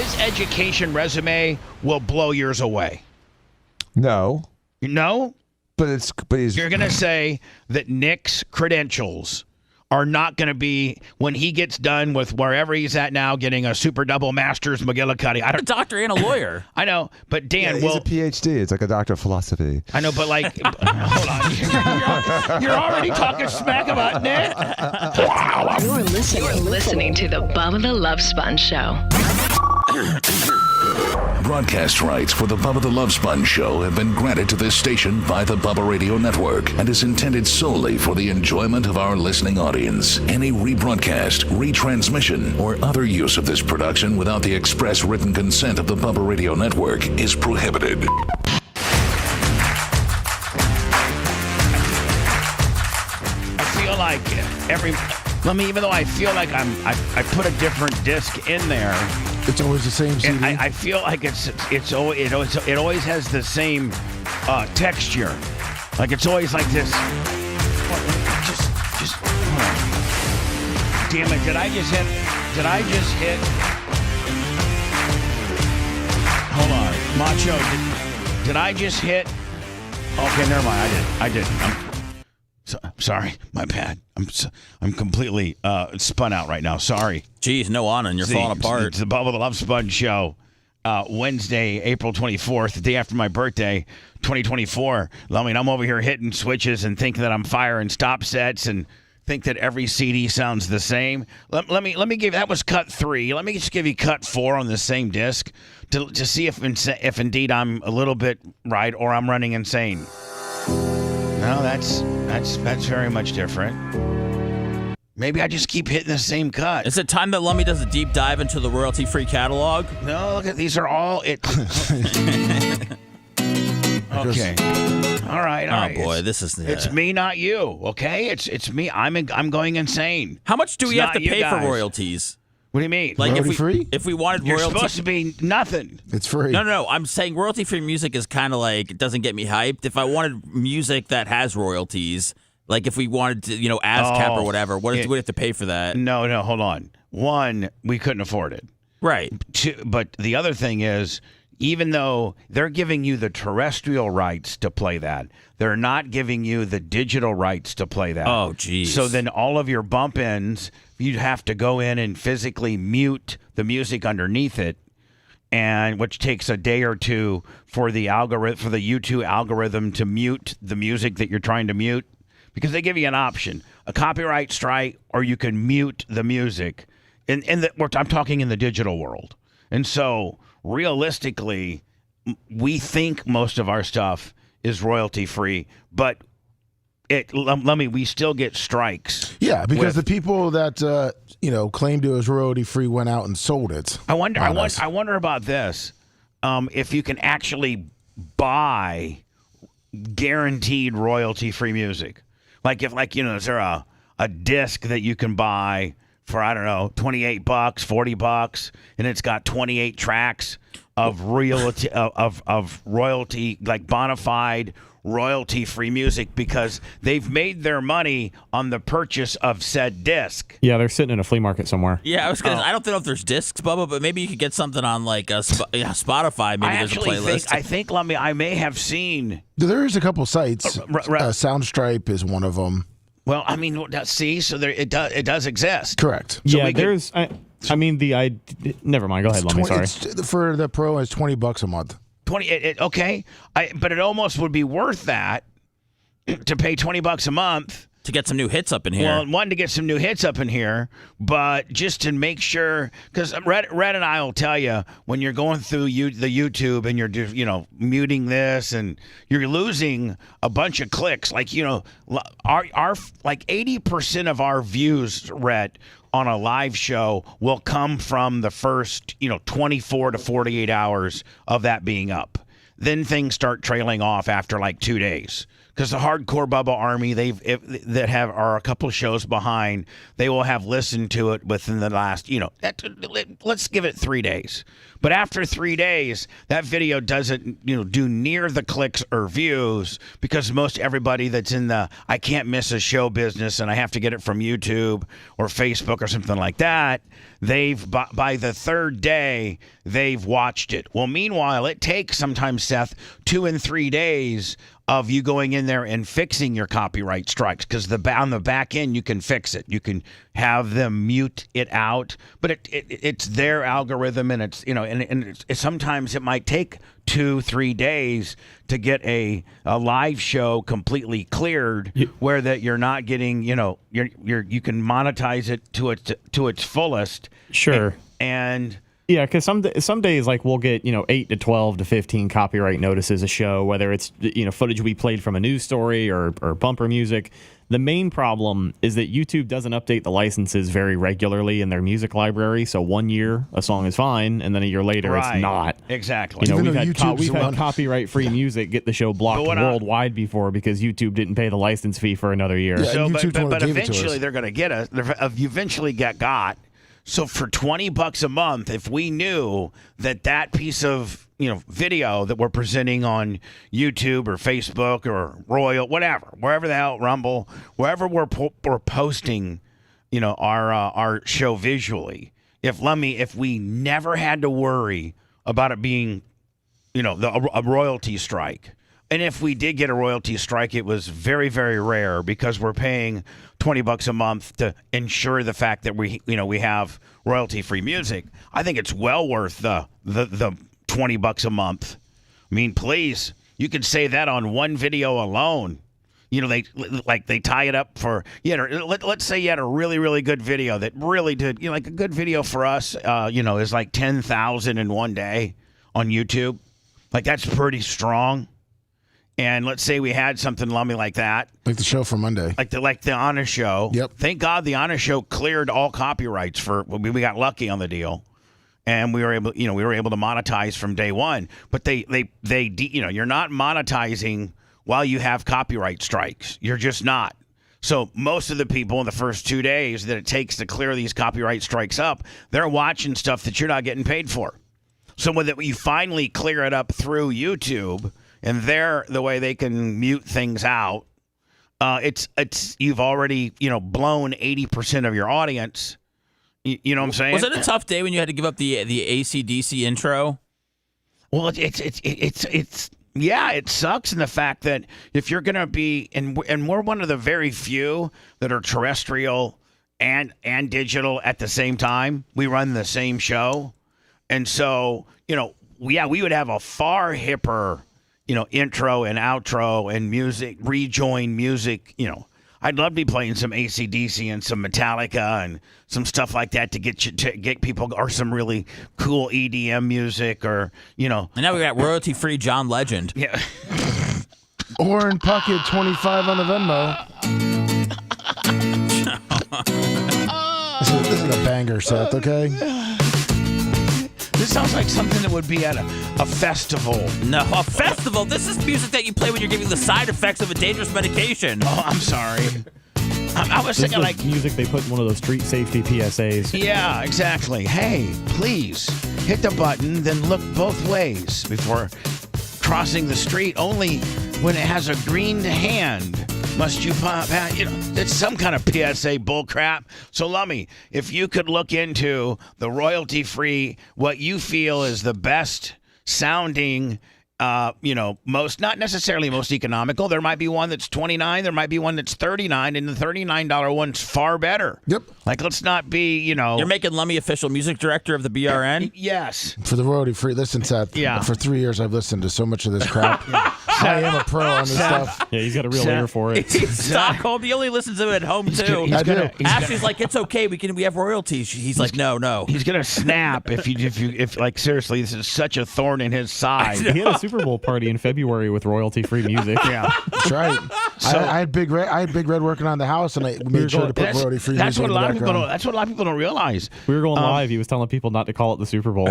his education resume will blow yours away. No. No? But he's... You're going to say that Nick's credentials are not going to be, when he gets done with wherever he's at now, getting a super double master's McGillicuddy. I'm a doctor and a lawyer. I know, but Dan, he's a PhD. It's like a doctor of philosophy. I know, but like, hold on. You're already talking smack about Nick. Wow. You're listening to the Bubba the Love Sponge Show. Broadcast rights for the Bubba the Love Sponge Show have been granted to this station by the Bubba Radio Network and is intended solely for the enjoyment of our listening audience. Any rebroadcast, retransmission, or other use of this production without the express written consent of the Bubba Radio Network is prohibited. I feel like even though I feel like I put a different disc in there. It's always the same CD. I feel like it always has the same texture. Like it's always like this. Just. Damn it! Did I just hit? Hold on, Macho. Did I just hit? Okay, never mind. I did. Sorry, my bad. I'm completely spun out right now. Sorry. Jeez, no on, and you're falling apart. It's the Bubba the Love Sponge Show, Wednesday, April 24th, the day after my birthday, 2024. I mean, I'm over here hitting switches and think that I'm firing stop sets and think that every CD sounds the same. Let me give, that was cut 3. Let me just give you cut 4 on the same disc to see if indeed I'm a little bit right or I'm running insane. No, that's very much different. Maybe I just keep hitting the same cut. Is it time that Lummy does a deep dive into the royalty-free catalog? No, look at these are all it. Okay. All right. Oh boy, it's me, not you. Okay, it's me. I'm going insane. How much do we have to pay for royalties? What do you mean? Like royalty-free? If we wanted You're royalty, supposed to be nothing. It's free. No. I'm saying royalty-free music is kind of like, it doesn't get me hyped. If I wanted music that has royalties, like if we wanted to, ASCAP or whatever, what do we have to pay for that? No, hold on. One, we couldn't afford it. Right. Two, but the other thing is, even though they're giving you the terrestrial rights to play that, they're not giving you the digital rights to play that. Oh, geez. So then all of your bump ins, you'd have to go in and physically mute the music underneath it, and which takes a day or two for the YouTube algorithm to mute the music that you're trying to mute, because they give you an option, a copyright strike, or you can mute the music. I'm talking in the digital world, and so realistically, we think most of our stuff is royalty free, but we still get strikes. Yeah, because the people that claimed it was royalty free went out and sold it. I wonder about this. If you can actually buy guaranteed royalty free music, is there a disc that you can buy for, I don't know, $28, $40, and it's got 28 tracks of royalty, like bona fide royalty-free music, because they've made their money on the purchase of said disc. Yeah, they're sitting in a flea market somewhere. Yeah, I don't know if there's discs, Bubba, but maybe you could get something on like Spotify. Maybe there's a playlist. I think, I may have seen. There is a couple sites. Soundstripe is one of them. Well, I mean, see, so it does exist. Correct. So yeah, there's. Never mind. Go ahead, Lummy. Sorry. For the pro, it's $20 a month. 20. Okay, but it almost would be worth that to pay $20 a month to get some new hits up in here. Well, one, to get some new hits up in here, but just to make sure, because Red and I will tell you, when you're going through the YouTube and you're muting this and you're losing a bunch of clicks, like our like 80% of our views, Red, on a live show will come from the first 24 to 48 hours of that being up. Then things start trailing off after like 2 days. Because the hardcore Bubba Army, are a couple of shows behind, they will have listened to it within the last, let's give it 3 days. But after 3 days, that video doesn't, do near the clicks or views, because most everybody that's in the I can't miss a show business and I have to get it from YouTube or Facebook or something like that, by the third day they've watched it. Well, meanwhile, it takes sometimes, Seth, 2 and 3 days of you going in there and fixing your copyright strikes, because on the back end you can fix it. You can have them mute it out, but it's their algorithm, and it's sometimes it might take 2-3 days to get a live show completely cleared, where that you're not getting you can monetize it to its fullest. Sure. And yeah, because some days, like, we'll get 8 to 12 to 15 copyright notices a show, whether it's footage we played from a news story or bumper music. The main problem is that YouTube doesn't update the licenses very regularly in their music library. So 1 year a song is fine, and then a year later it's not. Exactly. We've had copyright-free music get the show blocked worldwide before because YouTube didn't pay the license fee for another year. Yeah, So, YouTube's but gave it to eventually us. they're going to get us. Eventually got. So for $20 a month, if we knew that piece of video that we're presenting on YouTube or Facebook or Royal, whatever, wherever the hell, Rumble, wherever we're posting, our show visually, if we never had to worry about it being, a royalty strike. And if we did get a royalty strike, it was very, very rare, because we're paying $20 a month to ensure the fact that we have royalty-free music. I think it's well worth the $20 a month. I mean, please, you could say that on one video alone. They tie it up for let's say you had a really, really good video that really did like a good video for us is like 10,000 in one day on YouTube. Like, that's pretty strong. And let's say we had something lummy like that, Like the show for Monday. like the Honest Show. Yep. Thank God the Honest Show cleared all copyrights we got lucky on the deal, and we were able to monetize from day one. But they you're not monetizing while you have copyright strikes. You're just not. So most of the people in the first 2 days that it takes to clear these copyright strikes up, they're watching stuff that you're not getting paid for. So when you finally clear it up through YouTube, and the way they can mute things out, you've already blown 80% of your audience. You know what I'm saying? Was it a tough day when you had to give up the AC/DC intro? Well, it sucks in the fact that if you're gonna be and we're one of the very few that are terrestrial and digital at the same time. We run the same show, and so we would have a far hipper intro and outro and music, rejoin music. I'd love to be playing some AC/DC and some Metallica and some stuff like that to get people, or some really cool EDM music, or And now we got royalty-free John Legend. Yeah. Or in pocket 25 on the Venmo. This is a banger, Seth, okay? This sounds like something that would be at a festival. No, a festival? This is music that you play when you're giving the side effects of a dangerous medication. Oh, I'm sorry. I was This thinking is music they put in one of those street safety PSAs. Yeah, exactly. Hey, please hit the button, then look both ways before crossing the street. Only when it has a green hand must you pop out. It's some kind of PSA bullcrap. So, Lummy, if you could look into the royalty-free, what you feel is the best sounding, most, not necessarily most economical. There might be one that's $29. There might be one that's $39, and the $39 one's far better. Yep. Like, let's not be, You're making Lummy official music director of the BRN? Yes. For the royalty free, listen, Seth. Yeah. For 3 years, I've listened to so much of this crap. I am a pro on this stuff. Yeah, he's got a real ear for it. Stockholm, he only listens to it at home, too. I do. Ashley's like, it's okay, we have royalties. He's like, no. He's gonna snap if like, seriously, this is such a thorn in his side. He had a Super Bowl party in February with royalty-free music. Yeah. That's right. I had Big Red working on the house, and I made sure to put royalty free music in the background. That's what a lot of people don't realize. We were going live. He was telling people not to call it the Super Bowl.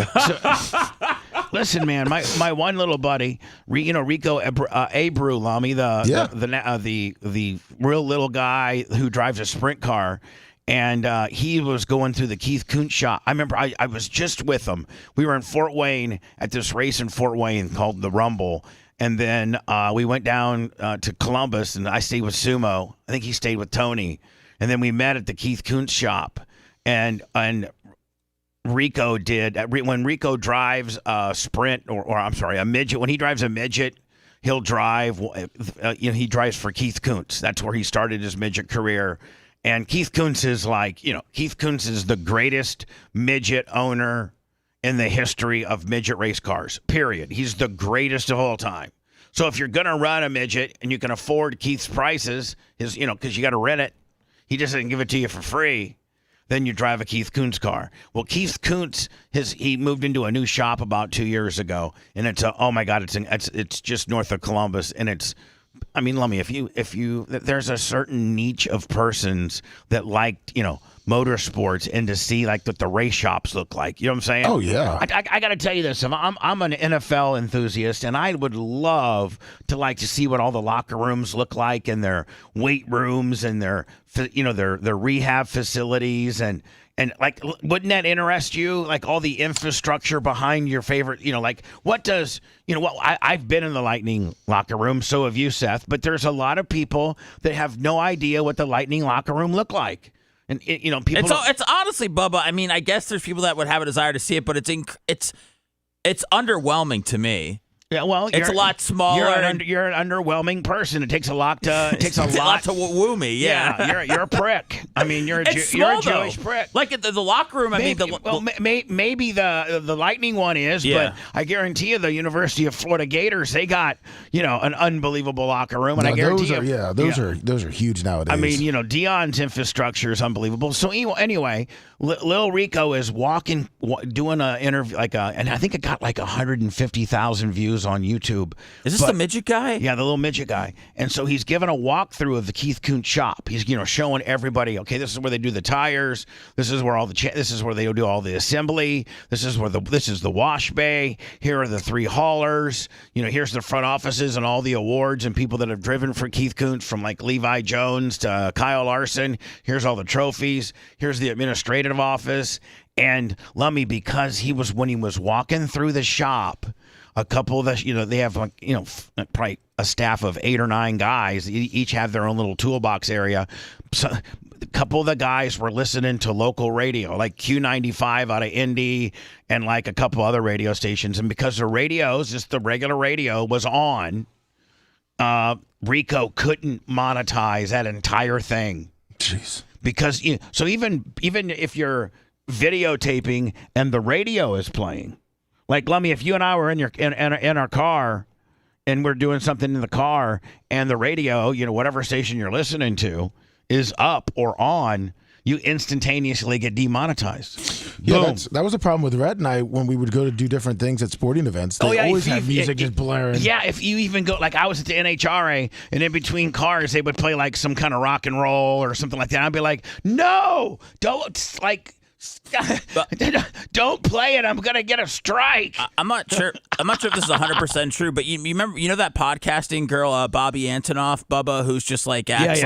Listen, man, my one little buddy, Rico Abreu, Lamy, the real little guy who drives a sprint car, and he was going through the Keith Kuntz shop. I remember I was just with him. We were in Fort Wayne at this race in Fort Wayne called the Rumble, and then we went down to Columbus, and I stayed with Sumo. I think he stayed with Tony, and then we met at the Keith Kuntz shop, and Rico did when Rico drives a sprint or I'm sorry, a midget. When he drives a midget, he'll drive. He drives for Keith Kuntz. That's where he started his midget career. And Keith Kuntz is Keith Kuntz is the greatest midget owner in the history of midget race cars. Period. He's the greatest of all time. So if you're gonna run a midget and you can afford Keith's prices, because you got to rent it, he just doesn't give it to you for free. Then you drive a Keith Kuntz car. Well, Keith Kuntz, he moved into a new shop about 2 years ago, and oh my God, it's just north of Columbus, and Lummy, if you there's a certain niche of persons that like motorsports and to see like what the race shops look like. You know what I'm saying? Oh yeah. I got to tell you this. I'm an NFL enthusiast, and I would love to see what all the locker rooms look like and their weight rooms and their rehab facilities and like, wouldn't that interest you? Like all the infrastructure behind your favorite, what does, I've been in the Lightning locker room. So have you, Seth, but there's a lot of people that have no idea what the Lightning locker room look like. And people. It's honestly, Bubba. I mean, I guess there's people that would have a desire to see it, but it's underwhelming to me. Yeah, well, it's a lot smaller. You're an underwhelming person. It takes a lot to. It takes a lot to woo me. Yeah, you're a prick. I mean, you're a Jewish prick. Like at the locker room. Maybe the Lightning one is, but I guarantee you, the University of Florida Gators, they got an unbelievable locker room, and I guarantee those are huge nowadays. I mean, Dion's infrastructure is unbelievable. So anyway, Lil Rico is doing an interview, and I think it got like 150,000 views on YouTube. Is this the midget guy? Yeah, the little midget guy. And so he's giving a walkthrough of the Keith Kuntz shop. He's showing everybody, okay, this is where they do the tires. This is where this is where they do all the assembly. This is the wash bay. Here are the 3 haulers. Here's the front offices and all the awards and people that have driven for Keith Kuntz, from like Levi Jones to Kyle Larson. Here's all the trophies. Here's the administrative office. And Lummy, because when he was walking through the shop, a couple of they have probably a staff of 8 or 9 guys. Each have their own little toolbox area. So a couple of the guys were listening to local radio, like Q95 out of Indy and like a couple other radio stations. And because the radios, just the regular radio was on, Rico couldn't monetize that entire thing. Jeez. Because so even if you're videotaping and the radio is playing. Like, Lummy, if you and I were in our car and we're doing something in the car and the radio, whatever station you're listening to is up or on, you instantaneously get demonetized. Yeah, that was a problem with Rhett and I when we would go to do different things at sporting events. They always have music just blaring. Yeah, if you even go, like I was at the NHRA and in between cars, they would play like some kind of rock and roll or something like that. I'd be like, no, don't, don't play it. I'm gonna get a strike. I'm not sure if this is 100% true, but you remember that podcasting girl, Bobby Antonoff, Bubba, who's just like acts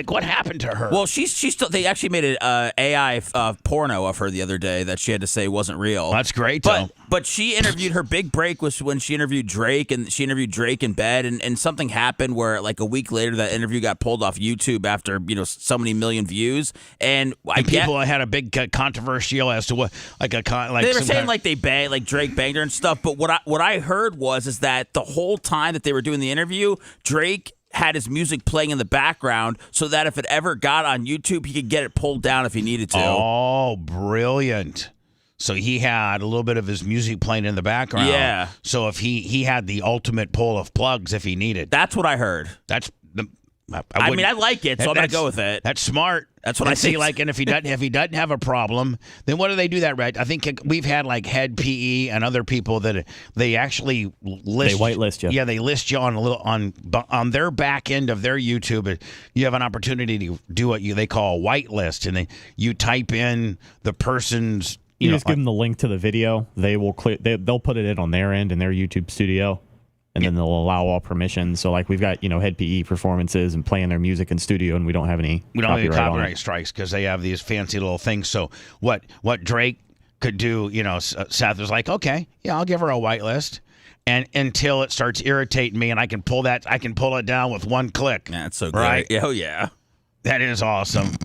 what happened to her? Well, she's still. They actually made an AI porno of her the other day that she had to say wasn't real. That's great, but she interviewed, her big break was when she interviewed Drake, and she interviewed Drake in bed, and something happened where like a week later that interview got pulled off YouTube after so many million views, and people had a big controversial as to what they were saying Drake banged her and stuff. But what I heard is that the whole time that they were doing the interview, Drake had his music playing in the background so that if it ever got on YouTube, he could get it pulled down if he needed to. Oh, brilliant. So he had a little bit of his music playing in the background. Yeah. So if he had the ultimate pull of plugs if he needed. That's what I heard. I like it, so I'm going to go with it. That's smart. That's what I see. And if he doesn't have a problem, then what do they do that right? I think we've had like Head PE and other people that they actually list. They whitelist you. Yeah, they list you on their back end of their YouTube. You have an opportunity to do what they call a whitelist, and you type in the person's. You just give them the link to the video. They will they'll put it in on their end in their YouTube studio, and then they'll allow all permissions. So like we've got Head PE performances and playing their music in studio, and we don't have any. We don't have any copyright strikes because they have these fancy little things. So what Drake could do, Seth was like, okay, yeah, I'll give her a whitelist, and until it starts irritating me, and I can pull it down with one click. That's so great. Right? Oh yeah, that is awesome.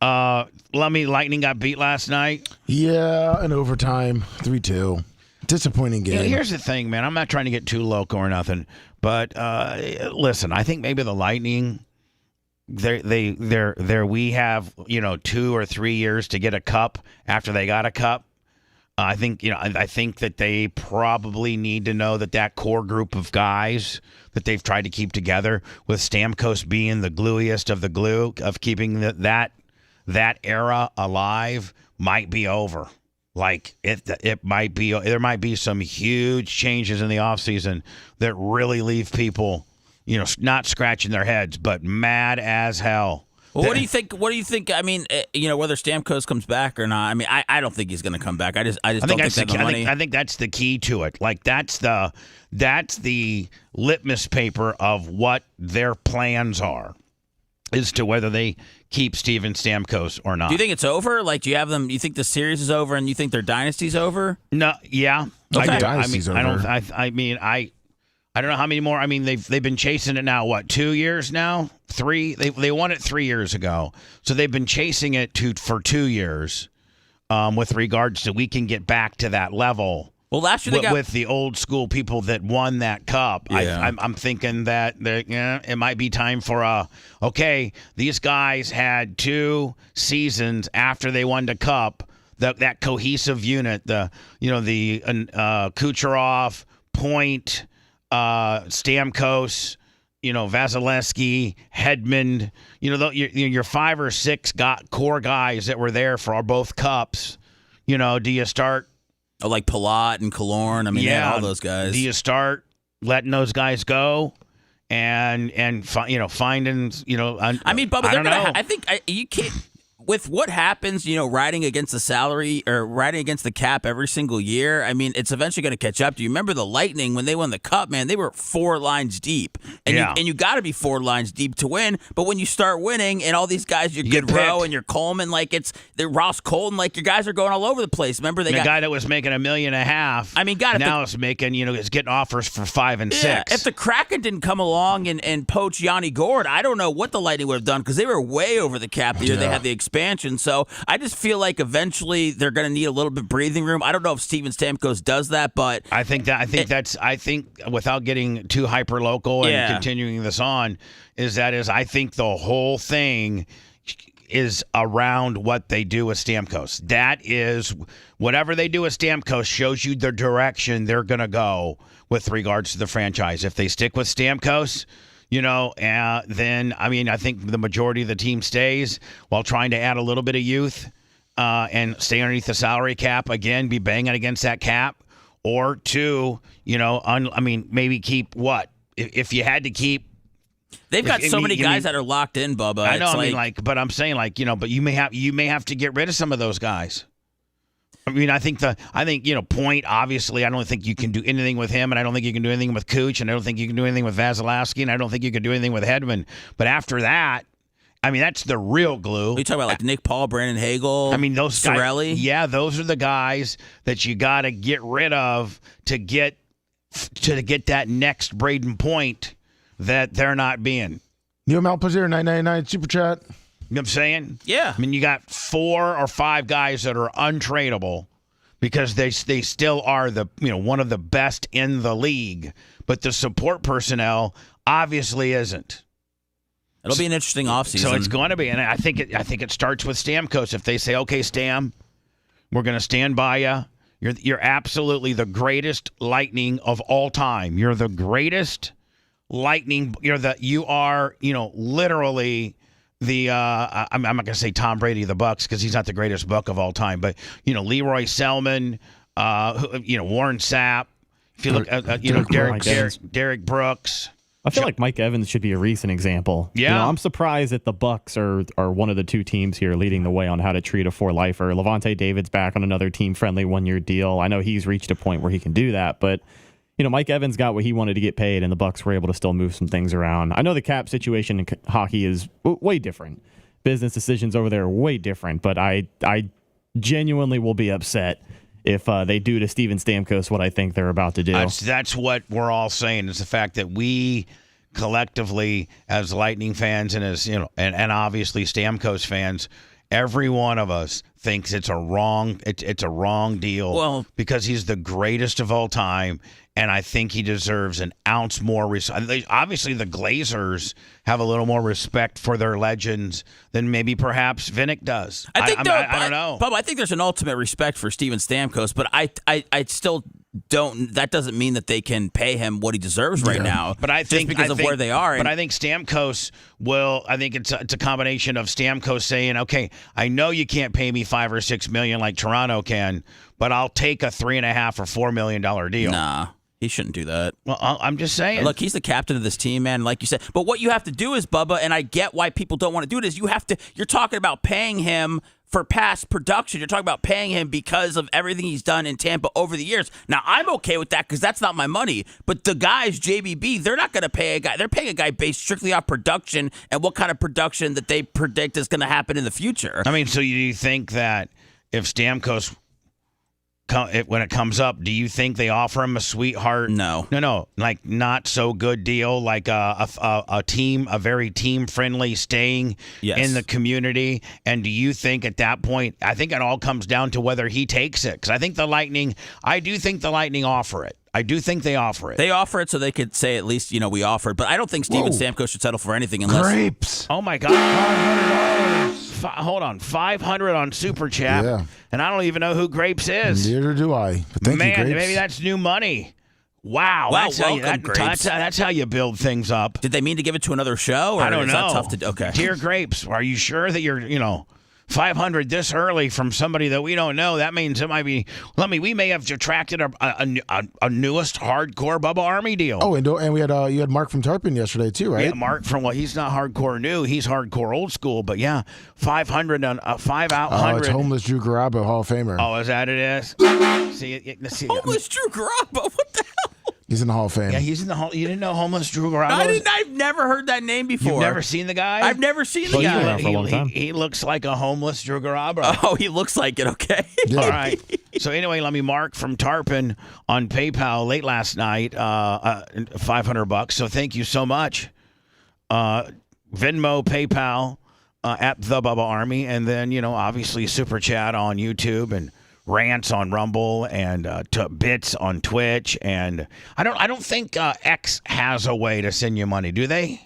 Lightning got beat last night. Yeah, in overtime, 3-2. Disappointing game. Here's the thing, man. I'm not trying to get too loco or nothing, but listen, I think maybe the Lightning, we have 2 or 3 years to get a cup after they got a cup. I think that they probably need to know that core group of guys that they've tried to keep together, with Stamkos being the gluiest of the glue of keeping that era alive, might be over. Like it might be. There might be some huge changes in the offseason that really leave people, not scratching their heads, but mad as hell. Well, what do you think? I mean, whether Stamkos comes back or not. I mean, I don't think he's going to come back. I just don't think that's the money. I think that's the key to it. Like that's the litmus paper of what their plans are, as to whether they keep Steven Stamkos or not. Do you think it's over? Like, do you have them? You think the series is over, and you think their dynasty's over? No, yeah, okay. I do. Dynasty's over. I don't know how many more. I mean, they've been chasing it now. What, 2 years now? 3? They won it 3 years ago, so they've been chasing it for 2 years. With regards to, we can get back to that level. Well, last year with the old school people that won that cup. Yeah. I'm thinking that it might be time for these guys had 2 seasons after they won the cup. That cohesive unit, the Kucherov, Point, Stamkos, Vasilevsky, Hedman, your 5 or 6 core guys that were there for both cups. Do you start? Like Palat and Killorn. I mean, yeah, all those guys. Do you start letting those guys go and finding? I mean, Bubba, they're gonna. I think you can't. With what happens, riding against the salary or riding against the cap every single year, I mean, it's eventually going to catch up. Do you remember the Lightning when they won the cup, man? They were 4 lines deep. And you got to be 4 lines deep to win. But when you start winning and all these guys, your Goodrow and your Coleman, like the Ross Colton, like your guys are going all over the place. Remember the guy that was making $1.5 million. I mean, now is making, is getting offers for 5 and 6. If the Kraken didn't come along and poach Yanni Gourde, I don't know what the Lightning would have done, because they were way over the cap the year they had the expansion. So I just feel like eventually they're going to need a little bit of breathing room. I don't know if Steven Stamkos does that, but I think without getting too hyper local and continuing this on, I think the whole thing is around what they do with Stamkos. That is, whatever they do with Stamkos shows you the direction they're going to go with regards to the franchise. If they stick with Stamkos, then, I mean, I think the majority of the team stays while trying to add a little bit of youth and stay underneath the salary cap, again, be banging against that cap. Or 2, maybe keep what? If you had to keep. They've got so many guys that are locked in, Bubba. I know, but I'm saying, but you may have to get rid of some of those guys. I mean, I think Point, obviously, I don't think you can do anything with him, and I don't think you can do anything with Cooch, and I don't think you can do anything with Vasilevsky, and I don't think you can do anything with Hedman. But after that, I mean, that's the real glue. You talk about like Nick Paul, Brandon Hagel, those Cirelli. Yeah, those are the guys that you got to get rid of to get that next Braden Point that they're not being. Neil Malpazier, 999 Super Chat. You know what I'm saying? Yeah. I mean, you got 4 or 5 guys that are untradeable because they still are one of the best in the league, but the support personnel obviously isn't. It'll be an interesting offseason. So it's going to be, and I think it starts with Stamkos. If they say, "Okay, Stam, we're going to stand by you. You're absolutely the greatest Lightning of all time. You're the greatest Lightning. You are literally." I'm not going to say Tom Brady of the Bucks, because he's not the greatest Buck of all time, but Leroy Selman, Warren Sapp. If you look at Derek Brooks. I feel like Mike Evans should be a recent example. Yeah, I'm surprised that the Bucks are one of the 2 teams here leading the way on how to treat a 4-lifer. Levante David's back on another team-friendly 1-year deal. I know he's reached a point where he can do that, but Mike Evans got what he wanted to get paid, and the Bucks were able to still move some things around. I know the cap situation in hockey is way different. Business decisions over there are way different, but I genuinely will be upset if they do to Steven Stamkos what I think they're about to do. That's what we're all saying, is the fact that we collectively, as Lightning fans and as and obviously Stamkos fans, every one of us thinks it's a wrong deal. Well, because he's the greatest of all time, and I think he deserves an ounce more. Obviously, the Glazers have a little more respect for their legends than maybe perhaps Vinnick does. I don't know, Bubba. I think there's an ultimate respect for Steven Stamkos, but I still don't. That doesn't mean that they can pay him what he deserves right now. But I think because of where they are. But I think Stamkos will. I think it's a combination of Stamkos saying, "Okay, I know you can't pay me $5 or $6 million like Toronto can, but I'll take a $3.5 or $4 million deal." Nah. He shouldn't do that. Well, I'm just saying. Look, he's the captain of this team, man, like you said. But what you have to do is, Bubba, and I get why people don't want to do it, is you're talking about paying him for past production. You're talking about paying him because of everything he's done in Tampa over the years. Now, I'm okay with that because that's not my money. But the guys, JBB, they're not going to pay a guy. They're paying a guy based strictly off production and what kind of production that they predict is going to happen in the future. I mean, so you think that if Stamkos, when it comes up, do you think they offer him a sweetheart? No, like not so good deal, like a very team friendly, staying in the community? And do you think at that point, I think it all comes down to whether he takes it? Because I do think the Lightning offer it. I do think they offer it. They offer it so they could say at least, we offered. But I don't think Steven Stamkos should settle for anything unless grapes. Oh my God, $500. Hold on, $500 on Super Chat. Yeah. And I don't even know who Grapes is. Neither do I. But thank you, Grapes. Maybe that's new money. Wow, Grapes. That's how you build things up. Did they mean to give it to another show? Or I don't is know. That tough to, okay. Dear Grapes, are you sure that you're, 500 this early from somebody that we don't know? That means it might be. We may have attracted a newest hardcore Bubba Army deal. Oh, and we had you had Mark from Tarpon yesterday too, right? Yeah, Mark from he's not hardcore new, he's hardcore old school. But yeah, 500 on a 5 out 100. Oh, it's homeless Drew Garabo, Hall of Famer. Oh, is that it is? See, homeless Drew Garabo. What the hell? He's in the Hall of Fame. Yeah, he's in the Hall. You didn't know homeless Drew Garabo? I've never heard that name before. You've never seen the guy? I've never seen the He's been guy. around for a long time. He looks like a homeless Drew Garabo. Oh, he looks like it. Okay. Yeah. All right. So anyway, let me Mark from Tarpon on PayPal late last night, $500. So thank you so much. Venmo, PayPal at the Bubba Army, and then obviously Super Chat on YouTube and rants on Rumble and bits on Twitch. And I don't think X has a way to send you money. Do they?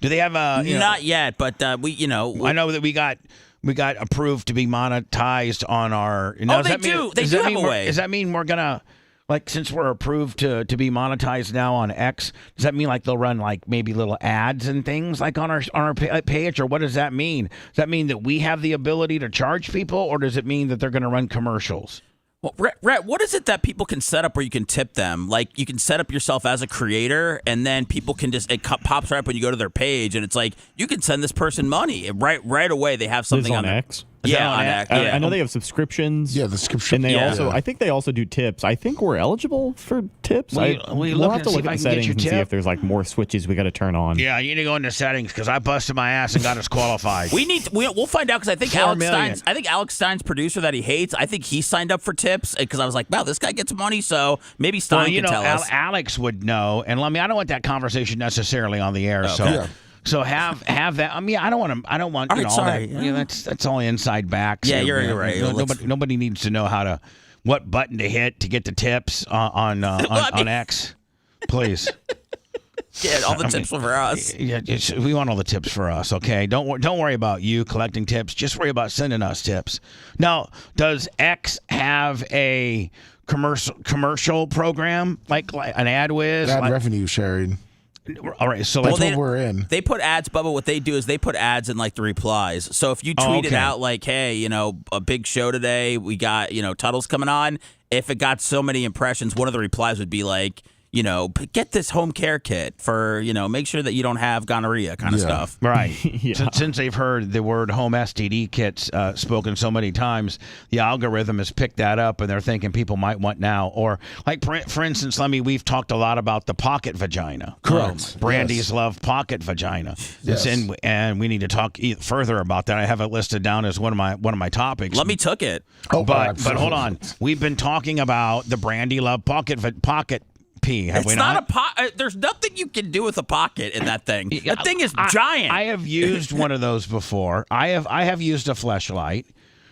Do they have a? Not yet, but we. I know that we got approved to be monetized on our. Now, they do. They do have a way. Does that mean we're gonna? Since we're approved to be monetized now on X, does that mean they'll run maybe little ads and things on our page, or what does that mean? Does that mean that we have the ability to charge people, or does it mean that they're going to run commercials? Well, Rhett, what is it that people can set up where you can tip them? Like you can set up yourself as a creator, and then people can it pops right up when you go to their page, and it's like you can send this person money right away. They have something on X. Yeah, on X. I know they have subscriptions. Yeah, the subscription. And they also, I think they also do tips. I think we're eligible for tips. We'll have to look at the settings and see if there's more switches we got to turn on. Yeah, you need to go into settings because I busted my ass and got us qualified. We'll find out because I think Alex Stein's producer that he hates. I think he signed up for tips because I was like, wow, this guy gets money, so maybe Stein can tell us. Alex would know, and I don't want that conversation necessarily on the air. Okay. So. Yeah. So have that. I don't want. All right, all sorry. that. That's all inside backs. Yeah, you're right. Nobody needs to know what button to hit to get the tips on X. Please. Yeah, all the tips for us. Yeah, we want all the tips for us. Okay, don't worry about you collecting tips. Just worry about sending us tips. Now, does X have a commercial program like an AdWiz? Ad revenue sharing. All right, so that's what we're in. They put ads, Bubba. What they do is they put ads in the replies. So if you tweet it out hey, a big show today, we got Tuttle's coming on. If it got so many impressions, one of the replies would be get this home care kit for, make sure that you don't have gonorrhea kind of stuff. Right. Yeah. Since they've heard the word home STD kits spoken so many times, the algorithm has picked that up and they're thinking people might want now. Or for instance, we've talked a lot about the pocket vagina. Correct. Brandy's love pocket vagina. Yes. And we need to talk further about that. I have it listed down as one of my topics. Let me took it. But hold on. We've been talking about the Brandy Love pocket pee. Have It's we not a pocket. There's nothing you can do with a pocket in that thing. That thing is giant. I have used one of those before. I have used a fleshlight.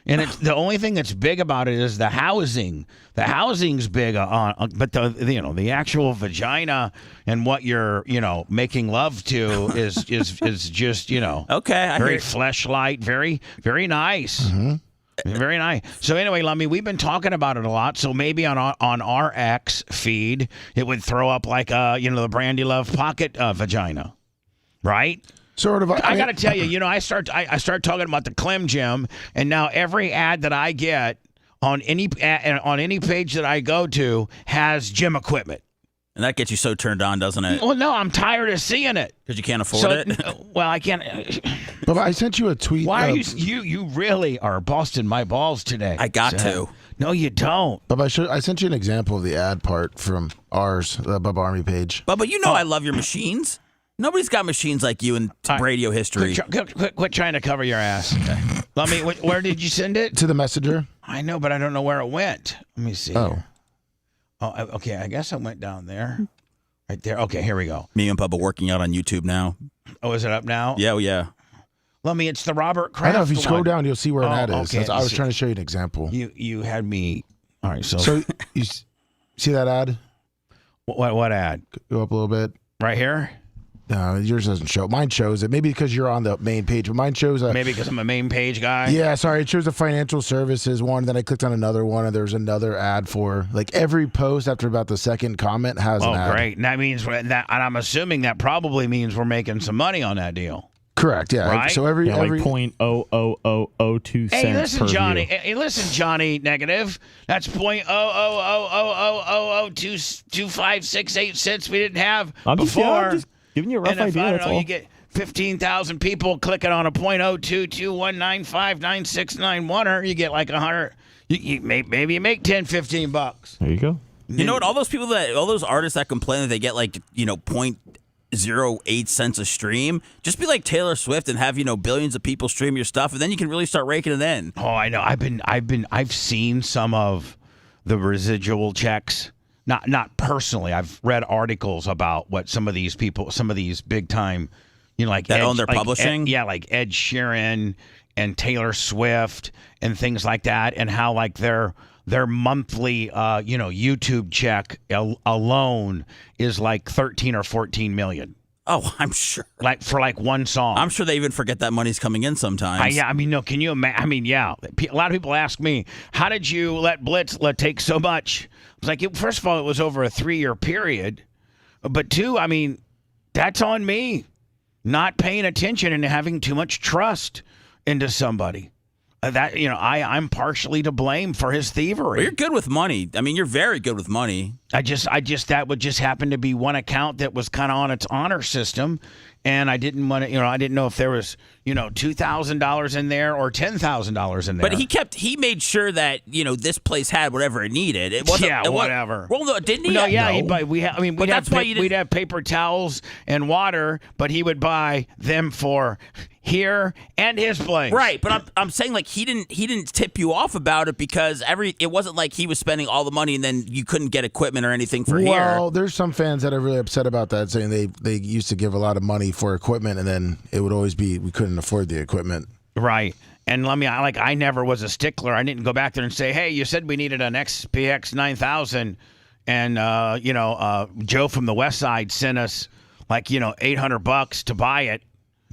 And it's the only thing that's big about it is the housing. The housing's big but the actual vagina and what you're making love to is just okay. Very fleshlight, very very nice. Mm-hmm. Very nice. So anyway, Lummy, we've been talking about it a lot. So maybe on our X feed, it would throw up like the Brandy Love pocket vagina, right? Sort of. I got to tell you, I start talking about the Clem Gym, and now every ad that I get on any page that I go to has gym equipment. And that gets you so turned on, doesn't it? Well, no, I'm tired of seeing it because you can't afford it. Well, I can't. But I sent you a tweet. Why are you really are busting my balls today? I got to. No, you don't. But I sent you an example of the ad part from ours, the Bubba Army page. But I love your machines. Nobody's got machines like you in radio history. Quit trying to cover your ass. Let me. Where did you send it? To the messenger. I know, but I don't know where it went. Let me see. Oh, okay. I guess I went down there. Right there. Okay, here we go. Me and Bubba working out on YouTube now. Oh, is it up now? Yeah, yeah. Let me. It's the Robert Kraft. I know. If you scroll one. down, you'll see where an ad is. Okay. I was trying to show you an example. You had me. All right. So you see that ad? What ad? Go up a little bit. Right here. No, yours doesn't show. Mine shows it. Maybe because you're on the main page, but mine shows maybe because I'm a main page guy. Yeah, sorry. It shows the financial services one. Then I clicked on another one, and there's another ad for every post after about the second comment has an ad. Oh, great! And that means that, and I'm assuming that probably means we're making some money on that deal. Correct. Yeah. Right? So every like 0.00002 cents. Hey, listen, per Johnny. view. Hey, listen, Johnny. Negative. That's 0.00000025568 cents we didn't have I'm before. just giving you a rough And if, idea. I don't That's know, all. you get 15,000 people clicking on a 0.02219599691, you get like 100. Maybe you make 10, 15 bucks. There you go. You know what? All those artists that complain that they get 0.08 cents a stream, just be like Taylor Swift and have billions of people stream your stuff, and then you can really start raking it in. Oh, I know. I've seen some of the residual checks. Not personally. I've read articles about what some of these people, some of these big time, like that own their publishing. Like Ed Sheeran and Taylor Swift and things like that, and how their monthly YouTube check alone is like 13 or 14 million. Oh, I'm sure. For one song. I'm sure they even forget that money's coming in sometimes. Yeah, no, can you imagine? A lot of people ask me, how did you let Blitz take so much? It's like, first of all, it was over a 3-year period. But two, that's on me. Not paying attention and having too much trust into somebody. I'm partially to blame for his thievery. Well, you're good with money. You're very good with money. I just that would just happen to be one account that was kind of on its honor system, and I didn't want to. I didn't know if there was $2,000 in there or $10,000 in there. But he made sure that this place had whatever it needed. It wasn't. Whatever. Well, no, didn't he? No, yeah, No. we'd have paper towels and water, but he would buy them for here and his place. Right, but I'm saying he didn't tip you off about it because it wasn't like he was spending all the money and then you couldn't get equipment or anything for here. Well, there's some fans that are really upset about that, saying they used to give a lot of money for equipment, and then it would always be we couldn't afford the equipment. Right. And I never was a stickler. I didn't go back there and say, hey, you said we needed an XPX 9000, and Joe from the West Side sent us $800 to buy it.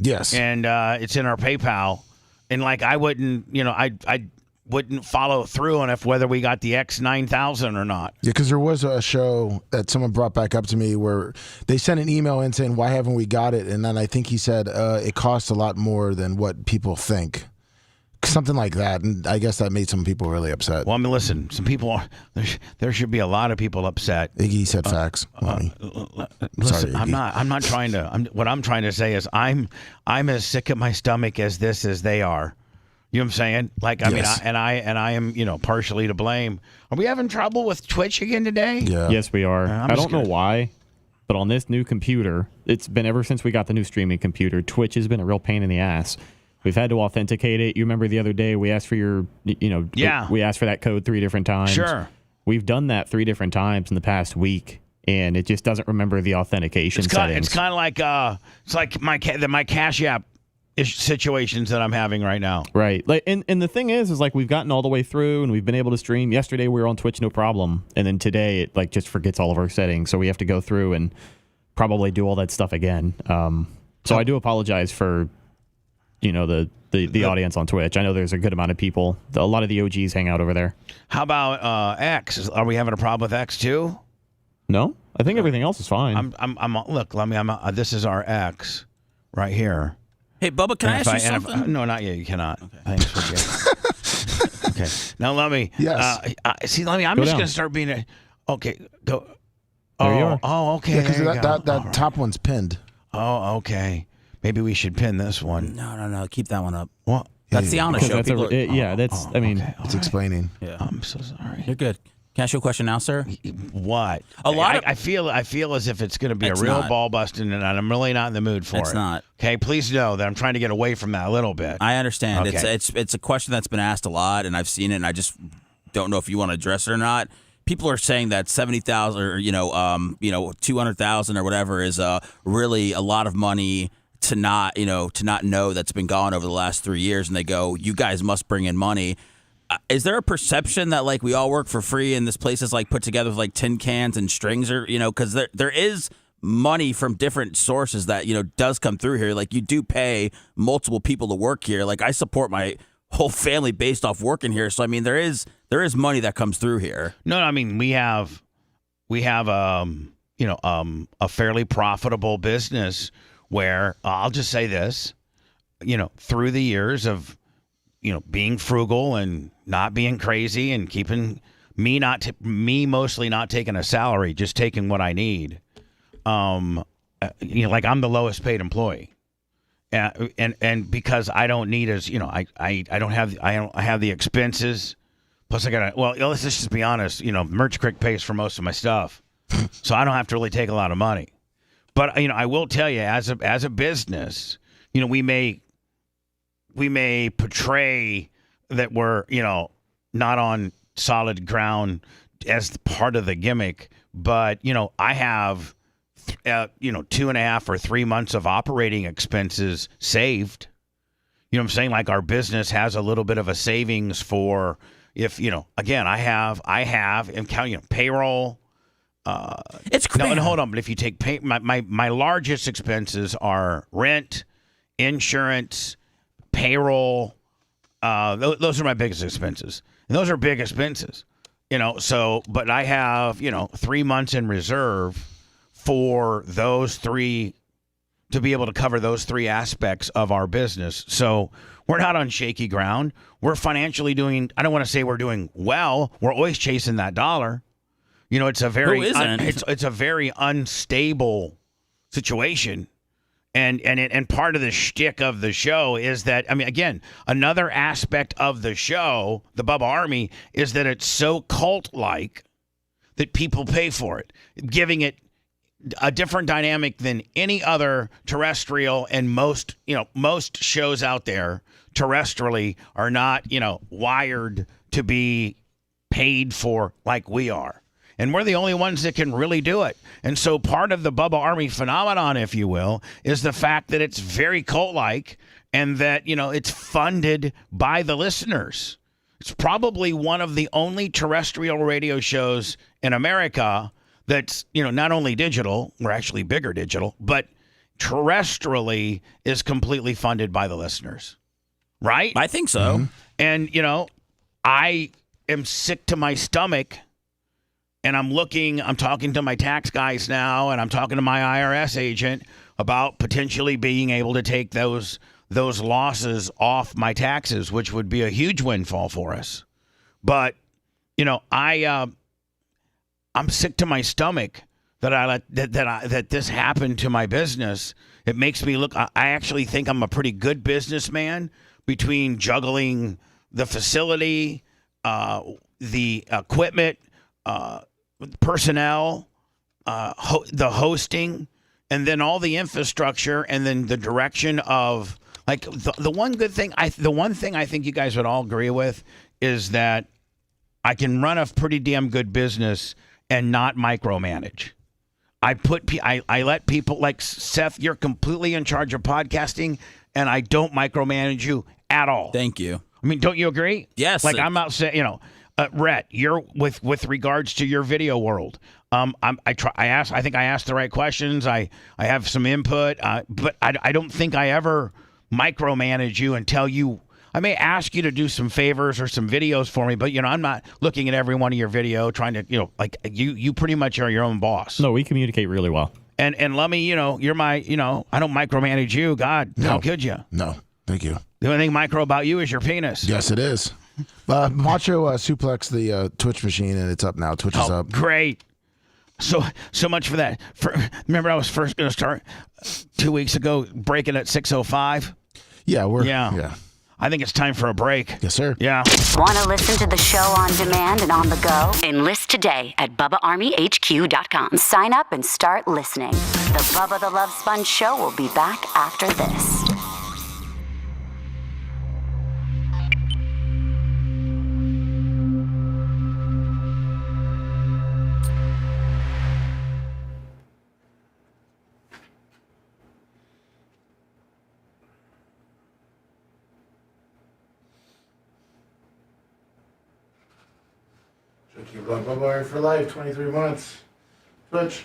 Yes. And it's in our PayPal. And I wouldn't, I wouldn't follow through on whether we got the X9000 or not. Yeah, because there was a show that someone brought back up to me where they sent an email in saying, why haven't we got it? And then I think he said it costs a lot more than what people think. Something like that. And I guess that made some people really upset. Well, listen, some people, there should be a lot of people upset. Iggy said facts. Listen, Sorry, I'm not trying to, what I'm trying to say is I'm as sick at my stomach as they are. You know what I'm saying? Yes. I am, partially to blame. Are we having trouble with Twitch again today? Yeah. Yes, we are. I don't know why, but on this new computer, it's been ever since we got the new streaming computer, Twitch has been a real pain in the ass. We've had to authenticate it. You remember the other day we asked for your, Yeah. we asked for that code 3 different times. Sure. We've done that 3 different times in the past week, and it just doesn't remember the authentication settings. It's kind of like it's like my Cash App situations that I'm having right now. Right. Like, and the thing is like we've gotten all the way through and we've been able to stream. Yesterday we were on Twitch, no problem. And then today it like just forgets all of our settings. So we have to go through and probably do all that stuff again. So I do apologize for, the audience on Twitch. I know there's a good amount of people. A lot of the OGs hang out over there. How about X? Are we having a problem with X too? No, I think everything else is fine. Look, this is our X right here. Hey, Bubba, can I ask you something? No, not yet. You cannot. Okay. Thanks for getting. Okay. Now let me. Yes. I'm Go just down. going to start being okay. Go. There you are. Oh, okay. Yeah, because there you go. that top one's pinned. Oh, okay. Maybe we should pin this one. No. Keep that one up. What? That's the honest show. That's Okay. It's explaining. Yeah. I'm so sorry. You're good. Can I ask you a question now, sir? What? I feel as if it's going to be a It's real not. ball busting, and I'm really not in the mood for it. It's not. Okay, please know that I'm trying to get away from that a little bit. I understand. Okay. It's a question that's been asked a lot, and I've seen it, and I just don't know if you want to address it or not. People are saying that 70,000 or 200,000 or whatever is really a lot of money to not know that's been gone over the last 3 years, and they go, you guys must bring in money. Is there a perception that like we all work for free and this place is like put together with like tin cans and strings, or because there is money from different sources that does come through here. Like you do pay multiple people to work here. Like I support my whole family based off working here, so I mean there is money that comes through here. No, I mean we have a fairly profitable business where I'll just say this, through the years of being frugal and not being crazy and keeping me mostly not taking a salary, just taking what I need. Like I'm the lowest paid employee, and because I don't need I have the expenses. Plus I got let's just be honest. Merch Creek pays for most of my stuff, so I don't have to really take a lot of money. But I will tell you, as a business, we may portray that we're, not on solid ground as part of the gimmick, but, I have, 2.5 or 3 months of operating expenses saved. You know what I'm saying? Like our business has a little bit of a savings for if, again, I have and count, payroll. It's crazy. No, hold on. But if you take my largest expenses are rent, insurance, payroll. Those are my biggest expenses, and those are big expenses. So but I have 3 months in reserve for those three to be able to cover those three aspects of our business. So we're not on shaky ground. We're financially doing. I don't want to say we're doing well. We're always chasing that dollar. It's a very it's a very unstable situation. And part of the shtick of the show is that, again, another aspect of the show, the Bubba Army, is that it's so cult-like that people pay for it, giving it a different dynamic than any other terrestrial, and most shows out there terrestrially are not, wired to be paid for like we are. And we're the only ones that can really do it. And so part of the Bubba Army phenomenon, if you will, is the fact that it's very cult-like and that, it's funded by the listeners. It's probably one of the only terrestrial radio shows in America that's, not only digital, we're actually bigger digital, but terrestrially is completely funded by the listeners. Right? I think so. Mm-hmm. And, I am sick to my stomach. And I'm talking to my tax guys now, and I'm talking to my IRS agent about potentially being able to take those losses off my taxes, which would be a huge windfall for us. But, I'm sick to my stomach that this happened to my business. It makes me look. I actually think I'm a pretty good businessman between juggling the facility, the equipment, personnel, the hosting, and then all the infrastructure, and then the direction of like the one thing I think you guys would all agree with is that I can run a pretty damn good business and not micromanage. I let people like Seth. You're completely in charge of podcasting, and I don't micromanage you at all. Thank you. I mean, don't you agree? Yes. Like I'm not saying, Rhett, you're with regards to your video world. I think I asked the right questions. I have some input, but I don't think I ever micromanage you and tell you. I may ask you to do some favors or some videos for me, but I'm not looking at every one of your video trying to, like you pretty much are your own boss. No, we communicate really well. And let me, you're my, I don't micromanage you. God, No. how could you? No, thank you. The only thing micro about you is your penis. Yes, it is. Macho suplex the Twitch machine, and it's up now. Twitch is up. Great. So much for that. Remember, I was first going to start 2 weeks ago, breaking at 6:05. Yeah, Yeah. I think it's time for a break. Yes, sir. Yeah. Want to listen to the show on demand and on the go? Enlist today at BubbaArmyHQ.com. Sign up and start listening. The Bubba the Love Sponge Show will be back after this. Keep Bubba for life, 23 months. Twitch.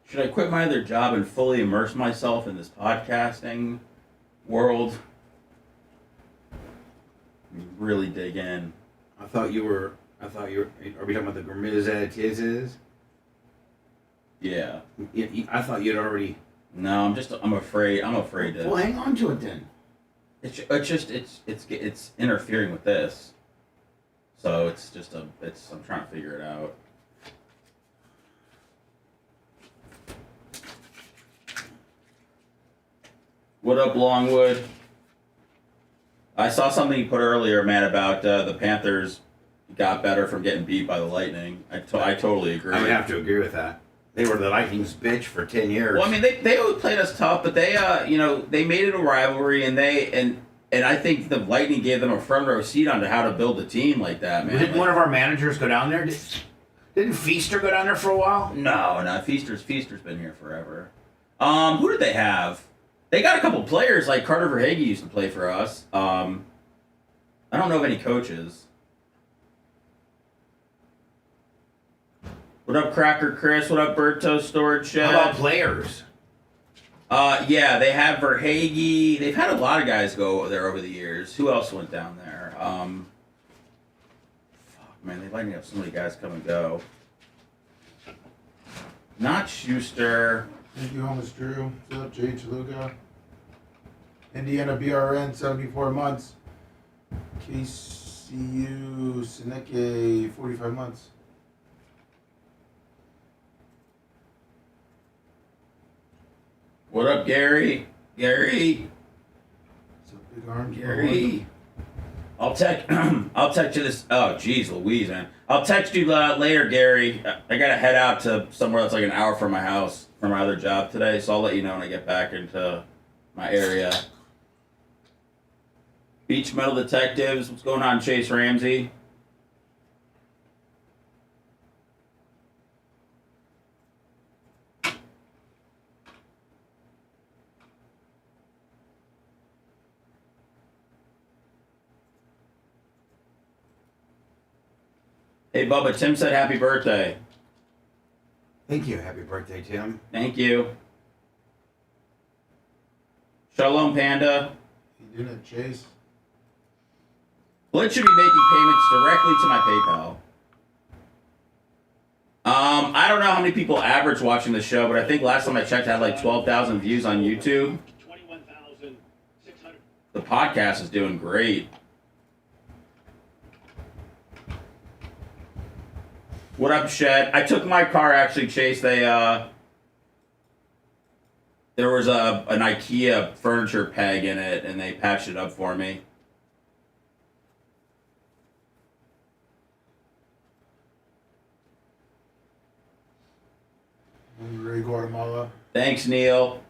Should I quit my other job and fully immerse myself in this podcasting world? Really dig in. I thought you were. Are we talking about the Grimizatises? Yeah. I thought you'd already. No, I'm afraid to. Well, hang on to it then. It's interfering with this. So I'm trying to figure it out. What up, Longwood? I saw something you put earlier, man, about the Panthers got better from getting beat by the Lightning. I totally agree. I would have to agree with that. They were the Lightning's bitch for 10 years. Well, I mean, they always played us tough, but they they made it a rivalry, and I think the Lightning gave them a front row seat on to how to build a team like that, man. Didn't one of our managers go down there? Didn't Feaster go down there for a while? No, Feaster's been here forever. Who did they have? They got a couple players, like Carter Verhaeghe used to play for us. I don't know of any coaches. What up, Cracker Chris? What up, Berto Storage Shed? How about players? Yeah, they have Verhaeghe. They've had a lot of guys go there over the years. Who else went down there? Fuck, man, they lighting up so many guys come and go. Not Schuster. Thank you, Homeless Drew. What's up, Jay Chaluga? Indiana BRN, 74 months. KCU Seneke, 45 months. What up, Gary? Gary? What's up, Big Arm? Gary? I'll text you this. Oh, geez, Louise, man. I'll text you later, Gary. I gotta head out to somewhere that's like an hour from my house for my other job today, so I'll let you know when I get back into my area. Beach Metal Detectives, what's going on, Chase Ramsey? Hey, Bubba, Tim said happy birthday. Thank you. Happy birthday, Tim. Thank you. Shalom, Panda. You doing it, Chase? Blitz should be making payments directly to my PayPal. I don't know how many people average watching the show, but I think last time I checked, I had like 12,000 views on YouTube. The podcast is doing great. What up, Shed? I took my car, actually, Chase. There was an IKEA furniture peg in it, and they patched it up for me. Ray Guatemala. Thanks, Neil.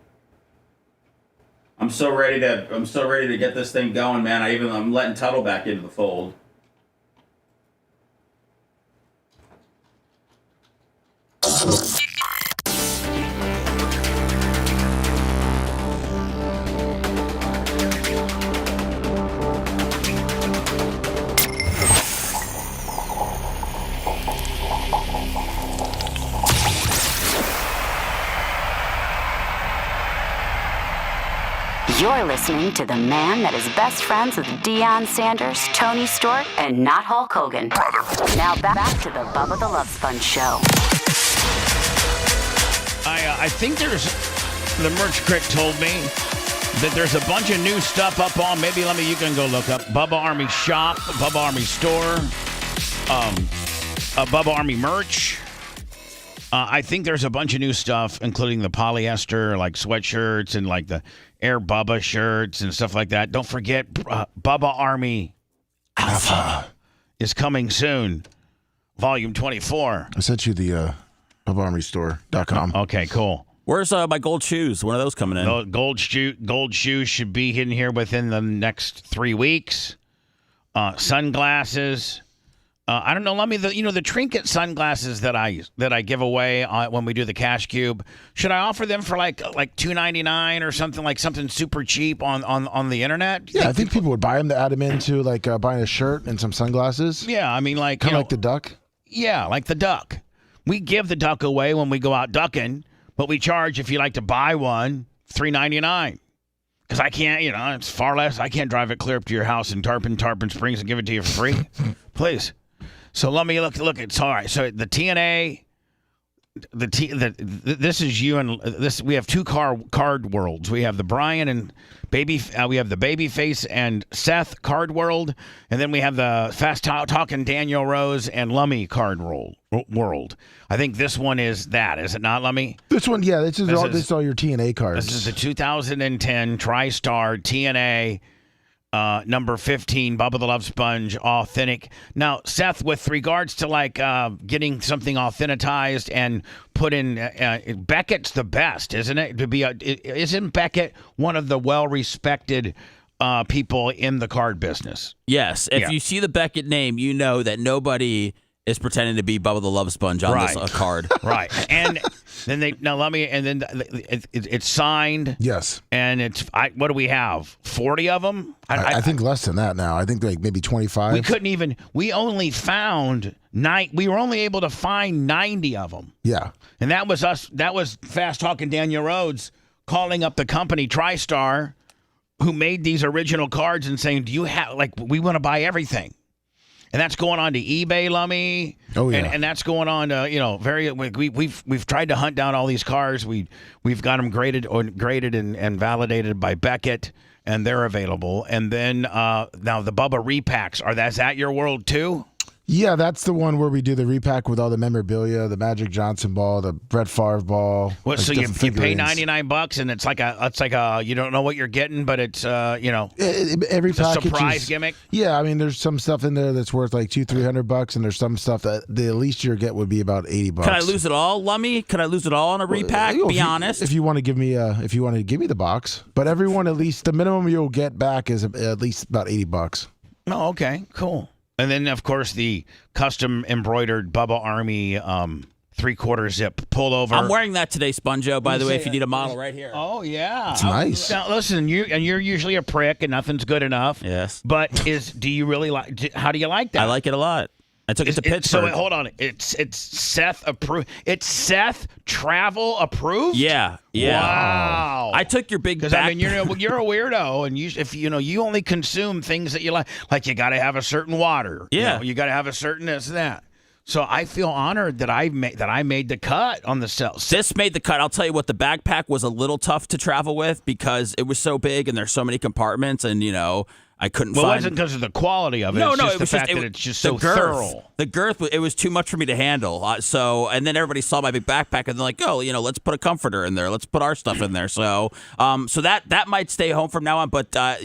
I'm so ready to get this thing going, man. I'm letting Tuttle back into the fold. You're listening to the man that is best friends with Deion Sanders, Tony Stewart, and not Hulk Hogan. Now back to the Bubba the Love Sponge Show. I think the merch crick told me that there's a bunch of new stuff up on. Maybe you can go look up Bubba Army Shop, Bubba Army Store, Bubba Army merch. I think there's a bunch of new stuff, including the polyester, like sweatshirts and like the Air Bubba shirts and stuff like that. Don't forget, Bubba Army Alpha is coming soon. Volume 24. I sent you the BubbaArmyStore.com. Okay, cool. Where's my gold shoes? When are those coming in? The gold shoes should be in here within the next 3 weeks. Sunglasses. I don't know. Let me the trinket sunglasses that I give away when we do the Cash Cube. Should I offer them for like $2.99 or something super cheap on the internet? Yeah, I think people would buy them to add them into like buying a shirt and some sunglasses. Yeah, I mean like kind of like the duck. Yeah, like the duck. We give the duck away when we go out ducking, but we charge if you like to buy one $3.99. Because I can't, it's far less. I can't drive it clear up to your house in Tarpon Springs and give it to you for free. Please. So let me look. It's all right. So the TNA, this is you and this. We have two card worlds. We have the Brian and we have the Babyface and Seth card world, and then we have the fast talking Daniel Rose and Lummy card world. I think this one is that. Is it not, Lummy? This one, yeah. This is all your TNA cards. This is the 2010 TriStar TNA. Number 15, Bubba the Love Sponge, authentic. Now, Seth, with regards to getting something authenticized and put in, Beckett's the best, isn't it? Isn't Beckett one of the well-respected people in the card business? Yes. If you see the Beckett name, you know that nobody is pretending to be Bubba the Love Sponge on this card. Right. And then it's signed. Yes. And what do we have? 40 of them? I think less than that now. I think like maybe 25. We only found we were only able to find 90 of them. Yeah. And that was us. That was fast talking Daniel Rhodes calling up the company TriStar who made these original cards and saying, do you have, we want to buy everything. And that's going on to eBay, Lummy. Oh yeah, and that's going on to we've tried to hunt down all these cars. We've got them graded and validated by Beckett, and they're available. And then now the Bubba repacks is that your world too? Yeah, that's the one where we do the repack with all the memorabilia, the Magic Johnson ball, the Brett Favre ball. So you pay $99 and it's like a you don't know what you're getting, but it's every package surprise gimmick. Yeah, I mean there's some stuff in there that's worth like $200-$300, and there's some stuff that the least you get would be about $80. Can I lose it all, Lummy? Can I lose it all on a repack? Be honest. If you want to give me the box, but everyone at least the minimum you'll get back is at least about $80. Oh, okay, cool. And then, of course, the custom embroidered Bubba Army 3/4 zip pullover. I'm wearing that today, Sponjo, by the way, if you need a model right here. Oh, yeah. It's nice. Now, listen, you're usually a prick and nothing's good enough. Yes. But do you really how do you like that? I like it a lot. I took it to Pittsburgh. So hold on, it's Seth approved. It's Seth travel approved. Yeah. Wow. I took your big because back. I mean you're a weirdo, and you only consume things that you like. Like you got to have a certain water. Yeah. You got to have a certain this and that. So I feel honored that I made the cut on the cells. This made the cut. I'll tell you what, the backpack was a little tough to travel with because it was so big and there's so many compartments, and I couldn't find. It wasn't because of the quality of it. No, it's no, just it the was fact just that it's just the so girth. thorough. The girth, it was too much for me to handle. And then everybody saw my big backpack and they're like, "Oh, let's put a comforter in there. Let's put our stuff in there." So, so that might stay home from now on. But I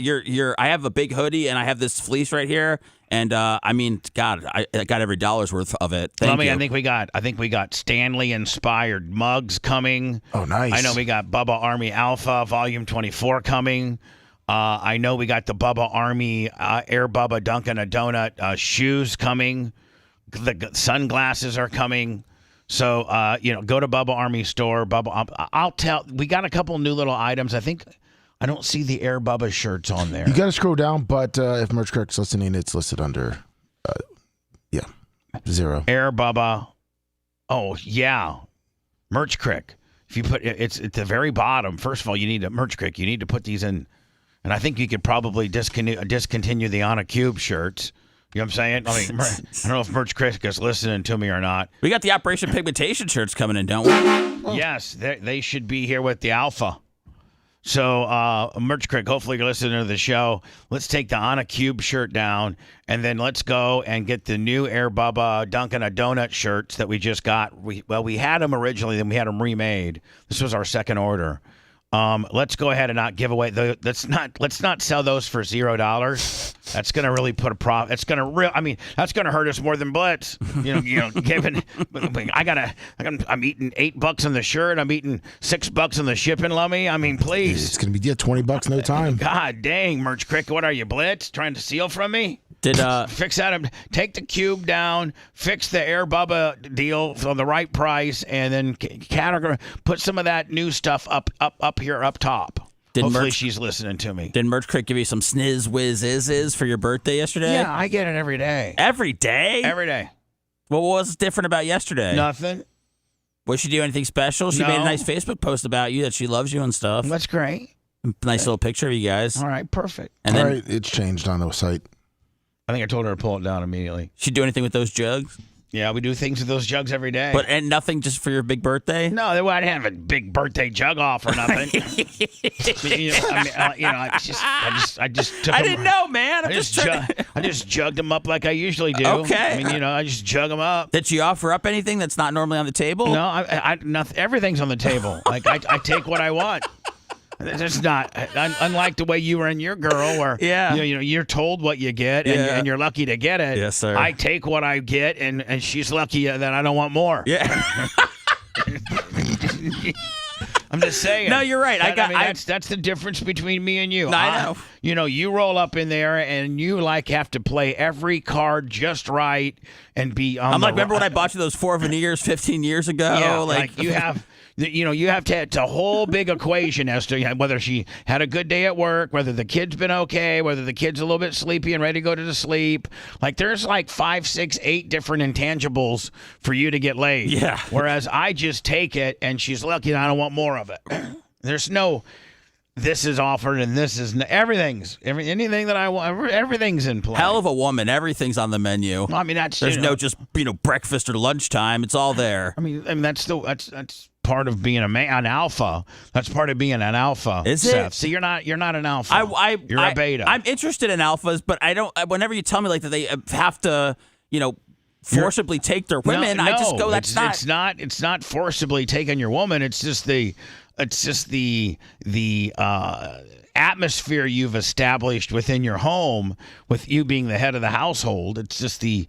have a big hoodie and I have this fleece right here. And I mean, God, I got every dollar's worth of it. Thank you. I think we got Stanley inspired mugs coming. Oh, nice. I know we got Bubba Army Alpha Volume 24 coming. I know we got the Bubba Army Air Bubba Dunkin' a Donut shoes coming. The sunglasses are coming. So go to Bubba Army store. We got a couple new little items. I don't see the Air Bubba shirts on there. You got to scroll down, but if Merch Correct's listening, it's listed under, 0. Air Bubba. Oh, yeah. Merch Crick. If you put it's at the very bottom, first of all, you need a Merch Crick. You need to put these in, and I think you could probably discontinue the On a Cube shirts. You know what I'm saying? I mean, I don't know if Merch Crick is listening to me or not. We got the Operation Pigmentation shirts coming in, don't we? Yes, they should be here with the Alpha. So, Merch Crick, hopefully you're listening to the show. Let's take the On a Cube shirt down, and then let's go and get the new Air Bubba Dunkin' a Donut shirts that we just got. We had them originally, then we had them remade. This was our second order. Let's go ahead and not give away let's not sell those for $0. That's gonna really put a profit. It's gonna that's gonna hurt us more than Blitz. Given I'm eating $8 on the shirt. I'm eating $6 on the shipping, Lummy. I mean, please. It's going to be $20 no time. God dang, Merch Crick, what are you, Blitz? Trying to steal from me? Fix that. Take the cube down. Fix the Air Bubba deal for the right price, and then put some of that new stuff up here up top. Hopefully she's listening to me. Did Merch Crick give you some sniz whiz is for your birthday yesterday? Yeah, I get it every day. Every day? Every day. Well, what was different about yesterday? Nothing. Was she do anything special? She made a nice Facebook post about you that she loves you and stuff. That's great. Nice little picture of you guys. All right, perfect. And then, it's changed on the site. I think I told her to pull it down immediately. She do anything with those jugs? Yeah, we do things with those jugs every day. And nothing just for your big birthday? No, they wouldn't have a big birthday jug off or nothing. I just took I them. didn't know, man. I just jugged them up like I usually do. Okay. I mean, I just jug them up. Did she offer up anything that's not normally on the table? No, nothing. Everything's on the table. Like I take what I want. It's not unlike the way you were in your girl, where you're told what you get and you're lucky to get it. Yes, sir. I take what I get, and she's lucky that I don't want more. Yeah. I'm just saying. No, you're right. That's the difference between me and you. I know. You roll up in there and you have to play every card just right and be. Remember when I bought you those 4 veneers 15 years ago? Yeah, like you have. You have to. It's a whole big equation as to whether she had a good day at work, whether the kid's been okay, whether the kid's a little bit sleepy and ready to go to sleep. Like there's 5, 6, 8 different intangibles for you to get laid. Yeah. Whereas I just take it, and she's lucky and I don't want more of it. There's no. This is offered and this is anything that I want. Everything's in play. Hell of a woman. Everything's on the menu. Well, I mean there's no just breakfast or lunchtime. It's all there. I mean that's part of being an alpha. That's part of being an alpha. Is Seth. it? See, you're not an alpha. You're a beta. I'm interested in alphas, but I don't. Whenever you tell me that they have to, forcibly take their women, I just go. It's not forcibly taking your woman. It's just the atmosphere you've established within your home with you being the head of the household. It's the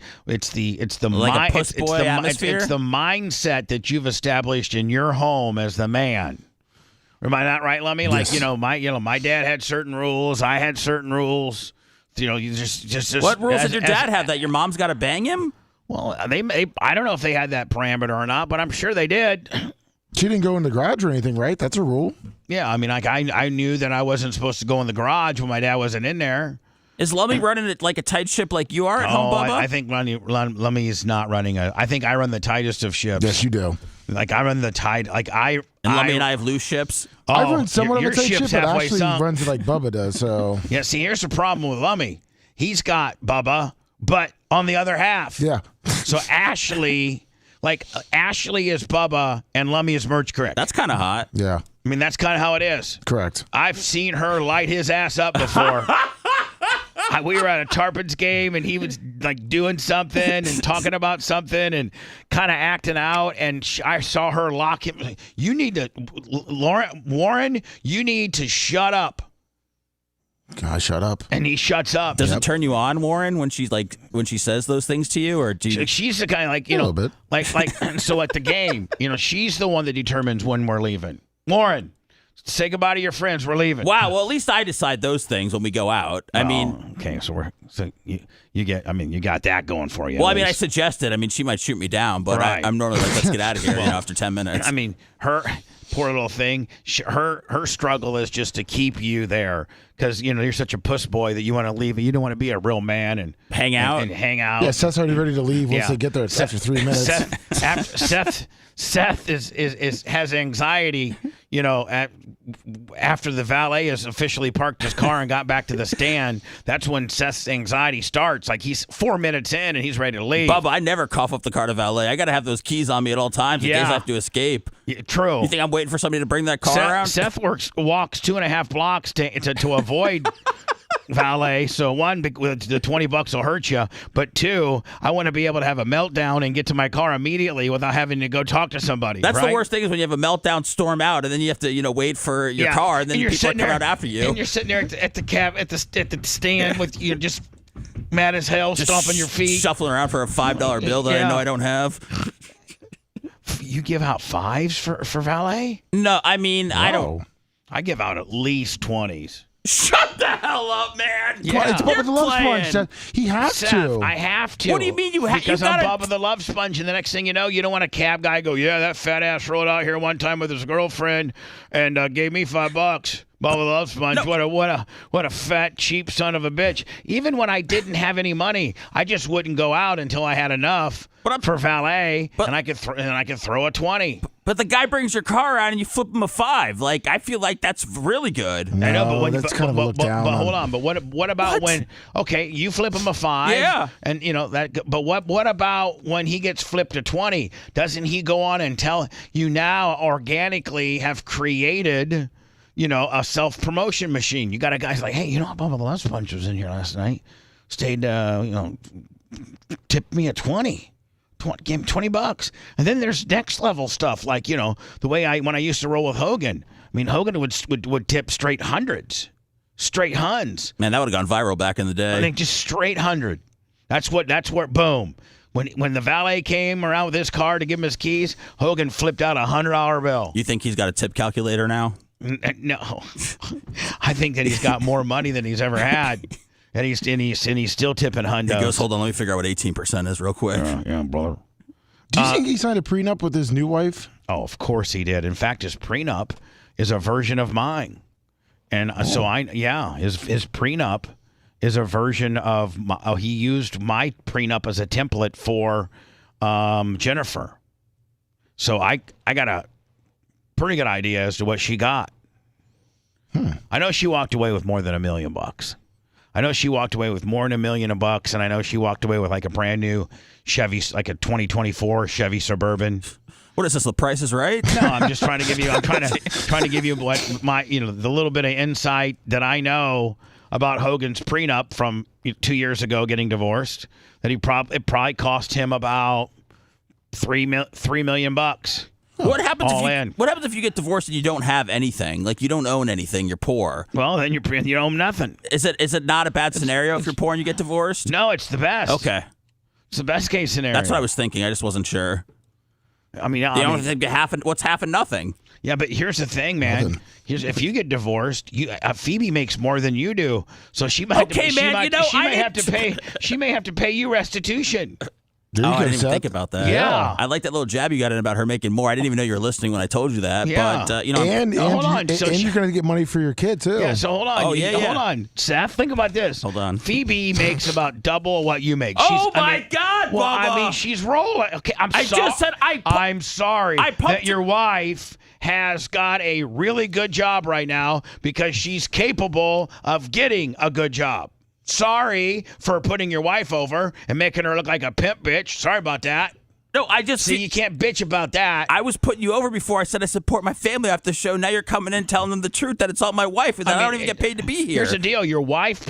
mindset that you've established in your home as the man. Am I not right, Lummy? Yes. My dad had certain rules. I had certain rules. You just what rules did your dad have? That your mom's got to bang him? Well, I don't know if they had that parameter or not, but I'm sure they did. She didn't go in the garage or anything, right? That's a rule. Yeah, I mean, I knew that I wasn't supposed to go in the garage when my dad wasn't in there. Is Lummy running it like a tight ship like you are at home, Bubba? I think Lummy is not running I think I run the tightest of ships. Yes, you do. Like I run the tide. Like And Lummy and I have loose ships. I've run somewhat of your a tight ship's ship, but halfway Ashley sunk. runs it like Bubba does. So Yeah, see, here's the problem with Lummy. He's got Bubba, but on the other half. yeah, So Ashley is Bubba and Lummy is Merch Crick. That's kind of hot. yeah, I mean, that's kind of how it is. correct. I've seen her light his ass up before. We were at a Tarpons game, and he was like doing something and talking about something and kind of acting out. And I saw her lock him. You need to, Warren. You need to shut up. God, shut up. And he shuts up. Does it turn you on, Warren, when she says those things to you, or do you? She's the kind like A little bit. like so at the game, she's the one that determines when we're leaving. Warren, say goodbye to your friends. We're leaving. Wow. Well, at least I decide those things when we go out. I mean, okay. So you got that going for you. well, at I mean, I least. suggested. I mean, she might shoot me down, but Right. I'm normally like, let's get out of here. After 10 minutes. I mean, her poor little thing. Her struggle is just to keep you there because you're such a puss boy that you want to leave. You don't want to be a real man and Hang out? and hang out. Yeah, Seth's already ready to leave once Yeah. they get there. It's after 3 minutes. Seth has anxiety. After the valet has officially parked his car and got back to the stand, that's when Seth's anxiety starts. Like he's 4 minutes in and he's ready to leave. Bubba, I never cough up the car to valet. I got to have those keys on me at all times in case I have to escape. Yeah, true. You think I'm waiting for somebody to bring that car around? Seth walks 2.5 blocks to avoid valet. So one, the $20 will hurt you, but two, I want to be able to have a meltdown and get to my car immediately without having to go talk to somebody. That's right? the worst thing is when you have a meltdown, storm out, and then you have to wait for your car, and then you're people sitting come there, out after you. and you're sitting there at the stand with you just mad as hell, Just stomping your feet, shuffling around for a $5 bill that I know I don't have. You give out fives for valet? No, I mean I don't. I give out at least 20s. Shut the hell up, man! Yeah. It's Bubba the Love playing. Sponge. Seth. He has Seth, to. I have to. What do you mean you have? Because you I'm gotta, Bubba the Love Sponge, and the next thing you know, you don't want a cab guy go, yeah, that fat ass rode out here one time with his girlfriend and gave me $5. Bubba the Love Sponge. No. What a fat cheap son of a bitch. Even when I didn't have any money, I just wouldn't go out until I had enough for valet, and I could throw a 20. But the guy brings your car out and you flip him a 5. Like I feel like that's really good. I know, but that's kind of a look down. But hold on. But what about when? Okay, you flip him a 5. Yeah. And that. But what about when he gets flipped a 20? Doesn't he go on and tell you now organically have created, a self-promotion machine? You got a guy's like, hey, Bubba the Love Sponge was in here last night. Stayed, tipped me a 20. Gave him $20, and then there's next level stuff like the way when I used to roll with Hogan. I mean, Hogan would tip straight hundreds, straight huns. Man, that would have gone viral back in the day. I think just straight 100. That's where boom. When the valet came around with his car to give him his keys, Hogan flipped out $100 bill. You think he's got a tip calculator now? No, I think that he's got more money than he's ever had. And he's still tipping hundos. He goes, hold on, let me figure out what 18% is real quick. Yeah, brother. Do you think he signed a prenup with his new wife? Oh, of course he did. In fact, his prenup is a version of mine. And his prenup is a version of he used my prenup as a template for Jennifer. So I got a pretty good idea as to what she got. I know she walked away with more than $1 million. I know she walked away with more than $1 million, and I know she walked away with like a brand new Chevy, like a 2024 Chevy Suburban. What is this? The Price is Right? No, I'm just trying to give you. I'm trying to give you what my the little bit of insight that I know about Hogan's prenup from 2 years ago, getting divorced. That it probably cost him about $3 million. What happens All if in. What happens if you get divorced and you don't have anything? Like you don't own anything, you're poor. Well, then you own nothing. Is it not a bad scenario if you're poor and you get divorced? No, it's the best. Okay. It's the best case scenario. That's what I was thinking. I just wasn't sure. I mean, What's half and nothing? Yeah, but here's the thing, man. If you get divorced, Phoebe makes more than you do, so she might. Okay, man. She may have to pay you restitution. There you I go, didn't even Seth. think about that. Yeah. I like that little jab you got in about her making more. I didn't even know you were listening when I told you that. Yeah. But, And hold on. So and she- you're going to get money for your kid, too. Yeah, so hold on. Oh, yeah. Hold on. Seth, think about this. Hold on. Phoebe makes about double what you make. Oh, my God, Well, Bubba. I mean, she's rolling. Okay, I just said I'm sorry I pumped that your wife has got a really good job right now because she's capable of getting a good job. Sorry for putting your wife over and making her look like a pimp bitch. Sorry about that. No, I just See, you can't bitch about that. I was putting you over before. I said I support my family after the show. Now you're coming in telling them the truth that it's all my wife and that I don't even get paid to be here. Here's the deal: your wife's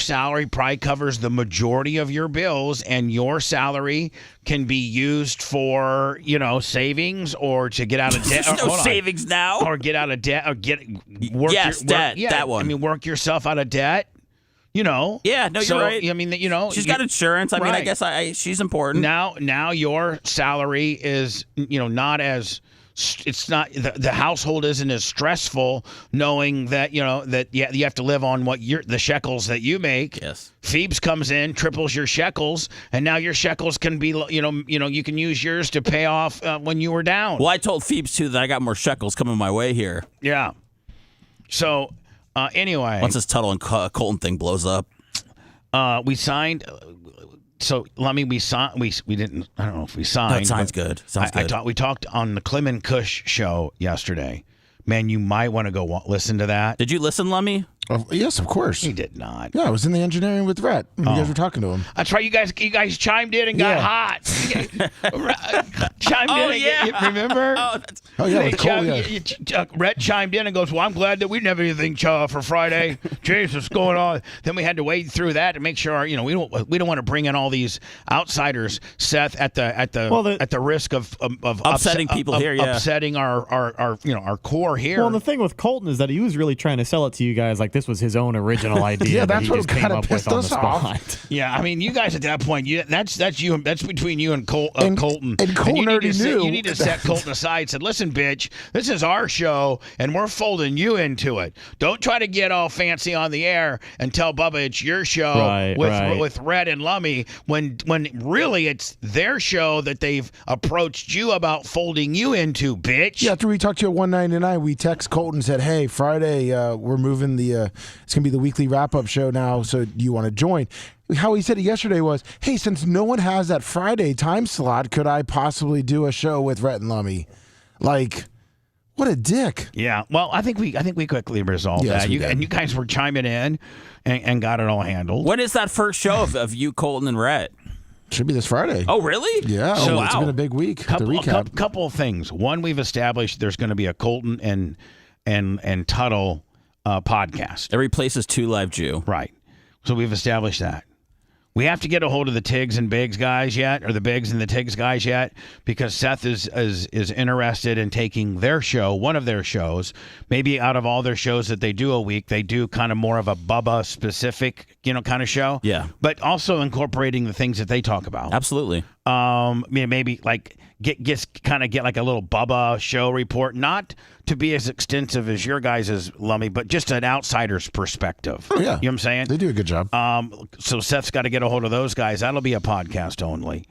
salary probably covers the majority of your bills, and your salary can be used for savings or to get out of debt. There's no savings now. Or get out of debt, or work. Debt. Yeah, that one. I mean, work yourself out of debt. Yeah, no, so, you're right. I mean, she's got insurance. I mean, I right. guess she's important. Now your salary is not as it's not the household isn't as stressful knowing that you have to live on what the shekels that you make. Yes. Phoebes comes in, triples your shekels, and now your shekels can be you can use yours to pay off when you were down. Well, I told Phoebes too that I got more shekels coming my way here. Yeah. So anyway, Once this Tuttle and Colton thing blows up, we signed. So let me. We signed. We didn't. I don't know if we signed. That sounds good. We talked on the Clem and Kush show yesterday. Man, you might want to go listen to that. Did you listen, Lummy? Yes, of course. He did not. Yeah, I was in the engineering with Rhett. You guys were talking to him. That's right. You guys chimed in and got hot. Chimed in. Yeah. Remember? With Cole, Rhett chimed in and goes, "Well, I'm glad that we didn't have anything for Friday. Jesus, what's going on?" Then we had to wade through that to make sure we don't want to bring in all these outsiders, Seth, at the risk of upsetting people here, upsetting our core here. Well, the thing with Colton is that he was really trying to sell it to you guys like this was his own original idea. Yeah, that that's he what just came kinda up with pissed on the us off. spot. Yeah, I mean, you guys at that point, that's between you and Colton. And Colton you already knew. You need to set Colton aside and said, "Listen, bitch, this is our show, and we're folding you into it. Don't try to get all fancy on the air and tell Bubba it's your show with Red and Lummy when really it's their show that they've approached you about folding you into, bitch." Yeah, after we talked to you at 199, we text Colton and said, "Hey, Friday, we're moving it's going to be the weekly wrap-up show now, so do you want to join?" How he said it yesterday was, "Hey, since no one has that Friday time slot, could I possibly do a show with Rhett and Lummy?" Like, what a dick. Yeah, well, I think we quickly resolved that. we did. And you guys were chiming in and got it all handled. When is that first show of you, Colton, and Rhett? Should be this Friday. Oh, really? Yeah, So, it's been a big week. to recap. Couple of things. One, we've established there's going to be a Colton and Tuttle podcast. It replaces Two Live Jew. Right. So we've established that. We have to get a hold of the Tiggs and Biggs guys yet, or the Biggs and the Tiggs guys yet, because Seth is interested in taking their show, one of their shows, maybe out of all their shows that they do a week, they do kind of more of a Bubba specific, kind of show. Yeah. But also incorporating the things that they talk about. Absolutely. Maybe like get like a little Bubba show report, not to be as extensive as your guys' Lummy, but just an outsider's perspective. Oh, yeah. You know what I'm saying? They do a good job. So Seth's got to get a hold of those guys. That'll be a podcast only.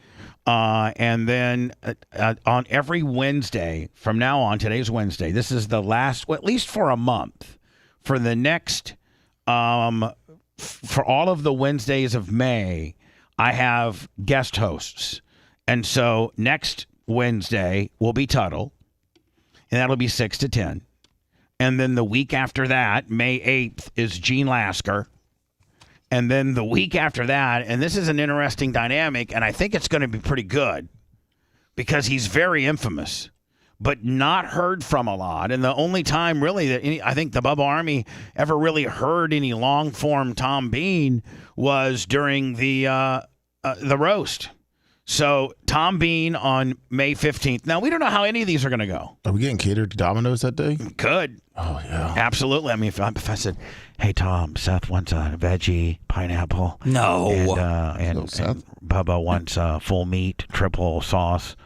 And then on every Wednesday from now on, today's Wednesday, this is the last, at least for a month, for the next, for all of the Wednesdays of May, I have guest hosts. And so next Wednesday will be Tuttle, and that'll be 6 to 10. And then the week after that, May 8th, is Gene Lasker. And then the week after that, and this is an interesting dynamic, and I think it's going to be pretty good because he's very infamous, but not heard from a lot. And the only time really that I think the Bubba Army ever really heard any long-form Tom Bean was during the roast. So Tom Bean on May 15th. Now, we don't know how any of these are going to go. Are we getting catered to Domino's that day? Could. Oh, yeah. Absolutely. I mean, if I said, "Hey, Tom, Seth wants a veggie pineapple." No. And Seth. Bubba wants full meat, triple sauce.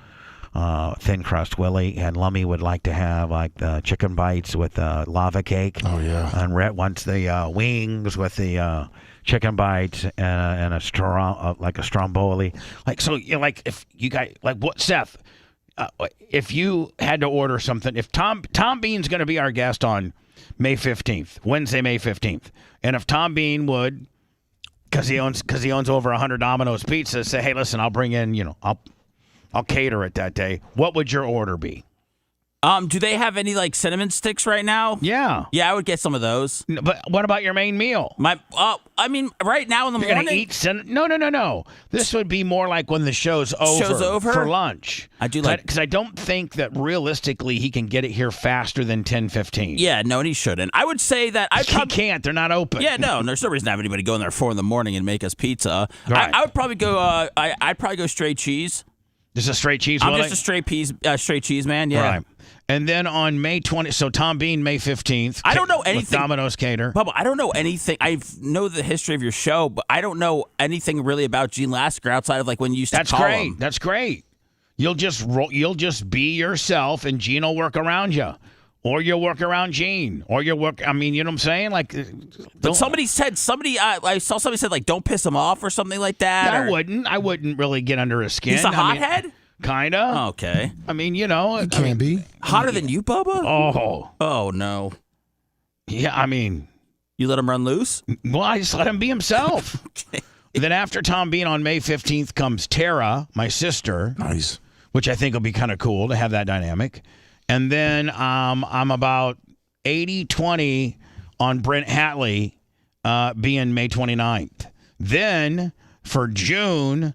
thin crust Willie, and Lummy would like to have like the chicken bites with lava cake. Oh yeah. And Rhett wants the wings with the chicken bites and a like a stromboli. Like so, like if you guys like what Seth, if you had to order something, if Tom Bean's going to be our guest on May 15th, Wednesday, May 15th, and if Tom Bean would, because he owns over 100 Domino's pizzas, say, hey, listen, I'll bring in, I'll cater it that day. What would your order be? Do they have any like cinnamon sticks right now? Yeah. Yeah, I would get some of those. But what about your main meal? I mean, right now in the You're morning. Gonna eat No. This would be more like when the show's over for lunch. I do like because I don't think that realistically he can get it here faster than 10:15. Yeah, no, and he shouldn't. I would say that he can't. They're not open. Yeah, no, there's no reason to have anybody go in there at 4 a.m. and make us pizza. Right. I would probably go. I'd probably go straight cheese. Just a straight cheese. I'm Willie? just a straight cheese man. Yeah. Right. And then on May 20th, so Tom Bean, May 15th. I don't know anything. With Domino's Cater. Bubba, I don't know anything. I know the history of your show, but I don't know anything really about Gene Lasker outside of like when you used to call him. That's great. You'll just be yourself, and Gene will work around you. Or you'll work around Gene. Or you'll work, I mean, you know what I'm saying? Like, but I saw somebody said, like, don't piss him off or something like that. Yeah, I wouldn't really get under his skin. He's a hothead? Kinda. Okay. I mean, He can be. Hotter than you, Bubba? Oh, no. Yeah, I mean. You let him run loose? Well, I just let him be himself. Okay. Then after Tom Bean on May 15th comes Tara, my sister. Nice. Which I think will be kind of cool to have that dynamic. And then I'm about 80-20 on Brent Hatley being May 29th. Then for June,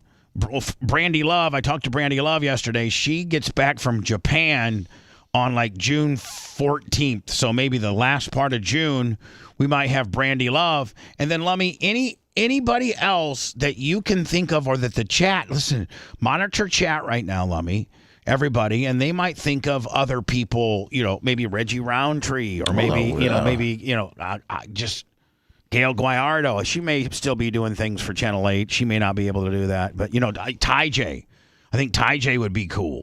Brandy Love, I talked to Brandy Love yesterday. She gets back from Japan on like June 14th. So maybe the last part of June, we might have Brandy Love. And then, Lummy, anybody else that you can think of or that the chat, listen, monitor chat right now, Lummy, everybody, and they might think of other people, maybe Reggie Roundtree or maybe, just Gail Guayardo. She may still be doing things for Channel 8. She may not be able to do that. But, Ty J. I think Ty J would be cool.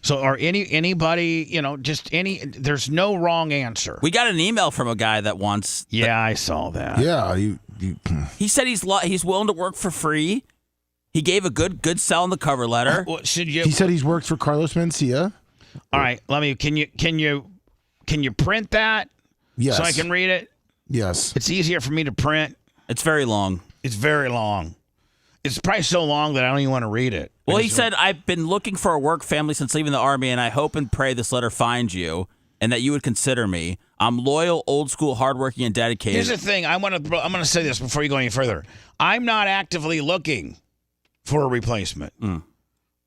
So, or anybody, there's no wrong answer. We got an email from a guy that wants. Yeah, I saw that. Yeah. He said he's willing to work for free. He gave a good sell in the cover letter. He said he's worked for Carlos Mencia. All right, let me. Can you print that? Yes. So I can read it. Yes. It's easier for me to print. It's very long. It's very long. It's probably so long that I don't even want to read it. Well, he said, I've been looking for a work family since leaving the Army, and I hope and pray this letter finds you and that you would consider me. I'm loyal, old school, hardworking, and dedicated. Here's the thing. I'm going to say this before you go any further. I'm not actively looking for a replacement. And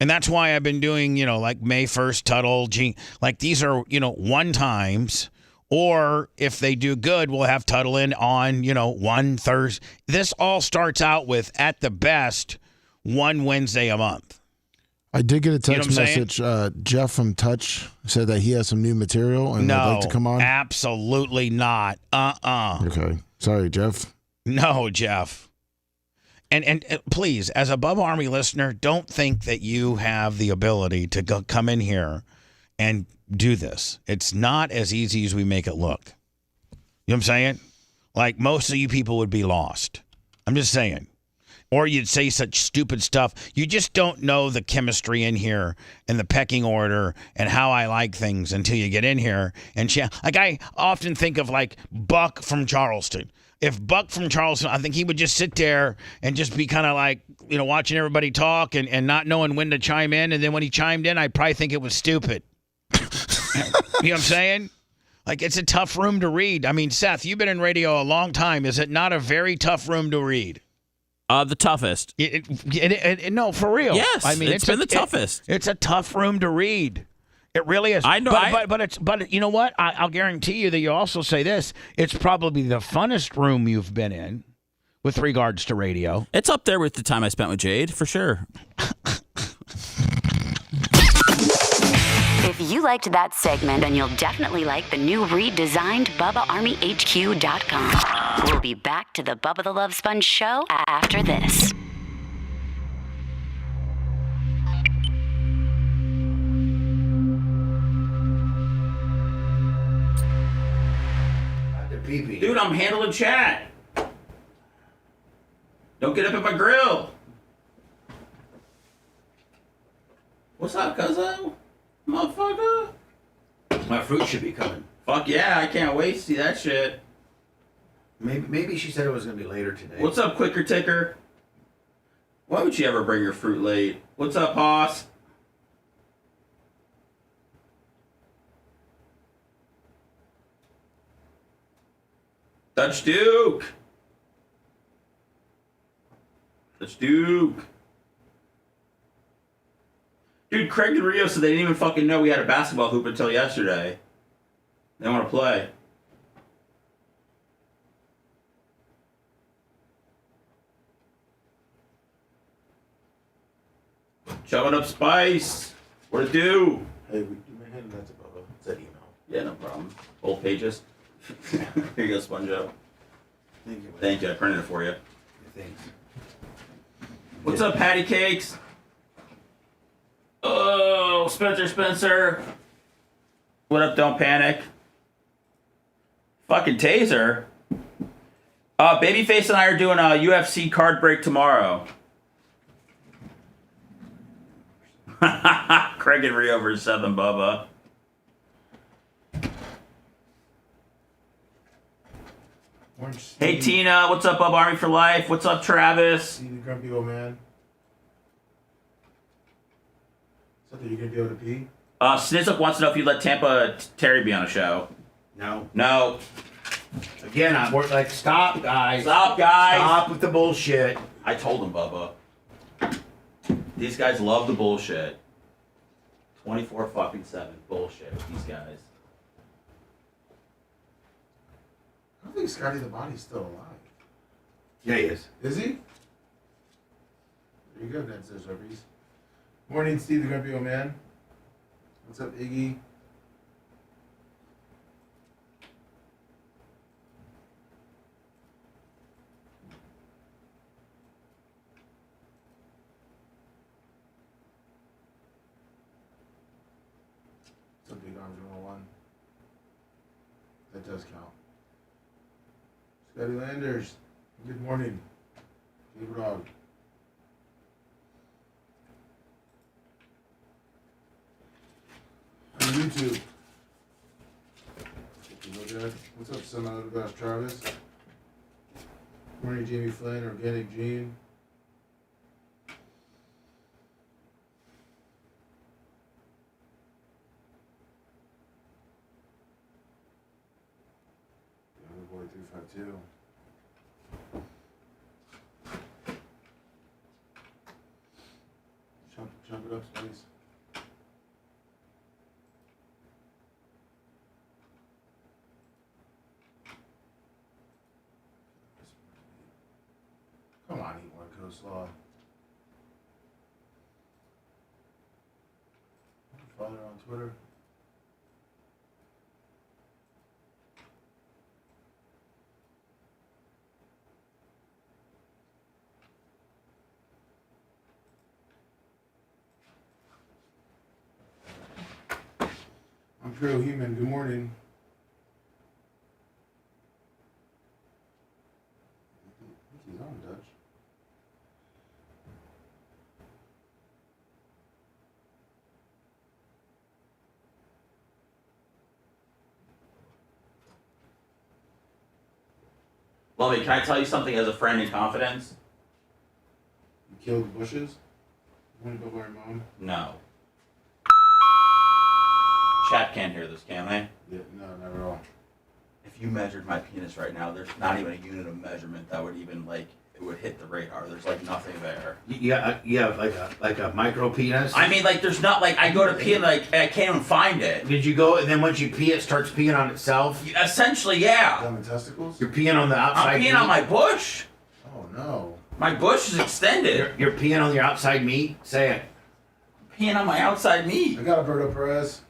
that's why I've been doing, like May 1st, Tuttle, Gene. Like these are, one times. Or if they do good, we'll have Tuttle in on, one Thursday. This all starts out with, at the best, one Wednesday a month. I did get a text message. Jeff from Touch said that he has some new material and would like to come on. Absolutely not. Okay. Sorry, Jeff. No, Jeff. And please, as a Bubba Army listener, don't think that you have the ability to come in here and do this. It's not as easy as we make it look. You know what I'm saying? Like most of you people would be lost. I'm just saying. Or you'd say such stupid stuff. You just don't know the chemistry in here and the pecking order and how I like things until you get in here. And like I often think of like Buck from Charleston. If Buck from Charleston, I think he would just sit there and just be kind of like, watching everybody talk and not knowing when to chime in. And then when he chimed in, I'd probably think it was stupid. You know what I'm saying? Like, it's a tough room to read. I mean, Seth, you've been in radio a long time. Is it not a very tough room to read? The toughest. No, for real. Yes, I mean, it's been the toughest. It's a tough room to read. It really is. I know. But you know what? I'll guarantee you that you also say this. It's probably the funnest room you've been in with regards to radio. It's up there with the time I spent with Jade, for sure. If you liked that segment, then you'll definitely like the new redesigned BubbaArmyHQ.com. We'll be back to the Bubba the Love Sponge show after this. pee-pee. Dude, I'm handling chat. Don't get up at my grill. What's up, cuzzo? Motherfucker? My fruit should be coming. Fuck yeah, I can't wait to see that shit. Maybe she said it was gonna be later today. What's up, Quicker Ticker? Why would you ever bring your fruit late? What's up, Hoss? Dutch Duke. Dutch Duke. Dude, Craig and Rio said they didn't even fucking know we had a basketball hoop until yesterday. They want to play. Chugging up Spice. What it do? Hey, we handed that to Bubba. It's that email. Yeah, no problem. Both pages. Here you go, Sponge Up. Thank you. Thank you. I printed it for you. Thanks. What's up, Patty Cakes? Oh, Spencer. What up, don't panic. Fucking Taser. Babyface and I are doing a UFC card break tomorrow. Craig and Rio versus Southern Bubba. Hey Tina, what's up, Bubba Army for Life? What's up, Travis? See the grumpy old man. Something you gonna be able to pee? Snizzle wants to know if you let Tampa Terry be on a show. No. No. Again, I'm like, stop, guys. Stop, guys. Stop with the bullshit. I told him, Bubba. These guys love the bullshit. 24-7 bullshit with these guys. I don't think Scotty the Body's still alive. Yeah, he is. Is he? There you go, Ned says Herpes. Morning, Steve the grumpy old man. What's up, Iggy? What's up, Big Arms 101? That does count. Scotty Landers, good morning. Gabe Dog. On YouTube. What's up, son of the best, Travis? Morning, Jamie Flynn, Organic Gene. Boy 352. Jump it up, Spice. Come on, eat more coleslaw. Follow her on Twitter. I'm Pro Human. Good morning. I think he's on, Dutch. Lovey, can I tell you something as a friend in confidence? You killed bushes? You want to go by your mom? No. Chat can't hear this, can they? Yeah, no, not at all. If you measured my penis right now, there's not even a unit of measurement that would even, like, it would hit the radar. There's, like, nothing there. You have like a micro penis. I mean, like, there's not, like, I go to pee and, like, I can't even find it. Did you go and then once you pee, it starts peeing on itself? Essentially, yeah. Down the testicles? You're peeing on the outside. I'm peeing meat? on my bush. Oh, no. My bush is extended. You're peeing on your outside meat? Say it. Peeing on my outside meat. I got Alberto Perez.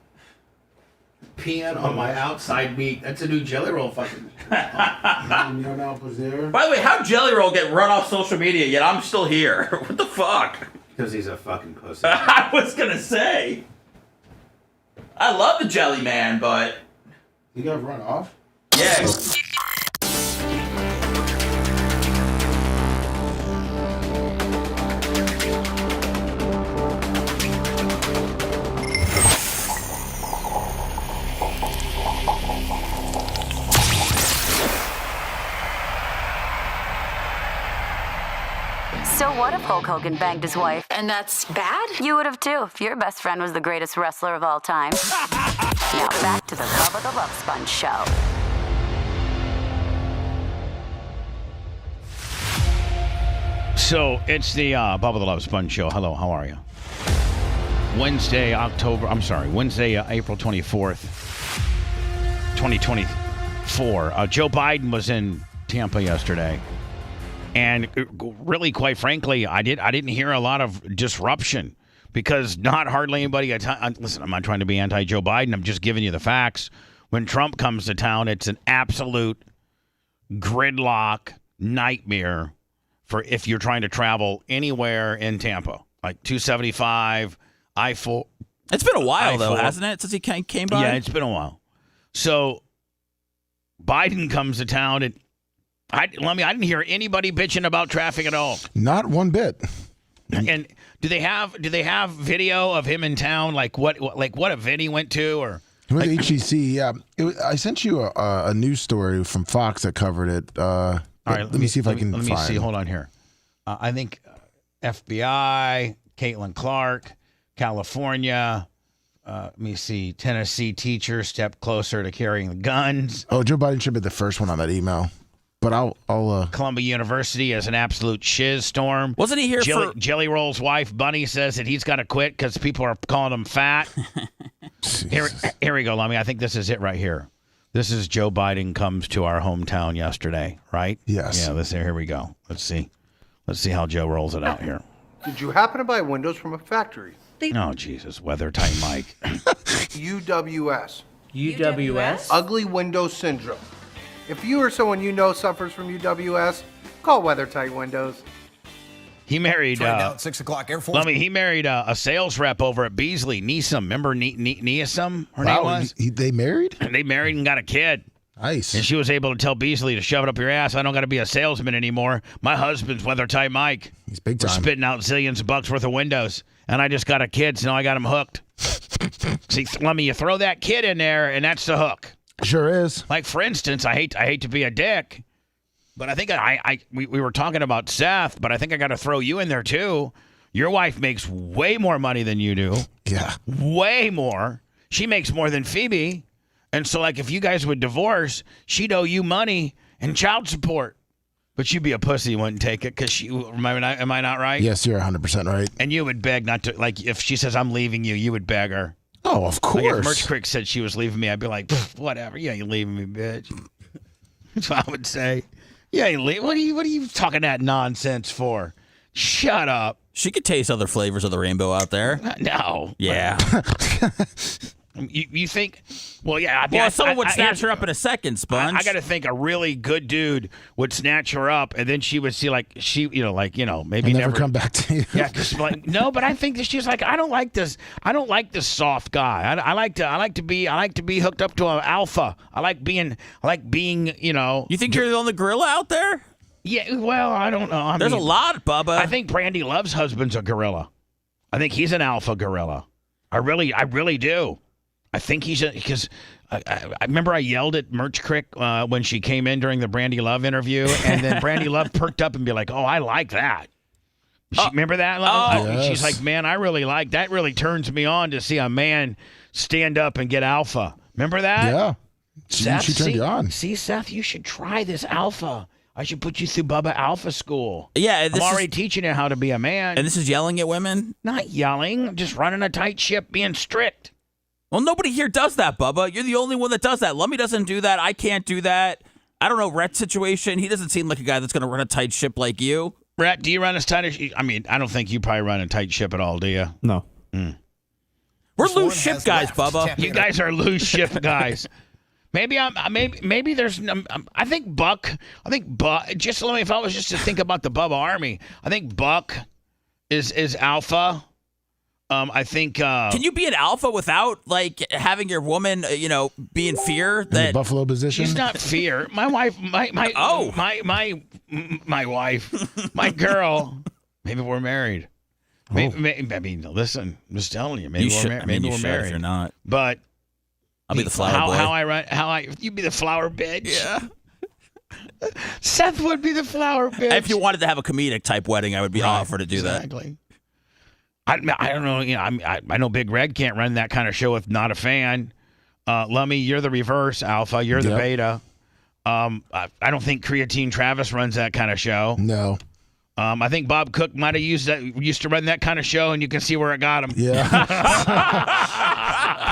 Peeing on my outside meat. That's a new Jelly Roll fucking. By there. the way, how'd Jelly Roll get run off social media yet I'm still here? What the fuck? Because he's a fucking pussy. I was gonna say. I love the Jelly Man, but He got run off? yeah. So what if Hulk Hogan banged his wife? And that's bad? You would have too if your best friend was the greatest wrestler of all time. Now back to the Bubba the Love Sponge show. So it's the Bubba the Love Sponge show. Hello, how are you? Wednesday, April 24th, 2024. Joe Biden was in Tampa yesterday. And really, quite frankly, I didn't hear a lot of disruption because not hardly anybody. Listen, I'm not trying to be anti-Joe Biden. I'm just giving you the facts. When Trump comes to town, it's an absolute gridlock nightmare for if you're trying to travel anywhere in Tampa, like 275, I-4. It's been a while, I-4. though, hasn't it, since he came by? Yeah, it's been a while. So Biden comes to town, and I didn't hear anybody bitching about traffic at all. Not one bit. And do they have video of him in town, like what event he went to, or? He went to HEC, yeah. I sent you a news story from Fox that covered it. All right, let me see if I can find. Let me see. Hold on here. I think FBI, Caitlin Clark, California. Let me see. Tennessee teacher step closer to carrying the guns. Oh, Joe Biden should be the first one on that email. But I'll Columbia University has an absolute shiz storm. Wasn't he here for Jelly Roll's wife, Bunny, says that he's got to quit because people are calling him fat. Here we go, Lummy. I think this is it right here. This is Joe Biden comes to our hometown yesterday, right? Yes. Yeah, here we go. Let's see how Joe rolls it out here. Did you happen to buy windows from a factory? Oh, Jesus. Weather tight Mike. UWS. UWS? Ugly Window Syndrome. If you or someone you know suffers from UWS, call WeatherTight Windows. He married, down 6 o'clock Air Force. he married a sales rep over at Beasley, Neeson. Remember Neeson? Her name was? They married? And they married and got a kid. Nice. And she was able to tell Beasley to shove it up your ass. I don't got to be a salesman anymore. My husband's WeatherTight Mike. He's big We're time. spitting out zillions of bucks worth of windows. And I just got a kid, so now I got him hooked. See, you throw that kid in there, and that's the hook. Sure is. Like, for instance, I hate to be a dick, but I think we were talking about Seth, but I think I got to throw you in there, too. Your wife makes way more money than you do. Yeah. Way more. She makes more than Phoebe. And so, like, if you guys would divorce, she'd owe you money and child support. But you'd be a pussy and wouldn't take it because am I not right? Yes, you're 100% right. And you would beg not to, like, if she says, I'm leaving you, you would beg her. Oh, of course. Like if Merch Crick said she was leaving me, I'd be like, whatever. Yeah, you leaving me, bitch. That's what I would say. Yeah, you leave. What are you talking that nonsense for? Shut up. She could taste other flavors of the rainbow out there. No. Yeah. You think? Well, yeah. Someone would snatch her up in a second, Sponge. I got to think a really good dude would snatch her up, and then she would see maybe never come back to you. Yeah, cause no, but I think that she's like, I don't like this soft guy. I like to be hooked up to an alpha. I like being. You think you're the only gorilla out there? Yeah. Well, I don't know. There's a lot, Bubba. I think Brandy Love's husband's a gorilla. I think he's an alpha gorilla. I really do. I think he's because I remember I yelled at Merch Crick when she came in during the Brandy Love interview, and then Brandy Love perked up and be like, "Oh, I like that." Remember that? Yes. She's like, "Man, I really like that. Really turns me on to see a man stand up and get alpha." Remember that? Yeah. Seth, she turned you on. See, Seth, you should try this alpha. I should put you through Bubba Alpha School. Yeah, I'm already teaching you how to be a man. And this is yelling at women? Not yelling, just running a tight ship, being strict. Well, nobody here does that, Bubba. You're the only one that does that. Lummy doesn't do that. I can't do that. I don't know, Rhett's situation. He doesn't seem like a guy that's going to run a tight ship like you. Rhett, do you run as tight as I mean, I don't think you probably run a tight ship at all, do you? No. We're loose ship guys, Bubba. You guys are loose ship guys. Maybe there's. I think Buck. Just let me. If I was just to think about the Bubba Army, I think Buck is alpha. I think. Can you be an alpha without like having your woman, be in fear In that the Buffalo position? She's not fear. My wife. My wife. My girl. Maybe we're married. Listen. I'm just telling you. Maybe we're married. Maybe we're married. If you're not. But I'll be the flower boy. How I you be the flower bitch. Yeah. Seth would be the flower bitch. If you wanted to have a comedic type wedding, I would be offered to do exactly. I don't know. You know, I know Big Red can't run that kind of show if not a fan. Lummy, you're the reverse alpha. You're the beta. I don't think Creatine Travis runs that kind of show. No. I think Bob Cook might have used to run that kind of show, and you can see where it got him. Yeah.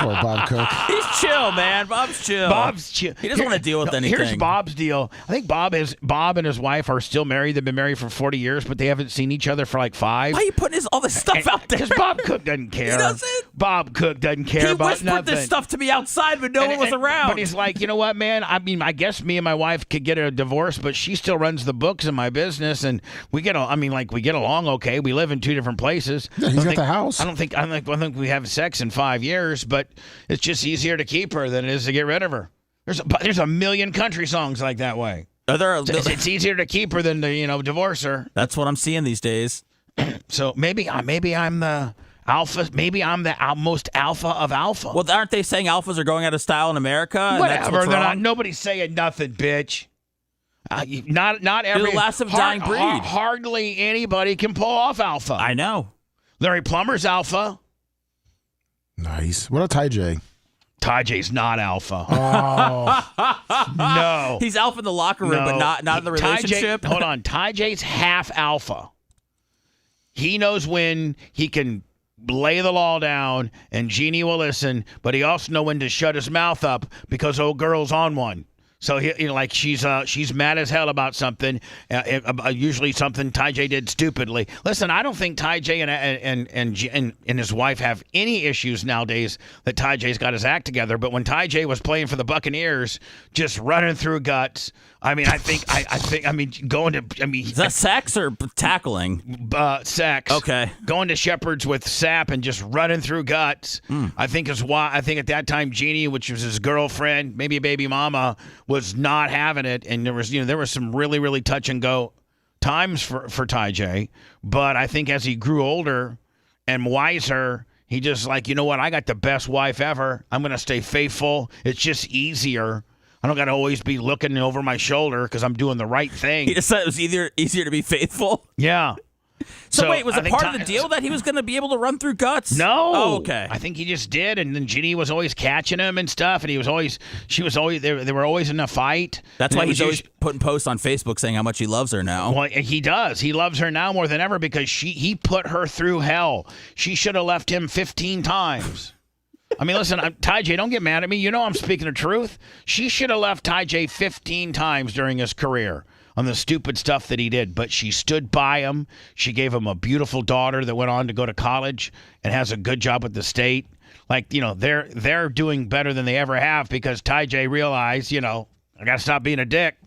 Poor Bob Cook. He's chill, man. Bob's chill. He doesn't want to deal with anything. Here's Bob's deal. I think Bob and his wife are still married. They've been married for 40 years, but they haven't seen each other for like 5. Why are you putting all this stuff out there? Because Bob Cook doesn't care. He doesn't? Bob Cook doesn't care about nothing. He whispered this stuff to me outside when no one was around. But he's like, you know what, man? I mean, I guess me and my wife could get a divorce, but she still runs the books in my business, and we get along okay. We live in 2 different places. Yeah, he's got the house. I think we have sex in 5 years, but it's just easier to keep her than it is to get rid of her. There's a million country songs like that way. It's easier to keep her than to divorce her. That's what I'm seeing these days. So maybe I'm the alpha. Maybe I'm the most alpha of alpha. Well, aren't they saying alphas are going out of style in America? Whatever. Nobody's saying nothing, bitch. Not every. You're the last of a dying breed. Hardly anybody can pull off alpha. I know. Larry Plummer's alpha. Nice. What about Ty J? Ty J's not alpha. Oh. No. He's alpha in the locker room, but not in the relationship. Hold on. Ty J's half alpha. He knows when he can lay the law down and Jeannie will listen, but he also knows when to shut his mouth up because old girl's on one. So she's mad as hell about something, usually something Ty J did stupidly. Listen, I don't think Ty J and his wife have any issues nowadays that Ty J's got his act together. But when Ty J was playing for the Buccaneers, just running through guts. I mean, is that sex or tackling? Sex. Okay. Going to Shepherds with sap and just running through guts. I think is why. I think at that time Jeannie, which was his girlfriend, maybe a baby mama, was not having it, and there was some really, really touch and go times for Ty J. But I think as he grew older and wiser, he just like, you know what, I got the best wife ever. I'm gonna stay faithful. It's just easier. I don't got to always be looking over my shoulder because I'm doing the right thing. He just said it was easier to be faithful? Yeah. So wait, was it part of the deal that he was going to be able to run through guts? No. Oh, okay. I think he just did, and then Ginny was always catching him and stuff, and they were always in a fight. That's why he's always putting posts on Facebook saying how much he loves her now. Well, he does. He loves her now more than ever because he put her through hell. She should have left him 15 times. I mean, listen, Ty J, don't get mad at me. You know I'm speaking the truth. She should have left Ty J 15 times during his career on the stupid stuff that he did, but she stood by him. She gave him a beautiful daughter that went on to go to college and has a good job with the state. Like, they're doing better than they ever have because Ty J realized, I got to stop being a dick.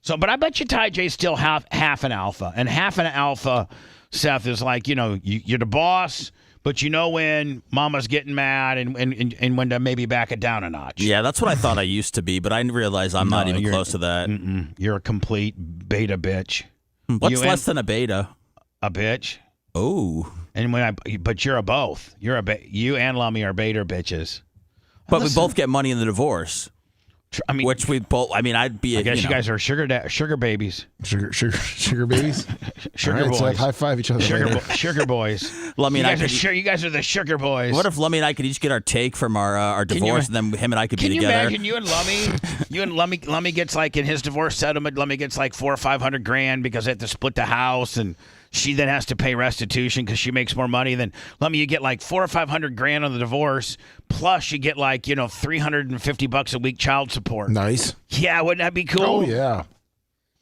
So, but I bet you Ty J's still half an alpha, and half an alpha, Seth, is like, you're the boss. But when Mama's getting mad and when to maybe back it down a notch. Yeah, that's what I thought I used to be, but I realize I'm not even close to that. You're a complete beta bitch. What's less than a beta? A bitch. Oh. And but you're a both. You and Lummy are beta bitches. But we both get money in the divorce. I mean, which we both. I mean, I'd be. I guess you guys are sugar babies. Sugar babies. Sugar boys. So high five each other. Sugar boys. Lummy and you guys are the sugar boys. What if Lummy and I could each get our take from our divorce, and then him and I could be together? Can you imagine you and Lummy gets like in his divorce settlement, Lummy gets like $400,000 or $500,000 because they have to split the house, and she then has to pay restitution because she makes more money than Lummy. You get like $400,000 or $500,000 on the divorce, plus you get like $350 a week child support. Nice. Yeah, wouldn't that be cool? Oh yeah.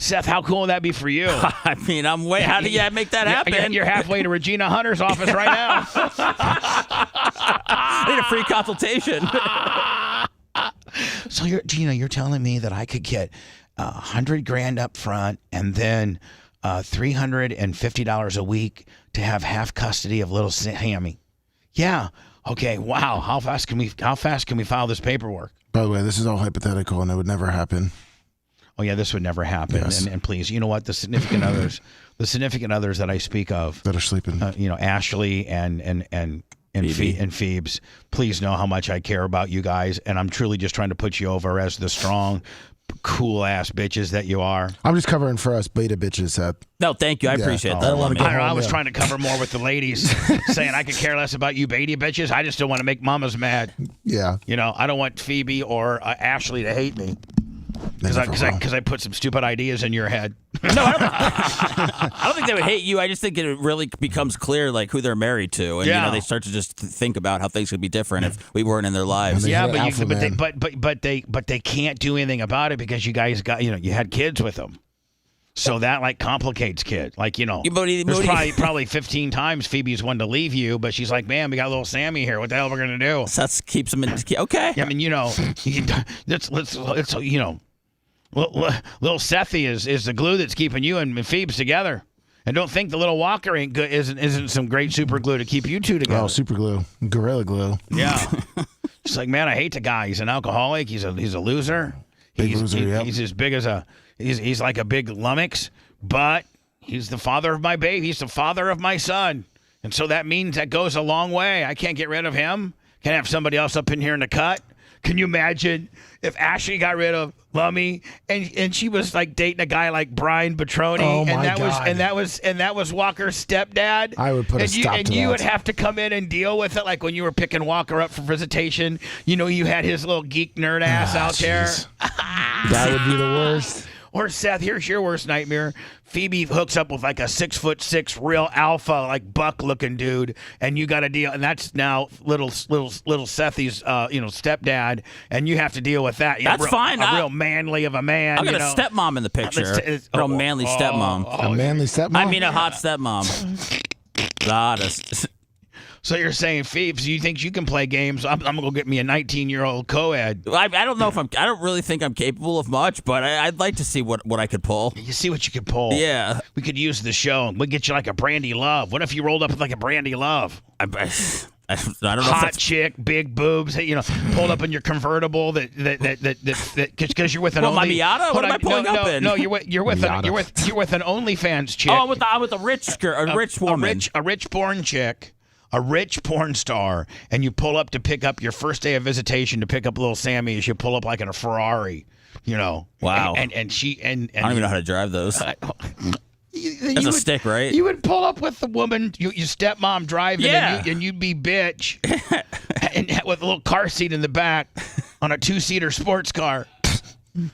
Seth, how cool would that be for you? I mean, I'm way. How do you make that happen? You're halfway to Regina Hunter's office right now. I need a free consultation. So you're telling me that I could get $100,000 up front and then $350 a week to have half custody of little Hammy? Yeah. Okay. Wow. How fast can we file this paperwork? By the way, this is all hypothetical and it would never happen. Oh yeah, this would never happen. Yes. And please, you know what? The significant others that I speak of that are sleeping, Ashley and Phoebes, please know how much I care about you guys, and I'm truly just trying to put you over as the strong, cool ass bitches that you are. I'm just covering for us beta bitches, Seth. No, thank you. I appreciate that. I I don't know, I was trying to cover more with the ladies, saying I could care less about you beta bitches. I just don't want to make mamas mad. Yeah. You know, I don't want Phoebe or Ashley to hate me. Because I put some stupid ideas in your head. No, I don't think they would hate you. I just think it really becomes clear like who they're married to, and you know they start to just think about how things could be different if we weren't in their lives. Yeah, but they can't do anything about it because you guys got you had kids with them. So that like complicates kid. Like, there's probably 15 times Phoebe's wanted to leave you, but she's like, man, we got little Sammy here. What the hell are we going to do? So that keeps them in. Okay. I mean, let's little Sethy is the glue that's keeping you and Phoebes together. And don't think the little Walker isn't some great super glue to keep you two together. Oh, super glue. Gorilla glue. Yeah. She's like, man, I hate the guy. He's an alcoholic. He's a loser. He's as big as he's like a big lummox, but he's the father of my baby. He's the father of my son. And so that means that goes a long way. I can't get rid of him. Can't have somebody else up in here in the cut. Can you imagine if Ashley got rid of Lummy and she was like dating a guy like Brian Petroni and that was Walker's stepdad? I would put a stop to that. And you would have to come in and deal with it like when you were picking Walker up for visitation. You had his little geek nerd ass out there. That would be the worst. Or Seth, here's your worst nightmare. Phoebe hooks up with like a 6'6" real alpha, like buck looking dude, and you got to deal, and that's now little Sethy's stepdad, and you have to deal with that. That's fine. A real manly of a man. I got a stepmom in the picture. Real manly stepmom. A manly stepmom. I mean a hot stepmom. God. So you're saying, Phoebes, you think you can play games? I'm gonna go get me a 19-year-old co-ed. I don't know if I don't really think I'm capable of much, but I'd like to see what I could pull. You see what you could pull. Yeah, we could use the show. We'd get you like a Brandy Love. What if you rolled up with like a Brandy Love? I don't know. Hot chick, big boobs. Pulled up in your convertible. Because you're with an my Miata. What am I pulling up in? No, you're with an OnlyFans chick. Oh, I'm with a rich woman, a rich porn chick. A rich porn star, and you pull up to pick up your first day of visitation to pick up little Sammy as you pull up like in a Ferrari, Wow. And she I don't even know how to drive those. That's a stick, right? You would pull up with the woman, your stepmom driving, and you'd be bitch, and with a little car seat in the back on a 2-seater sports car.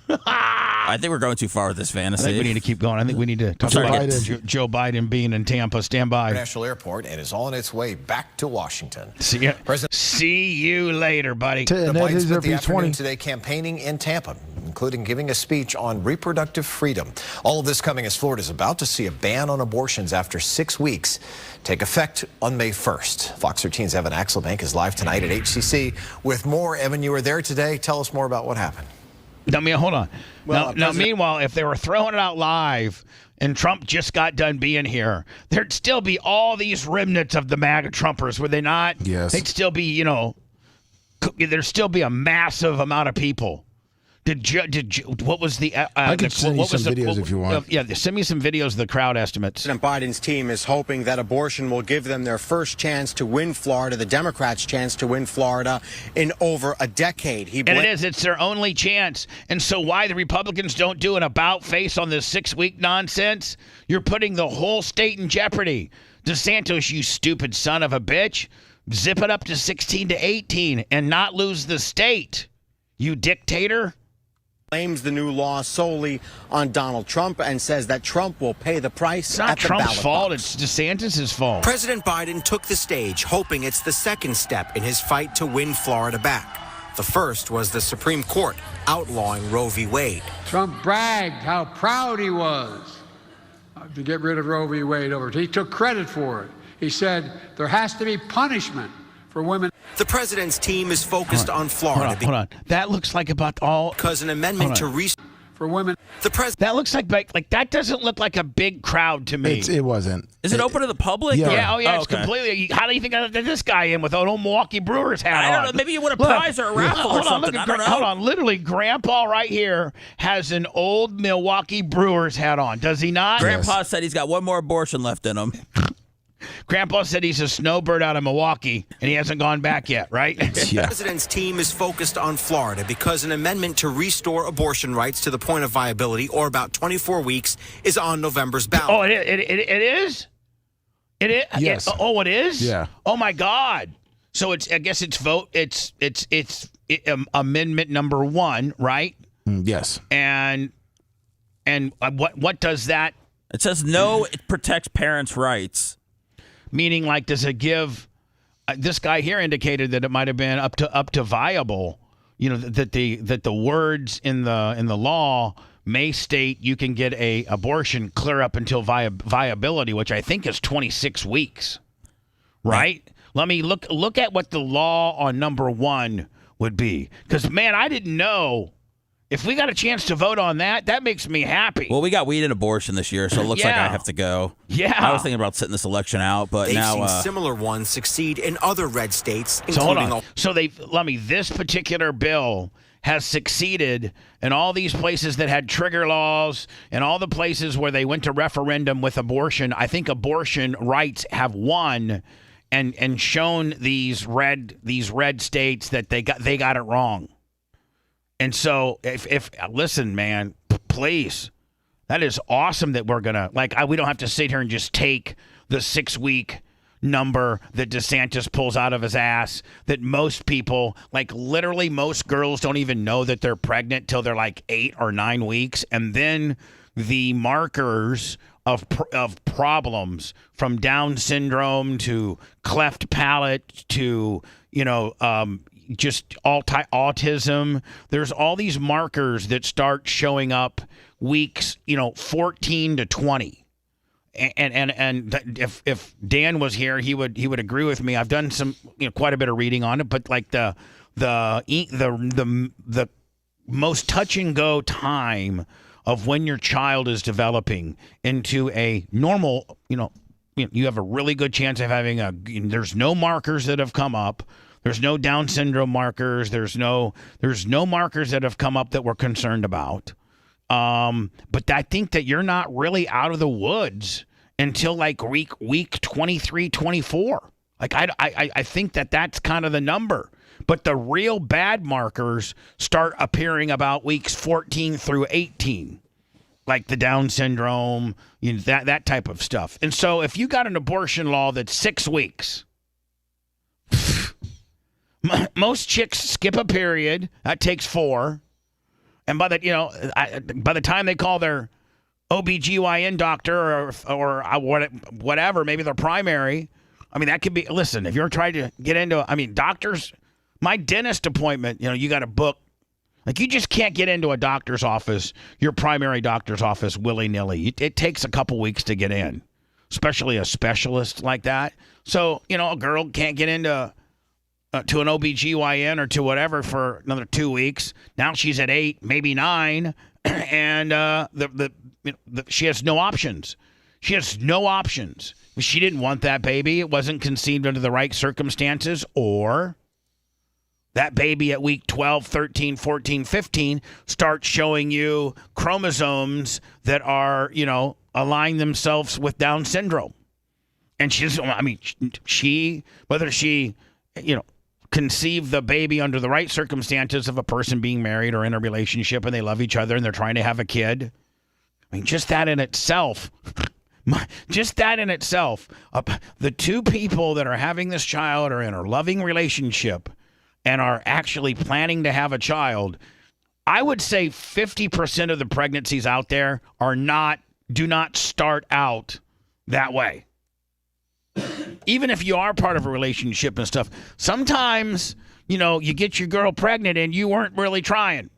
I think we're going too far with this fantasy. I think we need to keep going. I think we need to talk about Joe Biden being in Tampa. Stand by. International Airport and is on its way back to Washington. See you later, buddy. The Biden spent the afternoon today campaigning in Tampa, including giving a speech on reproductive freedom. All of this coming as Florida is about to see a ban on abortions after 6 weeks take effect on May 1st. Fox 13's Evan Axelbank is live tonight at HCC with more. Evan, you were there today. Tell us more about what happened. Now, hold on. Now, meanwhile, if they were throwing it out live and Trump just got done being here, there'd still be all these remnants of the MAGA Trumpers, would they not? Yes. They'd still be, there'd still be a massive amount of people. What was the? I can send you some videos if you want. Yeah, send me some videos of the crowd estimates. President Biden's team is hoping that abortion will give them their first chance to win Florida, the Democrats' chance to win Florida in over a decade. It's their only chance. And so why the Republicans don't do an about face on this 6-week nonsense? You're putting the whole state in jeopardy. DeSantis, you stupid son of a bitch, zip it up to 16 to 18 and not lose the state. You dictator. Blames the new law solely on Donald Trump and says that Trump will pay the price. It's not Trump's fault. It's DeSantis' fault. President Biden took the stage, hoping it's the second step in his fight to win Florida back. The first was the Supreme Court outlawing Roe v. Wade. Trump bragged how proud he was to get rid of Roe v. Wade over. He took credit for it. He said there has to be punishment for women. The president's team is focused on Florida. Hold on. That looks like about all. Because an amendment to for women. That looks like that doesn't look like a big crowd to me. It wasn't. Is it open to the public? Yeah. It's completely. How do you think I let this guy in with an old Milwaukee Brewers hat on? I don't know. Maybe you win a prize or a raffle or something. Hold on. Literally, Grandpa right here has an old Milwaukee Brewers hat on. Does he not? Grandpa said he's got one more abortion left in him. Grandpa said he's a snowbird out of Milwaukee, and he hasn't gone back yet, right? The president's team is focused on Florida because an amendment to restore abortion rights to the point of viability, or about 24 weeks, is on November's ballot. Oh, it is? It is? Yes. It is? Yeah. Oh, my God. So it's amendment number 1, right? Yes. And what does that? It says no, it protects parents' rights. Meaning, like, does it give? This guy here indicated that it might have been up to viable. You know, that the words in the law may state you can get a abortion clear up until viability, which I think is 26 weeks. Right? Let me look at what the law on number 1 would be. Because, man, I didn't know. If we got a chance to vote on that, that makes me happy. Well, we got weed and abortion this year, so it looks like I have to go. Yeah. I was thinking about sitting this election out, but They've now seen similar ones succeed in other red states, So hold including on. So this particular bill has succeeded in all these places that had trigger laws and all the places where they went to referendum with abortion. I think abortion rights have won and shown these red states that they got it wrong. And so if listen, man, please, that is awesome that we're gonna we don't have to sit here and just take the 6-week number that DeSantis pulls out of his ass, that most people, literally most girls don't even know that they're pregnant till they're 8 or 9 weeks. And then the markers of problems, from Down syndrome to cleft palate to, just autism. There's all these markers that start showing up weeks, 14 to 20. And if Dan was here, he would agree with me. I've done some quite a bit of reading on it, but the most touch and go time of when your child is developing into a normal, you have a really good chance of having there's no markers that have come up. There's no Down syndrome markers. There's no markers that have come up that we're concerned about. But I think that you're not really out of the woods until week 23, 24. I think that's kind of the number. But the real bad markers start appearing about weeks 14 through 18, like the Down syndrome, that type of stuff. And so if you got an abortion law that's 6 weeks, most chicks skip a period. That takes 4. And by the time they call their OBGYN doctor or whatever, maybe their primary, that could be, listen, if you're trying to get into, doctors, my dentist appointment, you got to book. You just can't get into a doctor's office, your primary doctor's office, willy-nilly. It takes a couple weeks to get in, especially a specialist like that. So, a girl can't get into to an OBGYN or to whatever for another 2 weeks. Now she's at 8, maybe 9, and she has no options. She has no options. She didn't want that baby. It wasn't conceived under the right circumstances, or that baby at week 12, 13, 14, 15 starts showing you chromosomes that are, align themselves with Down syndrome. And whether she conceive the baby under the right circumstances of a person being married or in a relationship and they love each other and they're trying to have a kid. Just that in itself, the two people that are having this child are in a loving relationship and are actually planning to have a child. I would say 50% of the pregnancies out there do not start out that way. Even if you are part of a relationship and stuff, sometimes, you get your girl pregnant and you weren't really trying.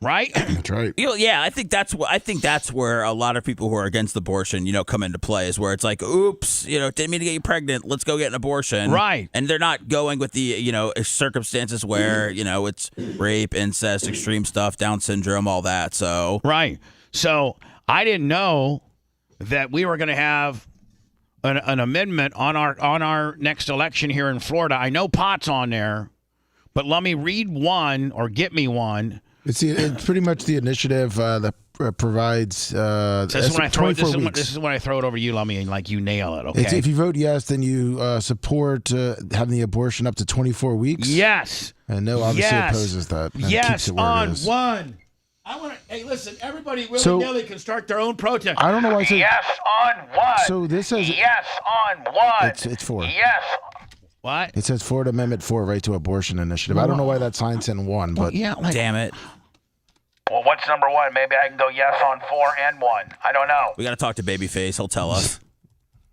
Right? That's right. Yeah, I think that's where a lot of people who are against abortion, come into play, is where it's like, oops, didn't mean to get you pregnant. Let's go get an abortion. Right. And they're not going with the, circumstances where, it's rape, incest, extreme stuff, Down syndrome, all that. So. Right. So I didn't know that we were going to have an amendment on our next election here in Florida. I know pot's on there, but let me read one or get me one. It's pretty much the initiative. The provides. So this is when I throw it. 24 weeks. This is when I throw it over you, Lummy, and like you nail it. Okay. If you vote yes, then you support having the abortion up to 24 weeks. Yes. And no, obviously opposes that. And Yes keeps it where on it is. one. I want to. Hey, listen, everybody So- willy-nilly can start their own protest. I don't know why it says. Yes on one. So this says. Yes on one. It's 4. Yes. What? It says Florida Amendment 4, right to abortion initiative. I don't know why that sign's in 1, but Damn it. Well, what's number 1? Maybe I can go yes on 4 and 1. I don't know. We got to talk to Babyface. He'll tell us.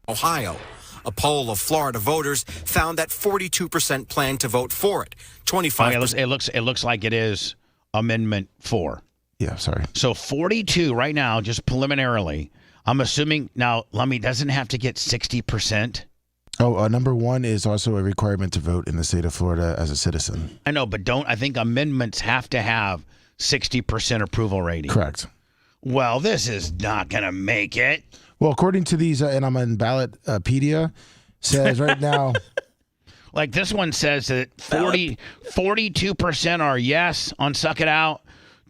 Ohio. A poll of Florida voters found that 42% plan to vote for it. 25%. It looks like it is Amendment 4. Yeah, sorry. So 42 right now, just preliminarily. I'm assuming now Lummy doesn't have to get 60%. Oh, number 1 is also a requirement to vote in the state of Florida as a citizen. I know, but I think amendments have to have 60% approval rating. Correct. Well, this is not going to make it. Well, according to these, and I'm on Ballotpedia, says right now. Like this one says that 42% are yes on Suck It Out,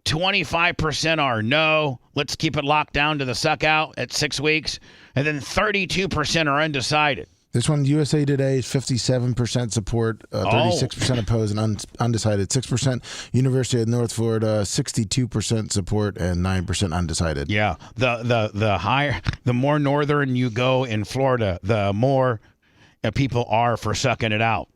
25% are no. Let's keep it locked down to the Suck Out at 6 weeks, and then 32% are undecided. This one, USA Today, is 57% support, 36% opposed, and undecided. 6% University of North Florida, 62% support, and 9% undecided. Yeah, the higher, the more northern you go in Florida, the more people are for sucking it out.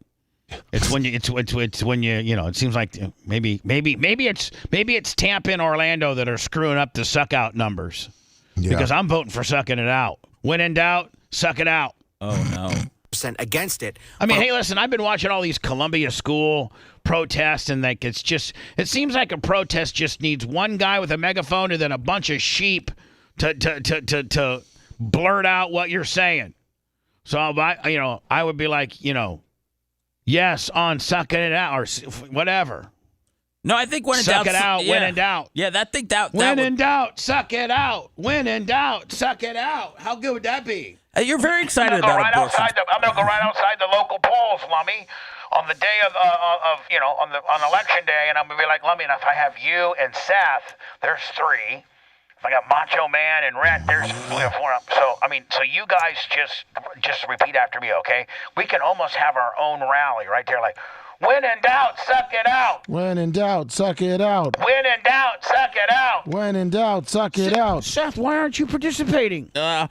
It's when you, it's when you know. It seems like maybe it's Tampa and Orlando that are screwing up the suck out numbers. Yeah. Because I'm voting for sucking it out. When in doubt, suck it out. Oh, no. Against it. I mean, hey, listen, I've been watching all these Columbia school protests, and like it seems like a protest just needs one guy with a megaphone and then a bunch of sheep to blurt out what you're saying. So, I would be like, yes on sucking it out or whatever. No, I think when in suck doubt. It out. Yeah. When in doubt. Yeah, When in doubt, suck it out. When in doubt, suck it out. How good would that be? You're very excited about abortion. I'm gonna go right outside the local polls, Lummy, on the day of on election day, and I'm gonna be like, Lummy, and if I have you and Seth, there's 3. If I got Macho Man and Rhett, there's 4. So you guys just repeat after me, okay? We can almost have our own rally right there, like. When in doubt, suck it out. When in doubt, suck it out. When in doubt, suck it out. When in doubt, suck it out. Seth, why aren't you participating? Well,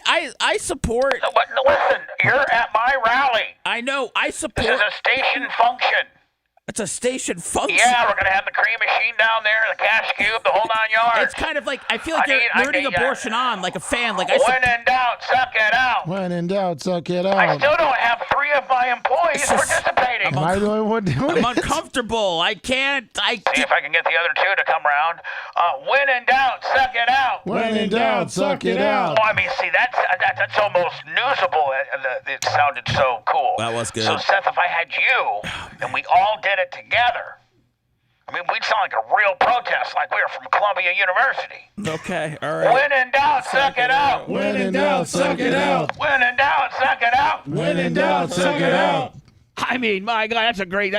I support. Listen, you're at my rally. I know. I support. This is a station function. It's a station function. Yeah, we're going to have the cream machine down there, the cash cube, the whole 9 yards. It's kind of like, I feel like you're rooting abortion on, like a fan. Like when in doubt, suck it out. When in doubt, suck it out. I still don't have 3 of my employees participating. Am I the only one doing it? I'm uncomfortable. I can't. See if I can get the other 2 to come around. When in doubt, suck it out. When in doubt, suck it out. Oh, I mean, see, that's almost newsable. It sounded so cool. That was good. So, Seth, if I had you and we all did it together, I mean, we'd sound like a real protest, like we were from Columbia University. Okay, all right. When in doubt, suck it out. When in doubt, suck it out. When in doubt, suck it out. When in doubt, suck it out. I mean, my God,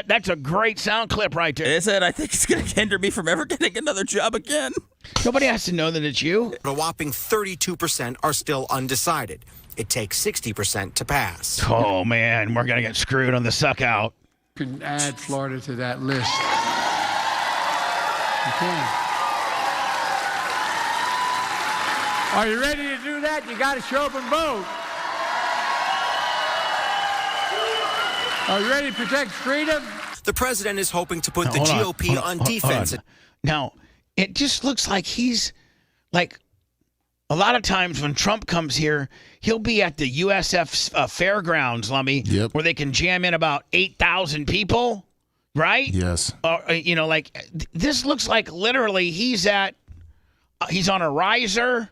that's a great sound clip right there. Is it? I think it's going to hinder me from ever getting another job again. Nobody has to know that it's you. A whopping 32% are still undecided. It takes 60% to pass. Oh, man, we're going to get screwed on the suck out. You can add Florida to that list. You can. Are you ready to do that? You got to show up and vote. Are you ready to protect freedom? The president is hoping to put the Hold GOP on defense. Now, it just looks like he's like a lot of times when Trump comes here, he'll be at the USF fairgrounds, Lummy, where they can jam in about 8,000 people, right? Yes. This looks like literally he's on a riser.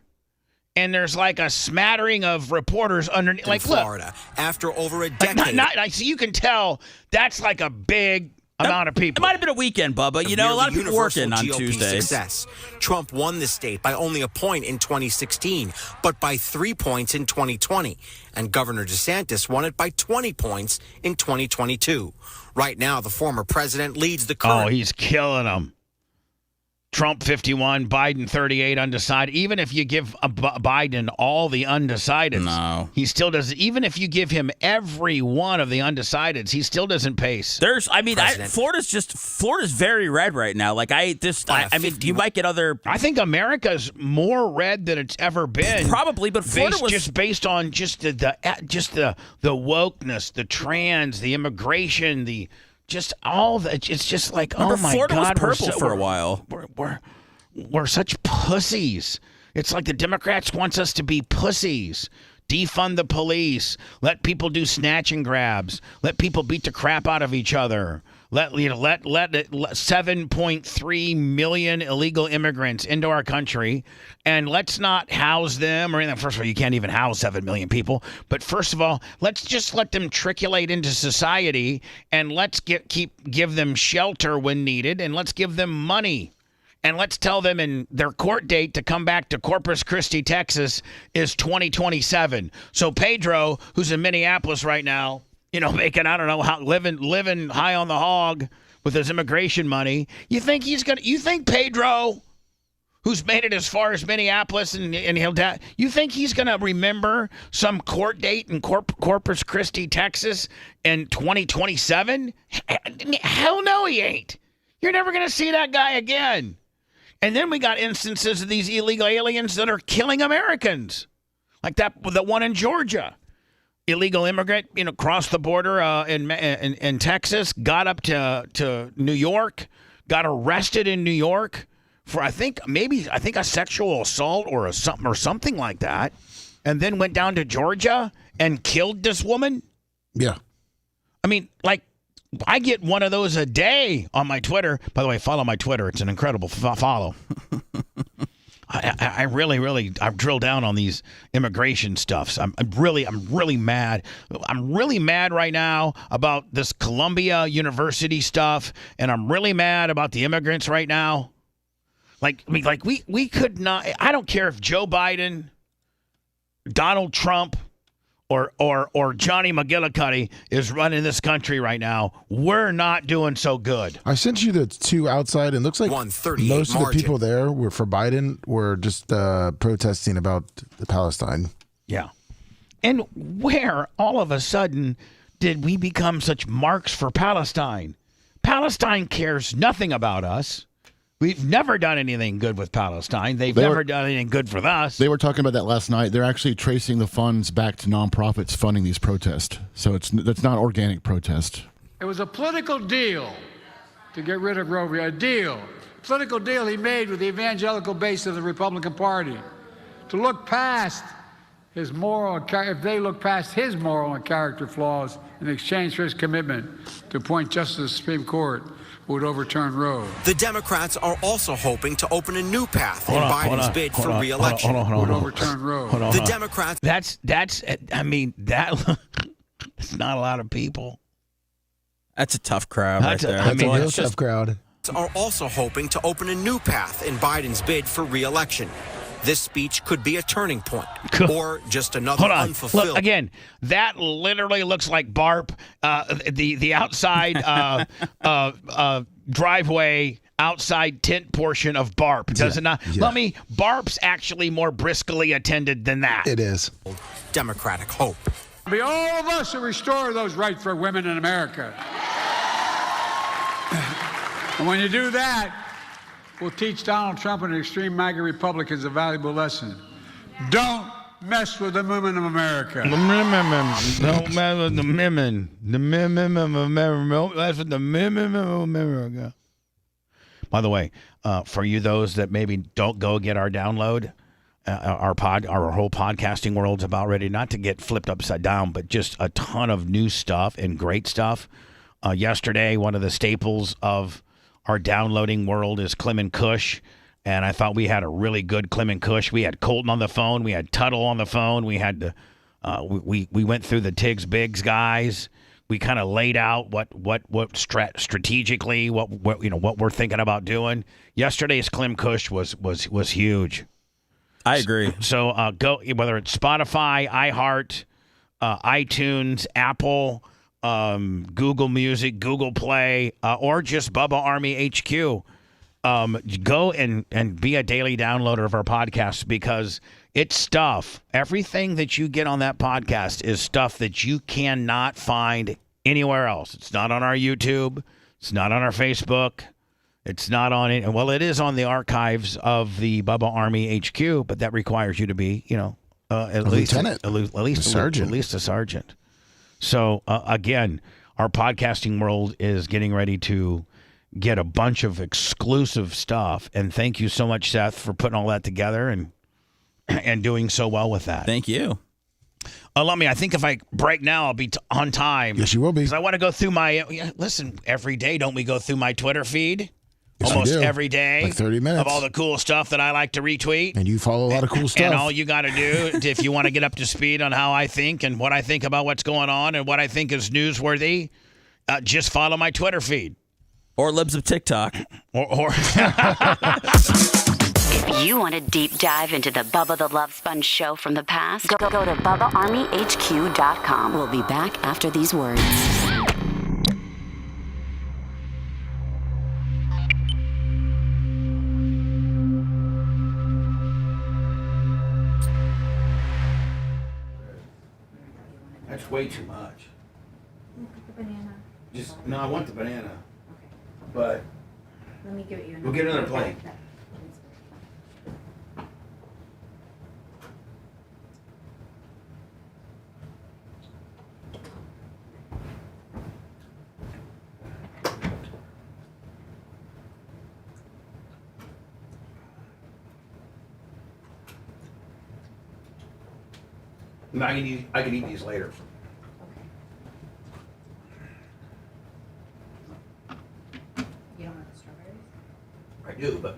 And there's like a smattering of reporters underneath. Like, Florida, after over a decade. So you can tell that's like a big amount of people. It might have been a weekend, Bubba. A lot of people working on GOP Tuesdays. Success. Trump won the state by only a point in 2016, but by 3 points in 2020. And Governor DeSantis won it by 20 points in 2022. Right now, the former president leads the current. Oh, he's killing them. Trump 51, Biden 38, undecided. Even if you give Biden all the undecideds, no, he still doesn't. Even if you give him every one of the undecideds, he still doesn't pace. Florida's very red right now. Like I mean, you might get other. I think America's more red than it's ever been. Probably, but Florida was just based on just the wokeness, the trans, the immigration, just all that. It's just like, oh my Florida God, was purple for a while. We're such pussies. It's like the Democrats wants us to be pussies. Defund the police. Let people do snatch and grabs. Let people beat the crap out of each other. Let 7.3 million illegal immigrants into our country, and let's not house them or anything. First of all, you can't even house 7 million people. But first of all, let's just let them triculate into society, and let's give them shelter when needed, and let's give them money. And let's tell them in their court date to come back to Corpus Christi, Texas, is 2027. So Pedro, who's in Minneapolis right now, making, I don't know, how living high on the hog with his immigration money. You think Pedro, who's made it as far as Minneapolis and he'll die, you think he's going to remember some court date in Corpus Christi, Texas in 2027? Hell no, he ain't. You're never going to see that guy again. And then we got instances of these illegal aliens that are killing Americans, like the one in Georgia. Illegal immigrant, crossed the border in Texas, got up to New York, got arrested in New York for I think a sexual assault or something like that, and then went down to Georgia and killed this woman. Yeah, I mean, like, I get one of those a day on my Twitter. By the way, follow my Twitter; it's an incredible follow. I really I've drilled down on these immigration stuffs. I'm really mad. I'm really mad right now about this Columbia University stuff, and I'm really mad about the immigrants right now. We could not. I don't care if Joe Biden, Donald Trump, or Johnny McGillicuddy is running this country right now. We're not doing so good. I sent you the two outside, and it looks like most of the people there were for Biden were just protesting about Palestine. Yeah. And where all of a sudden did we become such marks for Palestine? Palestine cares nothing about us. We've never done anything good with Palestine. They've never done anything good for us. They were talking about that last night. They're actually tracing the funds back to nonprofits funding these protests. So that's not organic protest. It was a political deal to get rid of Roe v. Wade. A deal. Political deal he made with the evangelical base of the Republican Party to look past his if they look past his moral and character flaws in exchange for his commitment to appoint justice to the Supreme Court, would overturn Roe. The Democrats are also hoping to open a new path in Biden's bid for re-election. Would overturn Roe. The Democrats. That's not a lot of people. That's a tough crowd right there. It's a tough crowd. Are also hoping to open a new path in Biden's bid for re-election. This speech could be a turning point, or just another unfulfilled. Look, again, that literally looks like BARP, the outside driveway, outside tent portion of BARP. Does it not? Yeah. Let me. BARP's actually more briskly attended than that. It is. Democratic hope. It'll be all of us who restore those rights for women in America. And when you do that, we'll teach Donald Trump and extreme MAGA Republicans a valuable lesson. Don't mess with the women of America. Don't mess with the women. The women of America. That's what the women of America. By the way, for you those that maybe don't go get our download, our whole podcasting world's about ready not to get flipped upside down, but just a ton of new stuff and great stuff. Yesterday, one of the staples of our downloading world is Clem and Kush, and I thought we had a really good Clem and Kush. We had Colton on the phone, we had Tuttle on the phone, we had we went through the Tiggs Biggs guys. We kind of laid out what strategically what we're thinking about doing. Yesterday's Clem Kush was huge. I agree. So go whether it's Spotify, iHeart, iTunes, Apple, Google Music, Google Play, or just Bubba Army HQ. go and be a daily downloader of our podcast because it's stuff. Everything that you get on that podcast is stuff that you cannot find anywhere else. It's not on our YouTube. It's not on our Facebook. It's not on it. Well, it is on the archives of the Bubba Army HQ, but that requires you to be, at least a sergeant. So again, our podcasting world is getting ready to get a bunch of exclusive stuff, and thank you so much, Seth, for putting all that together and doing so well with that. Thank you. I think if I break now, I'll be on time. Yes, you will be. Because I want to go through listen, every day, don't we go through my Twitter feed? Yes, almost we do. every day. Like 30 minutes. Of all the cool stuff that I like to retweet. And you follow a lot of cool stuff. And all you got to do, if you want to get up to speed on how I think and what I think about what's going on and what I think is newsworthy, just follow my Twitter feed. Or Libs of TikTok. Or If you want a deep dive into the Bubba the Love Sponge show from the past, go to BubbaArmyHQ.com. We'll be back after these words. That's way too much. The banana. No, I want the banana. But Let me give it you. we'll get another plate. I can eat these later. You don't want the strawberries? I do, but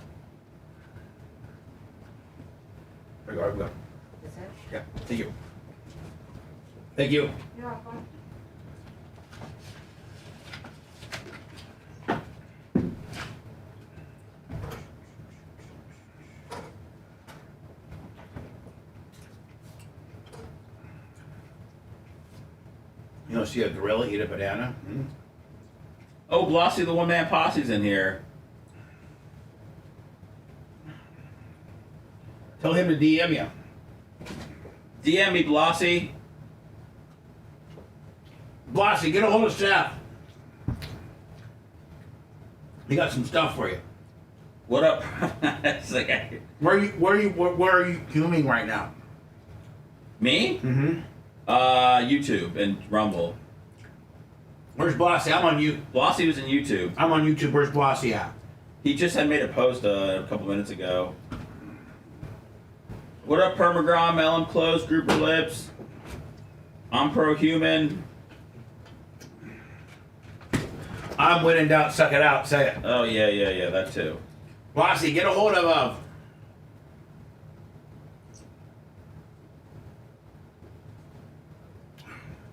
there you go. Is it? Yeah. Thank you. Thank you. You're welcome. You don't see a gorilla eat a banana? Hmm? Oh, Glossy, the one-man posse's in here. Tell him to DM you. DM me, Glossy. Blossy, get a hold of Seth. He got some stuff for you. What up? It's like, Where are you fuming right now? me? Mm-hmm. YouTube and Rumble. Where's Blossy? I'm on you. Glossy was in YouTube. I'm on YouTube. Where's Blossy at? He just had made a post a couple minutes ago. What up, Permagrom, Ellen Close, Grouper Lips? I'm pro-human. I'm when in doubt, suck it out. Say it. Oh, yeah, that too. Blossy, get a hold of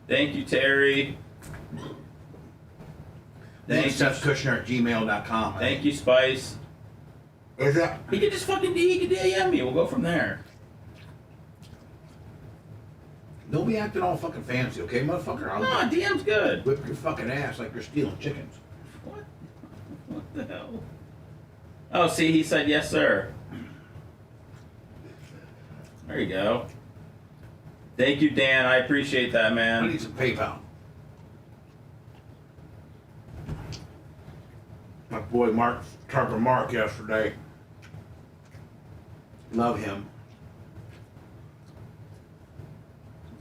Thank you, Terry. Thanks, Seth Kushner at gmail.com. Thank you, Spice. Is that? He can just fucking DM me. We'll go from there. Don't be acting all fucking fancy, okay, motherfucker? No, DM's good. Whip your fucking ass like you're stealing chickens. What the hell? Oh, see, he said yes, sir. There you go. Thank you, Dan. I appreciate that, I man. need some PayPal. My boy Mark yesterday. Love him.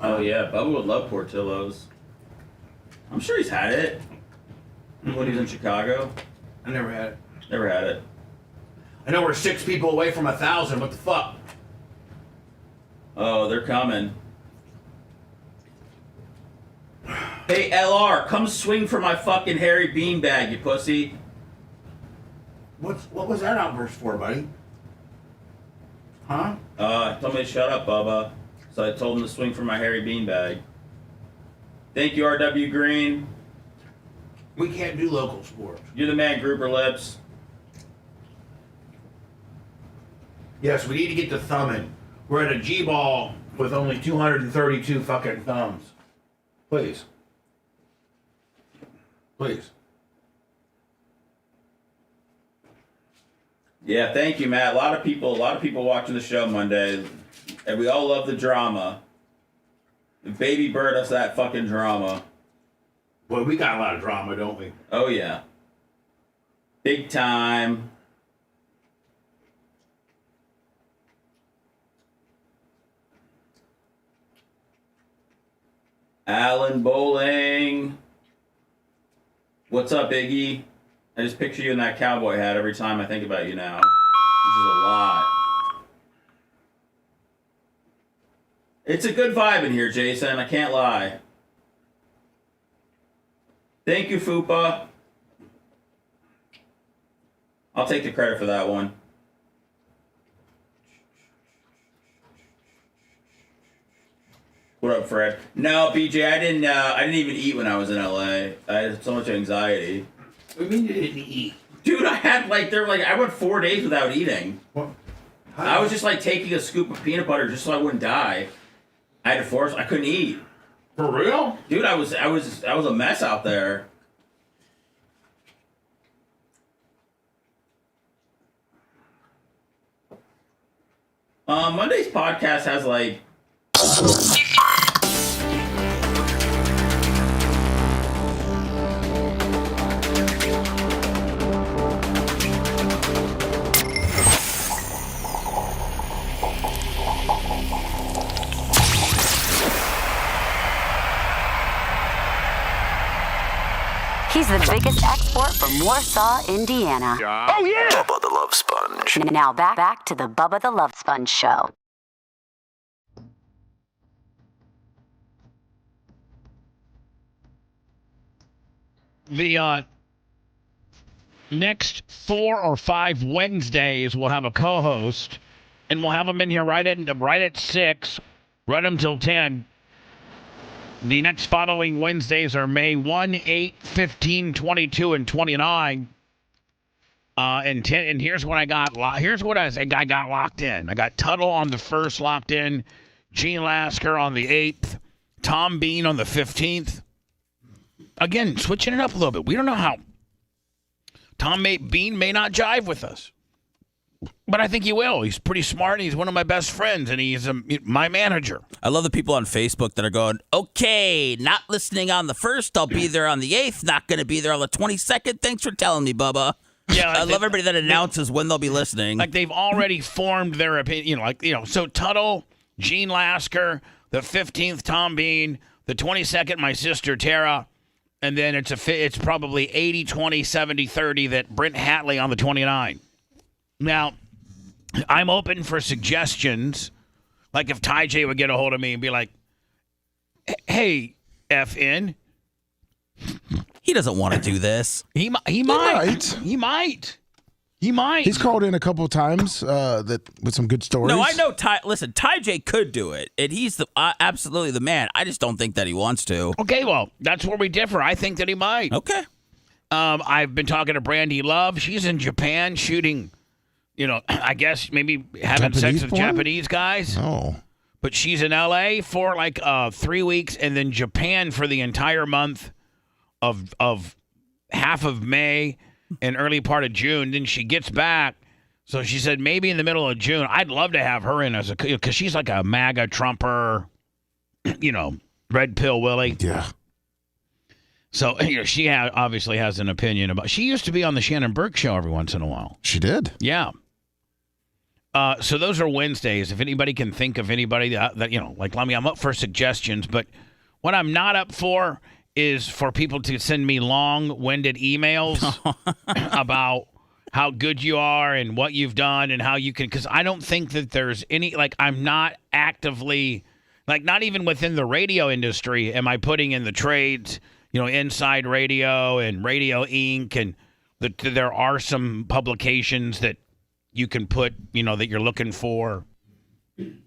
Oh, yeah. Bubba would love Portillo's. I'm sure he's had it. When he was in Chicago. I never had it. Never had it. I know we're 6 people away from 1,000. What the fuck? Oh, they're coming. Hey, LR, come swing for my fucking hairy beanbag, you pussy. What was that outburst for, buddy? Huh? Told me to shut up, Bubba. So I told him to swing for my hairy beanbag. Thank you, RW Green. We can't do local sports. You're the man, Grouper Lips. Yes, we need to get the thumbing. We're at a G-ball with only 232 fucking thumbs. Please. Please. Yeah, thank you, Matt. A lot of people watching the show Monday, and we all love the drama. Baby Bird us that fucking drama. Well, we got a lot of drama, don't we? Oh yeah, big time. Alan Bowling. What's up, Iggy? I just picture you in that cowboy hat every time I think about you now. This is a lot. It's a good vibe in here, Jason. I can't lie. Thank you, Fupa. I'll take the credit for that one. What up, Fred? No, BJ, I didn't even eat when I was in LA. I had so much anxiety. What do you mean you didn't eat? Dude, I had I went 4 days without eating. What? I was just taking a scoop of peanut butter just so I wouldn't die. I had to force. I couldn't eat. For real? Dude, I was a mess out there. Monday's podcast has He's the biggest export from Warsaw, Indiana. Oh, yeah! Bubba the Love Sponge. Now back to the Bubba the Love Sponge show. The next 4 or 5 Wednesdays, we'll have a co-host, and we'll have them in here right at 6, right until 10. The next following Wednesdays are May 1, 8, 15, 22, and 29. And 10. And here's what I got. Here's what I got locked in. I got Tuttle on the 1st locked in, Gene Lasker on the 8th, Tom Bean on the 15th. Again, switching it up a little bit. We don't know how. Bean may not jive with us, but I think he will. He's pretty smart. He's one of my best friends, and he's my manager. I love the people on Facebook that are going, okay, not listening on the 1st. I'll be there on the 8th. Not going to be there on the 22nd. Thanks for telling me, Bubba. Yeah, I love everybody that announces when they'll be listening. Like they've already formed their opinion. So Tuttle, Gene Lasker, the 15th, Tom Bean, the 22nd, my sister Tara. And then it's probably 80, 20, 70, 30 that Brent Hatley on the 29. Now, I'm open for suggestions. Like if Ty J would get a hold of me and be like, hey, FN. He doesn't want to do this. He might. He's called in a couple of times with some good stories. No, I know Ty. Listen, Ty J could do it, and he's absolutely the man. I just don't think that he wants to. Okay, well, that's where we differ. I think that he might. Okay. I've been talking to Brandy Love. She's in Japan shooting, I guess maybe having sex with Japanese guys. Oh. But she's in L.A. for 3 weeks, and then Japan for the entire month of half of May and early part of June. Then she gets back. So she said maybe in the middle of June. I'd love to have her in because she's like a MAGA Trumper, red pill Willie. Yeah. So she obviously has an opinion about. She used to be on the Shannon Burke show every once in a while. She did. Yeah. So those are Wednesdays. If anybody can think of anybody that let me. I'm up for suggestions, but what I'm not up for is for people to send me long-winded emails about how good you are and what you've done and how you can, because I don't think that there's any, I'm not actively, not even within the radio industry am I putting in the trades, Inside Radio and Radio Inc. and there are some publications that you can put, that you're looking for.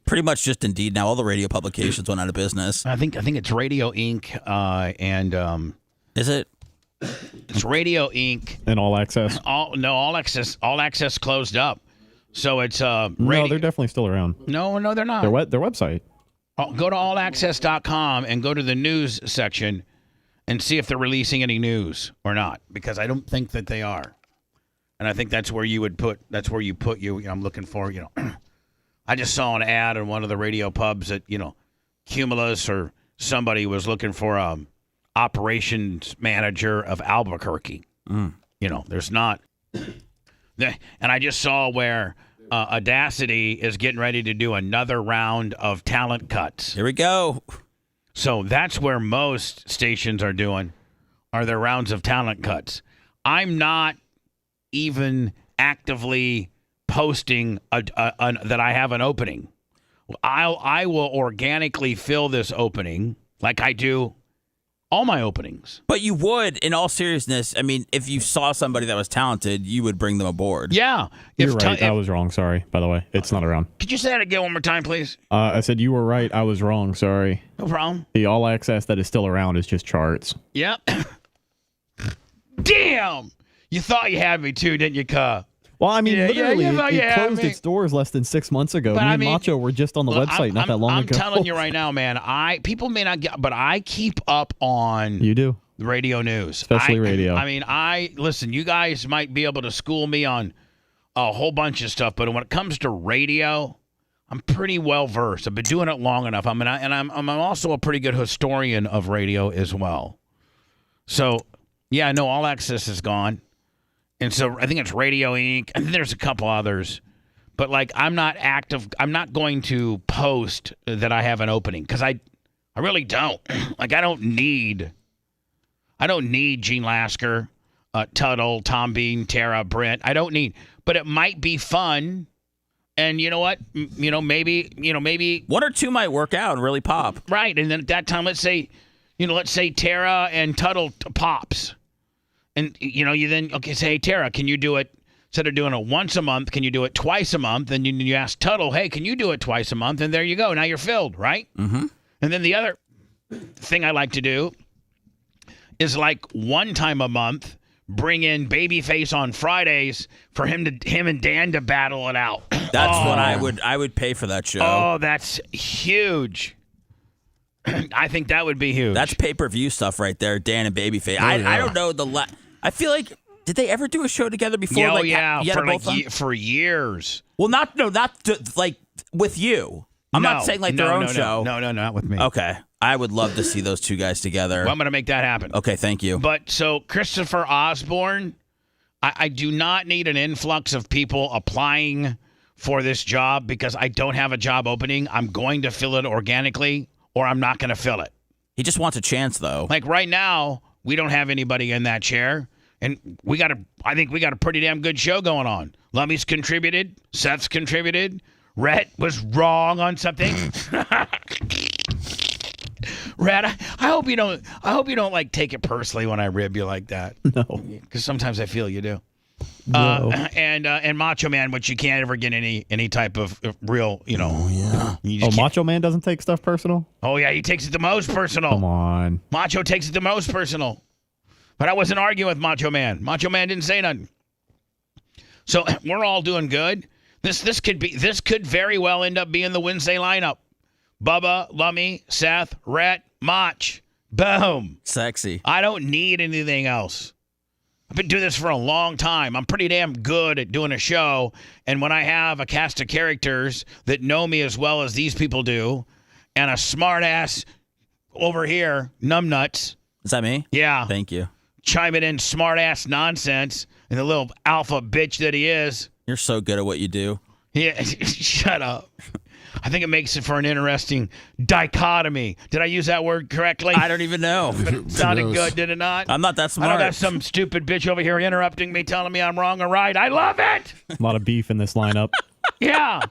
Pretty much just Indeed now. All the radio publications went out of business. I think it's Radio Inc. And is it? It's Radio Inc. And All Access. All Access closed up. So it's No, they're definitely still around. No, they're not. Their website. Go to allaccess.com and go to the news section and see if they're releasing any news or not, because I don't think that they are. And I think that's where you would put. That's where you put you. I'm looking for. I just saw an ad in one of the radio pubs that Cumulus or somebody was looking for operations manager of Albuquerque. There's not. And I just saw where Audacity is getting ready to do another round of talent cuts. Here we go. So that's where most stations are their rounds of talent cuts. I'm not even actively posting that I have an opening. I will organically fill this opening like I do all my openings. But you would, in all seriousness, I mean, if you saw somebody that was talented, you would bring them aboard. Yeah. You're right. I was wrong. Sorry, by the way. It's not around. Could you say that again one more time, please? I said you were right. I was wrong. Sorry. No problem. The all access that is still around is just charts. Yep. Damn! You thought you had me too, didn't you, Cuh? Well, I mean, literally, it closed me. its doors less than 6 months ago. Me and Macho were just on the website not that long ago. I'm telling you right now, man. People may not get, but I keep up on. You do. The radio news, especially radio. I mean, listen. You guys might be able to school me on a whole bunch of stuff, but when it comes to radio, I'm pretty well versed. I've been doing it long enough. I'm also a pretty good historian of radio as well. So, yeah, I know All Access is gone. And so I think it's Radio Inc. And there's a couple others. But, I'm not active. I'm not going to post that I have an opening because I really don't. I don't need Gene Lasker, Tuttle, Tom Bean, Tara, Brent. I don't need. But it might be fun. And you know what? Maybe one or two might work out and really pop. Right. And then at that time, let's say Tara and Tuttle pops. And, you then, say, hey, Tara, can you do it, instead of doing it once a month, can you do it twice a month? And you ask Tuttle, hey, can you do it twice a month? And there you go. Now you're filled, right? Mm-hmm. And then the other thing I like to do is one time a month, bring in Babyface on Fridays for him and Dan to battle it out. That's what I would pay for that show. Oh, that's huge. I think that would be huge. That's pay-per-view stuff right there, Dan and Babyface. I don't know I feel like, did they ever do a show together before? Yeah, for years. Well, not with you. I'm not saying their own show. No, not with me. Okay. I would love to see those two guys together. Well, I'm going to make that happen. Okay, thank you. But so Christopher Osborne, I do not need an influx of people applying for this job because I don't have a job opening. I'm going to fill it organically or I'm not going to fill it. He just wants a chance, though. Right now, we don't have anybody in that chair. And I think we got a pretty damn good show going on. Lummy's contributed. Seth's contributed. Rhett was wrong on something. Rhett, I hope you don't take it personally when I rib you like that. No. Because sometimes I feel you do. No. And Macho Man, which you can't ever get any type of real, Oh, yeah. Macho Man doesn't take stuff personal? Oh, yeah, he takes it the most personal. Come on. Macho takes it the most personal. But I wasn't arguing with Macho Man. Macho Man didn't say nothing. So we're all doing good. This could very well end up being the Wednesday lineup. Bubba, Lummy, Seth, Rhett, Mach. Boom. Sexy. I don't need anything else. I've been doing this for a long time. I'm pretty damn good at doing a show. And when I have a cast of characters that know me as well as these people do, and a smart ass over here, numbnuts. Is that me? Yeah. Thank you. Chiming in smart ass nonsense and the little alpha bitch that he is. You're so good at what you do. Yeah, shut up. I think it makes it for an interesting dichotomy. Did I use that word correctly? I don't even know. It sounded good, did it not? I'm not that smart. I don't got some stupid bitch over here interrupting me, telling me I'm wrong or right. I love it. A lot of beef in this lineup. Yeah.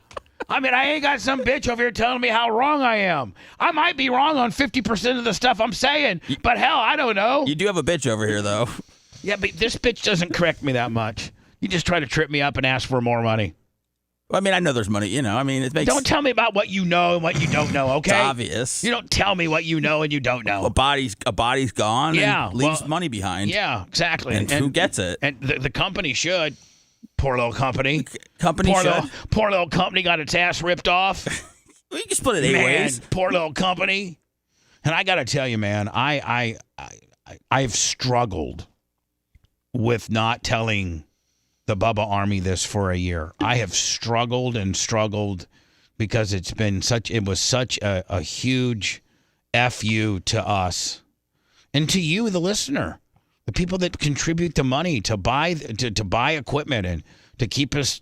I mean, I ain't got some bitch over here telling me how wrong I am. I might be wrong on 50% of the stuff I'm saying, but hell, I don't know. You do have a bitch over here, though. Yeah, but this bitch doesn't correct me that much. You just try to trip me up and ask for more money. Well, I mean, I know there's money, I mean, it makes... Don't tell me about what you know and what you don't know, okay? It's obvious. You don't tell me what you know and you don't know. A body's gone and leaves money behind. Yeah, exactly. And who gets it? And the company should. Poor little company. Should. Poor little company got its ass ripped off. Well, you can split it 8 ways. Poor little company. And I got to tell you, man, I've struggled with not telling the Bubba Army this for a year. I have struggled and struggled because it was such a huge FU to us and to you, the listener, the people that contribute the money to buy equipment and to keep us,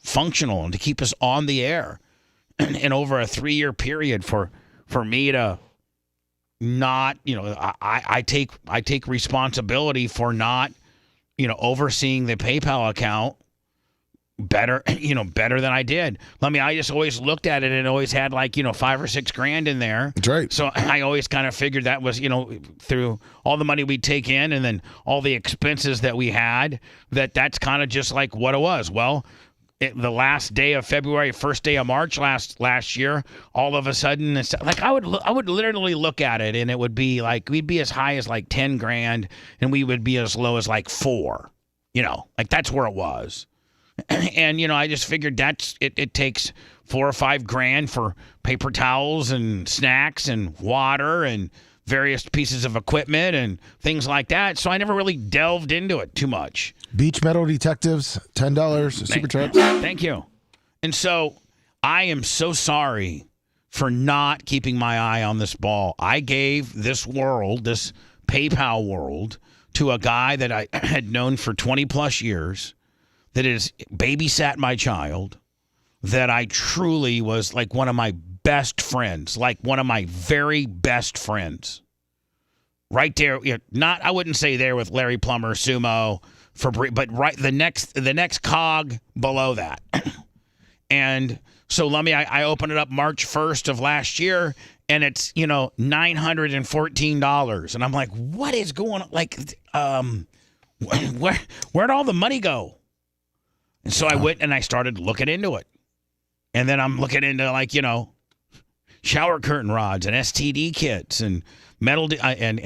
functional and to keep us on the air. And over a 3-year period for me to not, I take responsibility for not, overseeing the PayPal account better than I did. I just always looked at it and always had like, $5 or $6 grand in there. That's right. So I always kind of figured that was, through all the money we'd take in and then all the expenses that we had, that's kind of just like what it was. Well, the last day of February, first day of March last year, all of a sudden, it's like I would literally look at it and it would be like we'd be as high as like 10 grand and we would be as low as like 4. Like that's where it was. And I just figured it takes 4 or 5 grand for paper towels and snacks and water and various pieces of equipment and things like that. So I never really delved into it too much. Beach Metal Detectives, $10, super chat. Thank you. And so I am so sorry for not keeping my eye on this ball. I gave this PayPal world, to a guy that I had known for 20 plus years, that has babysat my child, that I truly was like one of my best friends, like one of my very best friends. Right there, I wouldn't say there with Larry Plummer, Sumo, but right the next cog below that. And so I opened it up March 1st of last year, and it's $914, and I'm like, what is going on? Like, where'd all the money go? And so I went and I started looking into it. And then I'm looking into shower curtain rods and STD kits and metal and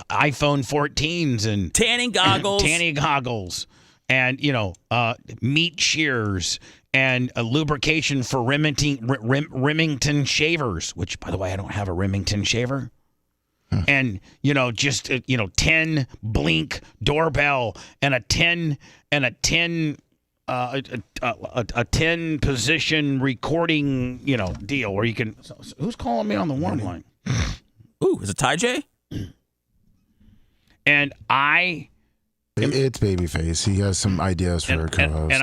iPhone 14s and tanning goggles and meat shears and a lubrication for Remington shavers, which by the way I don't have a Remington shaver. And 10 blink doorbell and a 10 position recording, deal where you can. So who's calling me on the warm line? Ooh, is it Ty J? And it's Babyface. He has some ideas for a co-host.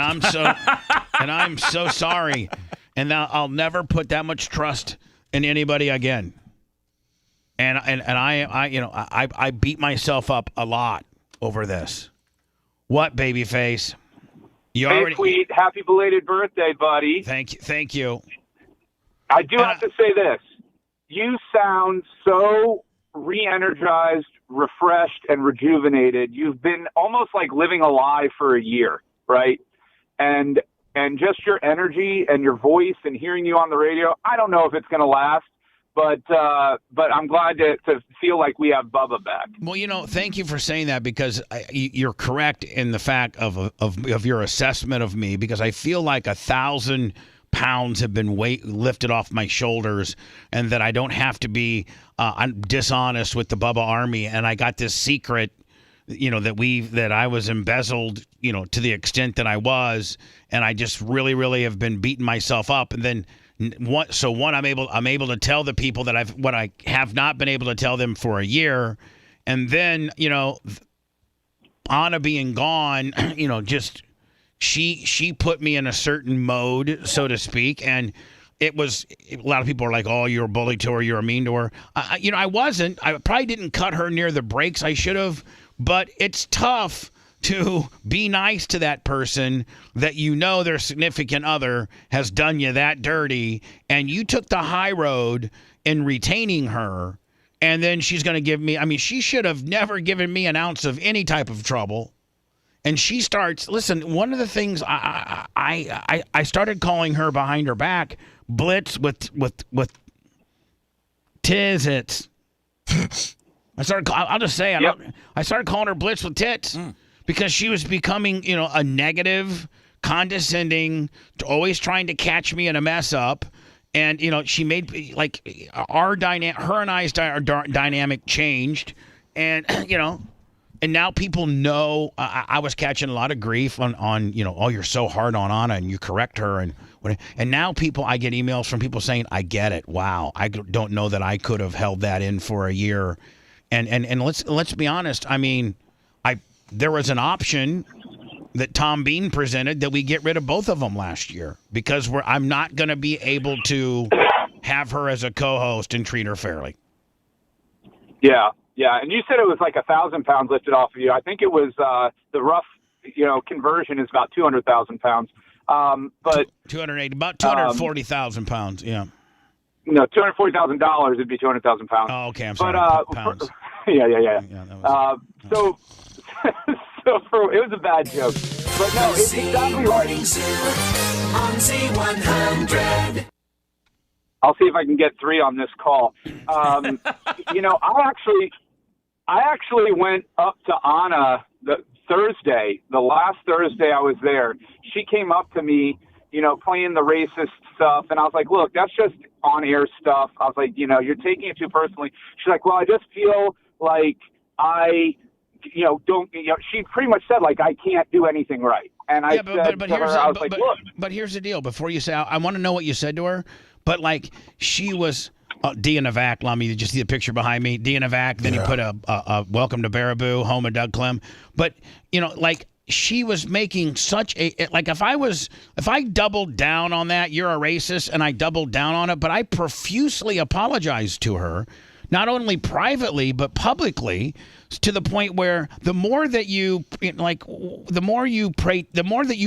And I'm so sorry. And now I'll never put that much trust in anybody again. And I beat myself up a lot over this. What, Babyface? Tweet, happy belated birthday, buddy. Thank you. I do have to say this. You sound so re-energized, refreshed, and rejuvenated. You've been almost like living a lie for a year, right? And just your energy and your voice and hearing you on the radio, I don't know if it's going to last, but I'm glad to feel like we have Bubba back. Well, thank you for saying that, because you're correct in the fact of your assessment of me, because I feel like 1,000 pounds have been lifted off my shoulders, and that I don't have to be dishonest with the Bubba Army. And I got this secret, that I was embezzled, to the extent that I was, and I just really, really have been beating myself up. And then I'm able to tell the people that what I have not been able to tell them for a year. And then, Anna being gone, just she put me in a certain mode, so to speak. And it was, a lot of people are like, oh, you're a bully to her, you're a mean to her. I wasn't. I probably didn't cut her near the brakes I should have, but it's tough to be nice to that person that their significant other has done you that dirty, and you took the high road in retaining her, and then she's going to give me, she should have never given me an ounce of any type of trouble. And she starts, listen, one of the things I started calling her behind her back Blitz with tits. I'll just say, I started calling her Blitz with tits. Because she was becoming, a negative, condescending, always trying to catch me in a mess up. And, she made, her and I's dynamic changed. And, And now people know. I was catching a lot of grief on oh, you're so hard on Anna and you correct her and now I get emails from people saying, I get it. Wow, I don't know that I could have held that in for a year. And let's be honest. I mean, there was an option that Tom Bean presented that we get rid of both of them last year because I'm not going to be able to have her as a co-host and treat her fairly. Yeah, and you said it was like 1,000 pounds lifted off of you. I think it was the rough, conversion is about 200,000 pounds. But 280, about 240,000 pounds. Yeah. No, $240,000 would be 200,000 pounds. Oh, okay. I'm sorry. Pounds. Yeah. So it was a bad joke. But no, it's exactly Morning Zoo on Z100. I'll see if I can get 3 on this call. I actually went up to Anna the last Thursday I was there. She came up to me, playing the racist stuff. And I was like, look, that's just on-air stuff. I was like, you're taking it too personally. She's like, well, I just feel like she pretty much said, like, I can't do anything right. And I said to her, I was like, look. But here's the deal. Before you say, I want to know what you said to her. But, like, she was Dia Navac. Let me just see the picture behind me. Dia Navac. Then he put a welcome to Baraboo, home of Doug Clem. But, she was making such like if I doubled down on that, you're a racist, and I doubled down on it, but I profusely apologized to her, not only privately but publicly, to the point where the more that you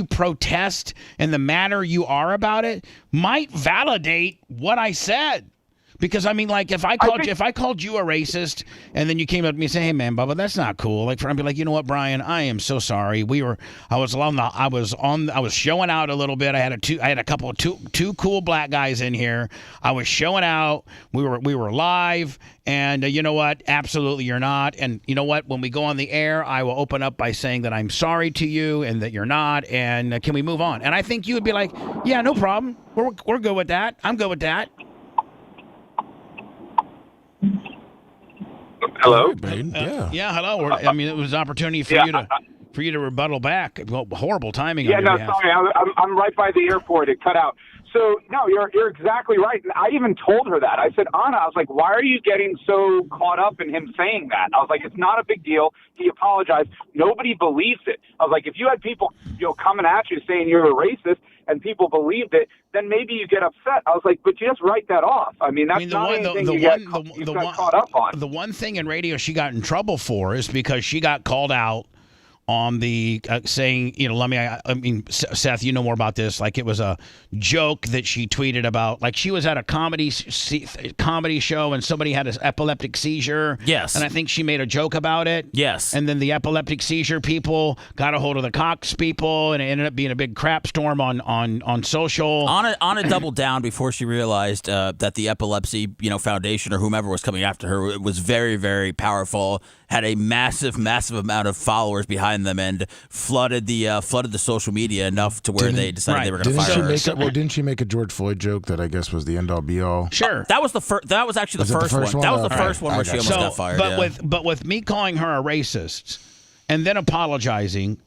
protest and the madder you are about it might validate what I said. Because I mean, like, if I called you a racist and then you came up to me and say, "Hey, man, Bubba, that's not cool," like, I'd be like, you know what, Brian, I am so sorry. I was showing out a little bit. I had a couple of two cool black guys in here. I was showing out. We were live, and you know what? Absolutely, you're not. And you know what? When we go on the air, I will open up by saying that I'm sorry to you and that you're not. And can we move on? And I think you would be like, yeah, no problem. We're good with that. I'm good with that. Hello? Yeah, hello. I mean, it was an opportunity for you to rebuttal back. Well, horrible timing. Yeah, on your no, behalf. sorry. I'm right by the airport. It cut out. So, no, you're exactly right. And I even told her that. I said, Anna, I was like, why are you getting so caught up in him saying that? I was like, it's not a big deal. He apologized. Nobody believes it. I was like, if you had people, coming at you saying you're a racist and people believed it, then maybe you get upset. I was like, but just write that off. I mean, that's not anything you get caught up on. The one thing in radio she got in trouble for is because she got called out on the saying, I mean, Seth, you know more about this. Like, it was a joke that she tweeted about. Like, she was at a comedy show and somebody had an epileptic seizure. Yes. And I think she made a joke about it. Yes. And then the epileptic seizure people got a hold of the Cox people, and it ended up being a big crap storm on social. Anna doubled down before she realized that the Epilepsy, Foundation or whomever was coming after her was very, very powerful, had a massive, massive amount of followers behind them, and flooded the social media enough to where they decided they were going to fire her. Didn't she make a George Floyd joke that I guess was the end all be all? Sure, that was the first. That was actually the first one. That was the first one where she almost got fired. But with me calling her a racist and then apologizing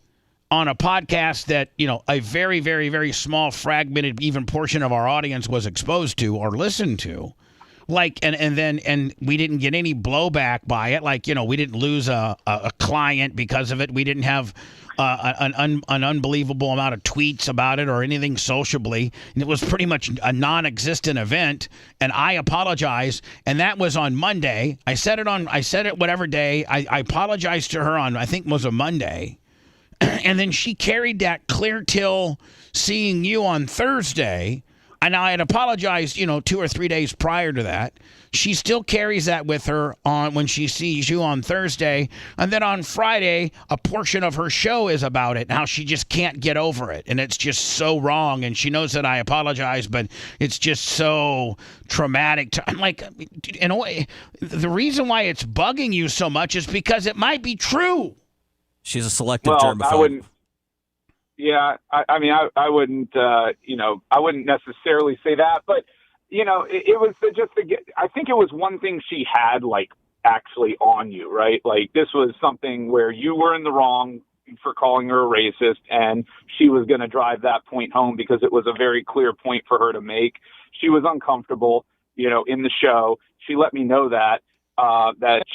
on a podcast that a very, very, very small fragmented even portion of our audience was exposed to or listened to. Like, and we didn't get any blowback by it. Like, we didn't lose a client because of it. We didn't have an unbelievable amount of tweets about it or anything sociably. And it was pretty much a non-existent event. And I apologize. And that was on Monday. I said it whatever day. I apologized to her on, I think it was a Monday. And then she carried that clear till seeing you on Thursday. And I had apologized, 2 or 3 days prior to that. She still carries that with her on when she sees you on Thursday. And then on Friday, a portion of her show is about it, and how she just can't get over it. And it's just so wrong. And she knows that I apologize, but it's just so traumatic. I'm like, in a way, the reason why it's bugging you so much is because it might be true. She's a selective germaphobe. I wouldn't. Yeah, I mean, I wouldn't, I wouldn't necessarily say that, but, it was just, I think it was one thing she had, like, actually on you, right? Like, this was something where you were in the wrong for calling her a racist, and she was going to drive that point home because it was a very clear point for her to make. She was uncomfortable, in the show. She let me know that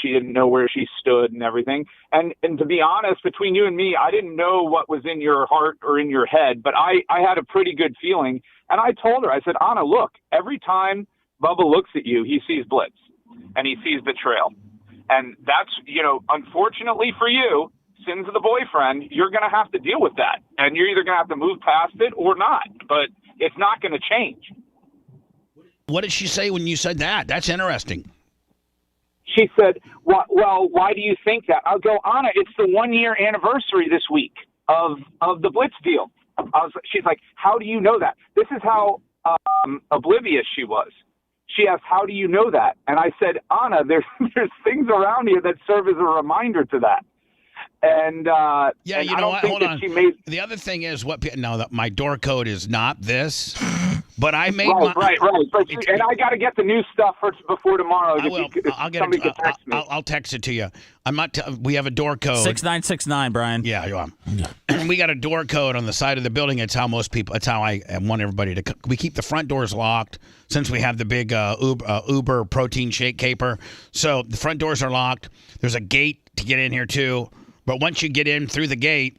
she didn't know where she stood and everything. And to be honest, between you and me, I didn't know what was in your heart or in your head, but I had a pretty good feeling. And I told her, I said, Anna, look, every time Bubba looks at you, he sees Blitz and he sees betrayal. And that's, unfortunately for you, sins of the boyfriend, you're going to have to deal with that. And you're either going to have to move past it or not. But it's not going to change. What did she say when you said that? That's interesting. She said, well, why do you think that? I'll go, Anna, it's the 1-year anniversary this week of the Blitz deal. She's like, how do you know that? This is how oblivious she was. She asked, how do you know that? And I said, Anna, there's things around here that serve as a reminder to that. And yeah, and you I know don't what? think Hold that on. she made. The other thing is my door code is not this, but I made right. But and I got to get the new stuff first before tomorrow. I will. I'll get somebody it. could text me. I'll text it to you. I'm not. We have a door code 6969, Brian. Yeah, you are. We got a door code on the side of the building. It's how most people. It's how I want everybody to. We keep the front doors locked since we have the big Uber protein shake caper. So the front doors are locked. There's a gate to get in here too. But once you get in through the gate,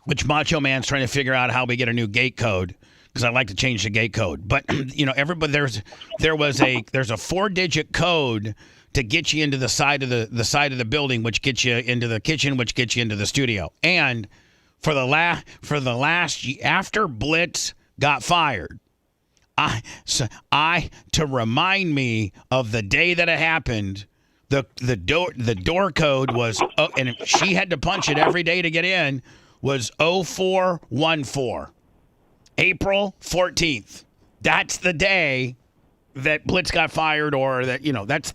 which Macho Man's trying to figure out how we get a new gate code, because I'd like to change the gate code. But everybody there's a 4-digit code to get you into the side of the building, which gets you into the kitchen, which gets you into the studio. And for the last after Blitz got fired, to remind me of the day that it happened. The door code was, and she had to punch it every day to get in, was 0414. April 14th. That's the day that Blitz got fired, or that,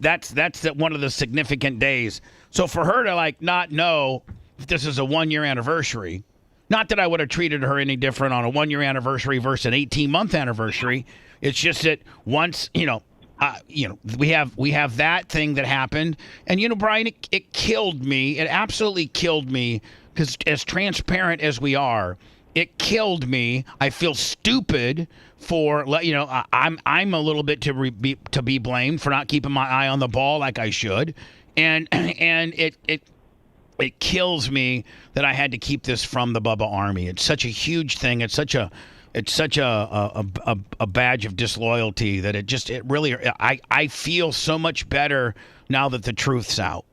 that's one of the significant days. So for her to not know if this is a 1-year anniversary, not that I would have treated her any different on a 1-year anniversary versus an 18-month anniversary. It's just that once, we have that thing that happened, and Brian, it killed me. It absolutely killed me, because as transparent as we are, it killed me. I feel stupid for I'm a little bit to be blamed for not keeping my eye on the ball like I should, and it kills me that I had to keep this from the Bubba Army. It's such a huge thing. It's such a badge of disloyalty that it really, I feel so much better now that the truth's out.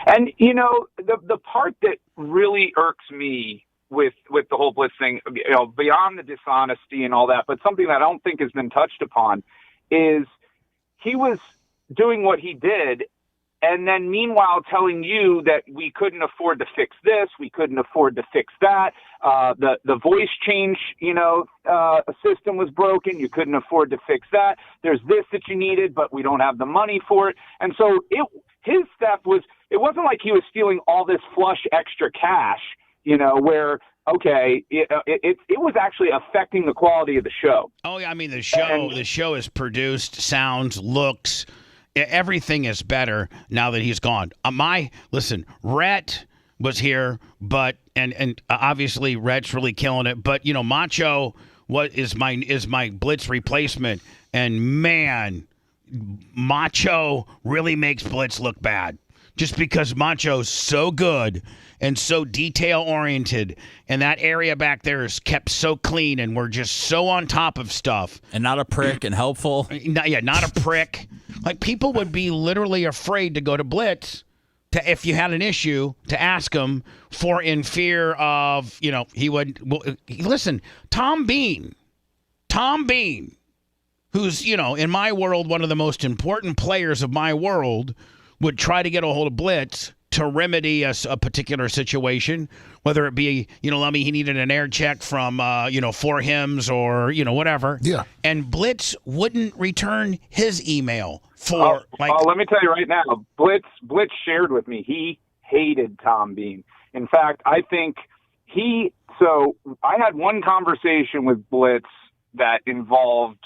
And the part that really irks me with the whole Blitz thing, beyond the dishonesty and all that, but something that I don't think has been touched upon, is he was doing what he did, and then meanwhile telling you that we couldn't afford to fix this, we couldn't afford to fix that, the voice change, system was broken, you couldn't afford to fix that, there's this that you needed, but we don't have the money for it. And so his theft was, it wasn't like he was stealing all this flush extra cash, where, okay, it was actually affecting the quality of the show. Oh, yeah, I mean, the show is produced, sounds, looks, everything is better now that he's gone. Listen, Rhett was here, but and obviously Rhett's really killing it. But Macho is my Blitz replacement, and man, Macho really makes Blitz look bad. Just because Macho's so good and so detail oriented, and that area back there is kept so clean, and we're just so on top of stuff, and not a prick and helpful. Not a prick. Like, people would be literally afraid to go to Blitz if you had an issue, to ask him in fear of, he would. Listen, Tom Bean, who's, in my world, one of the most important players of my world, would try to get a hold of Blitz to remedy a particular situation, whether it be, Lummy, he needed an air check from, 4 Hims or, whatever. Yeah. And Blitz wouldn't return his email let me tell you right now, Blitz shared with me, he hated Tom Bean. In fact, I think so I had one conversation with Blitz that involved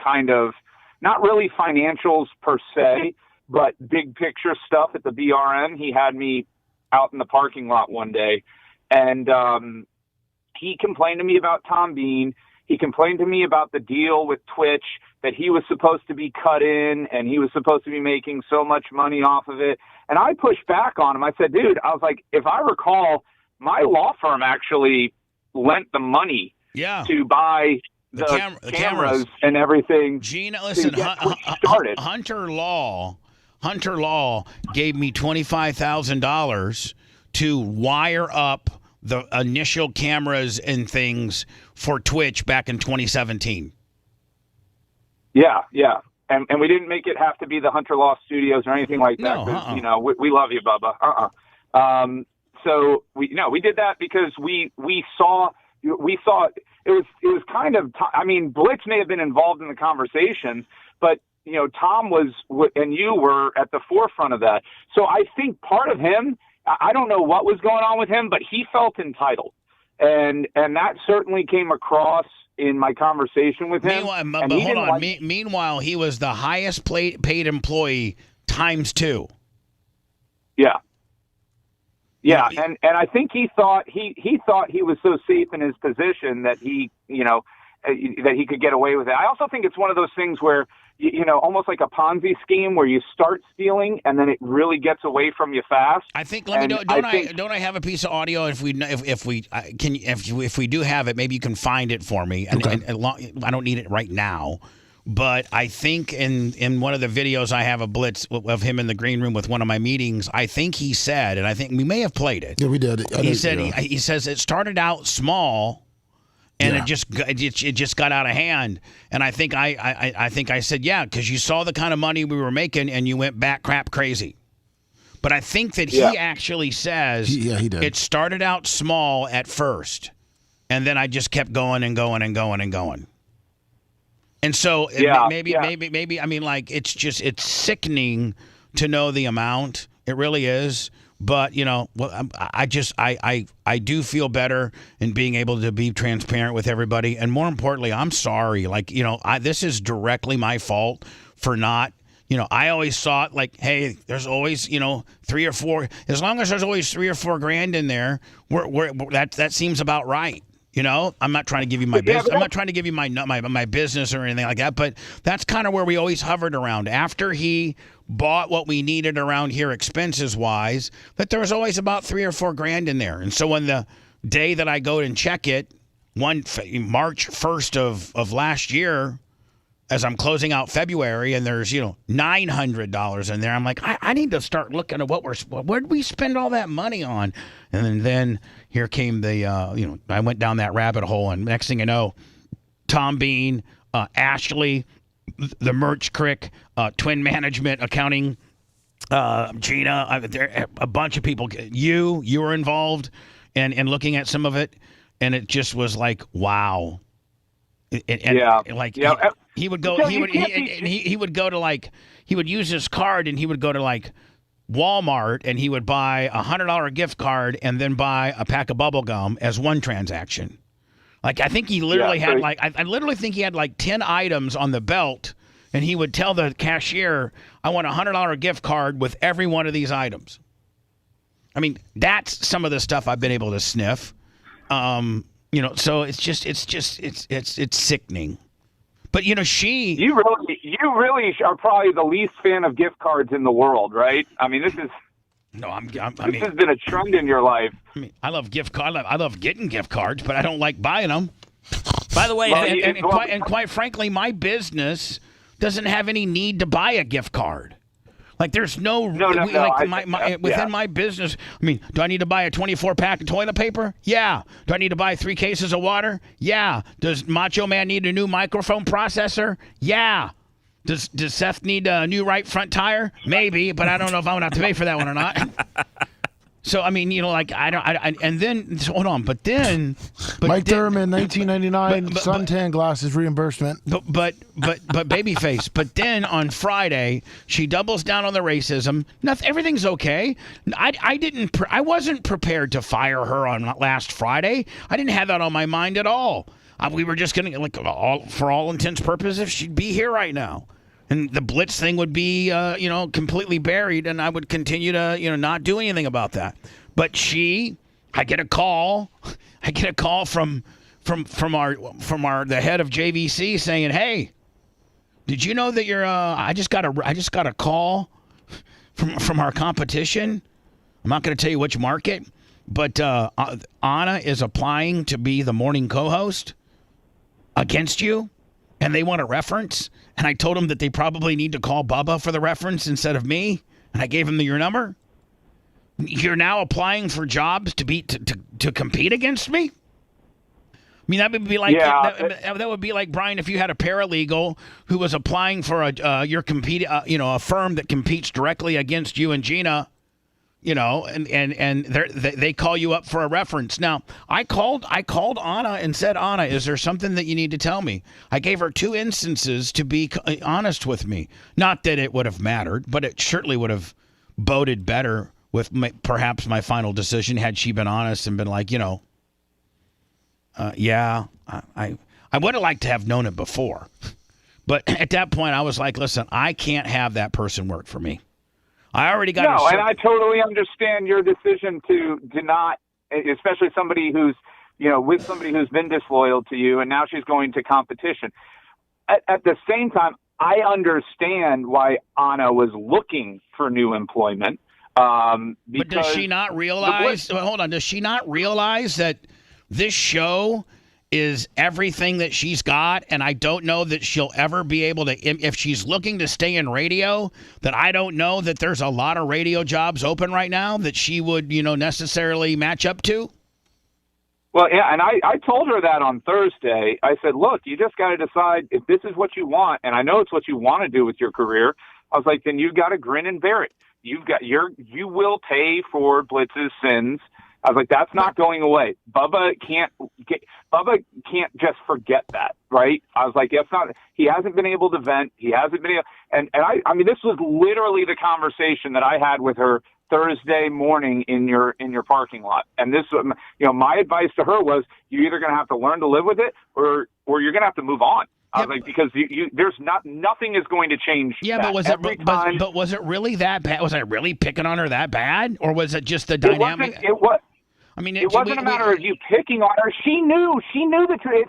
kind of, not really financials per se, but big picture stuff at the BRN. He had me out in the parking lot one day, and he complained to me about Tom Bean. He complained to me about the deal with Twitch, that he was supposed to be cut in and he was supposed to be making so much money off of it. And I pushed back on him. I said, dude, I was like, if I recall, my law firm actually lent the money to buy the cameras and everything. Gina, listen, Hunter Law gave me $25,000 to wire up the initial cameras and things for Twitch back in 2017. Yeah. And we didn't make it have to be the Hunter Law Studios or anything like that. No, we love you, Bubba. So we did that because we saw it was kind of, I mean, Blitz may have been involved in the conversations, but Tom was, and you were at the forefront of that. So I think part of him, I don't know what was going on with him, but he felt entitled. And that certainly came across in my conversation with him. Meanwhile, he was the highest paid employee times 2. Yeah. Yeah, and I think he thought he was so safe in his position that he could get away with it. I also think it's one of those things where almost like a Ponzi scheme where you start stealing and then it really gets away from you fast. I think. Don't I have a piece of audio? If we do have it, maybe you can find it for me. And I don't need it right now. But I think in one of the videos I have a Blitz of him in the green room with one of my meetings, I think he said, and I think we may have played it. Yeah, we did. He says it started out small, and it just got out of hand. And I think I said, yeah, because you saw the kind of money we were making, and you went back crap crazy. But I think that he actually says he did. It started out small at first, and then I just kept going and going and going and going. And so maybe I mean, like, it's sickening to know the amount. It really is. But I do feel better in being able to be transparent with everybody, and more importantly, I'm sorry. Like, this is directly my fault for not. I always thought, like, hey, there's always 3 or 4. As long as there's always 3 or 4 grand in there, that seems about right. I'm not trying to give you my business. I'm not trying to give you my business or anything like that. But that's kind of where we always hovered around. After he bought what we needed around here, expenses wise, that there was always about 3 or 4 grand in there. And so when the day that I go and check it, March 1st of last year, as I'm closing out February, and there's $900 in there, I'm like, I need to start looking at where did we spend all that money on? And then here came the I went down that rabbit hole, and next thing you know, Tom Bean, Ashley, the Merch Crick, Twin Management Accounting, Gina, a bunch of people. You were involved and looking at some of it, and it just was like, wow. He would go. He would go to, like, he would use his card, and he would go to, like, Walmart, and he would buy a $100 gift card and then buy a pack of bubble gum as one transaction. Like, I think he literally had I literally think he had like 10 items on the belt, and he would tell the cashier, "I want a $100 gift card with every one of these items." I mean, that's some of the stuff I've been able to sniff. So it's sickening. But you really are probably the least fan of gift cards in the world, right? I mean, this has been a trend in your life. I mean, I love gift cards. I love getting gift cards, but I don't like buying them. By the way, quite frankly, my business doesn't have any need to buy a gift card. Like, there's within my business. I mean, do I need to buy a 24-pack of toilet paper? Yeah. Do I need to buy 3 cases of water? Yeah. Does Macho Man need a new microphone processor? Yeah. Does Seth need a new right front tire? Maybe, but I don't know if I'm gonna have to pay for that one or not. So, I mean, and then, hold on, but Mike Thurman, 1999, suntan glasses reimbursement. But babyface. But then on Friday, she doubles down on the racism. Everything's okay. I wasn't prepared to fire her on last Friday. I didn't have that on my mind at all. We were just gonna, for all intents and purposes, she'd be here right now. and the Blitz thing would be, completely buried, and I would continue to, not do anything about that. But I get a call from the head of JVC saying, "Hey, did you know that you're? I just got a call from our competition. I'm not going to tell you which market, but Anna is applying to be the morning co-host against you, and they want a reference. And I told them that they probably need to call Bubba for the reference instead of me, and I gave them your number. You're now applying for jobs to compete against me." I mean, that would be like that would be like, Brian, if you had a paralegal who was applying for a firm that competes directly against you and Gina, and they call you up for a reference. Now, I called Anna and said, "Anna, is there something that you need to tell me?" I gave her 2 instances to be honest with me. Not that it would have mattered, but it certainly would have boded better with perhaps my final decision had she been honest and been like, I would have liked to have known it before. But at that point, I was like, listen, I can't have that person work for me. I already got and I totally understand your decision to not, especially somebody who's, with somebody who's been disloyal to you, and now she's going to competition. At the same time, I understand why Anna was looking for new employment. But does she not realize? Hold on. Does she not realize that this show is everything that she's got, and I don't know that she'll ever be able to, if she's looking to stay in radio, that I don't know that there's a lot of radio jobs open right now that she would, necessarily match up to? Well, yeah, and I told her that on Thursday. I said, look, you just got to decide if this is what you want, and I know it's what you want to do with your career. I was like, then you got to grin and bear it. You will pay for Blitz's sins. I was like, that's not going away. Bubba can't just forget that, right? I was like, he hasn't been able to vent. He hasn't been able, and I mean, this was literally the conversation that I had with her Thursday morning in your parking lot. And this, my advice to her was, you're either going to have to learn to live with it or you're going to have to move on. I was like, because there's nothing is going to change. Yeah, but was it really that bad? Was I really picking on her that bad, or was it just the dynamic? It wasn't a matter of you picking on her. She knew the truth.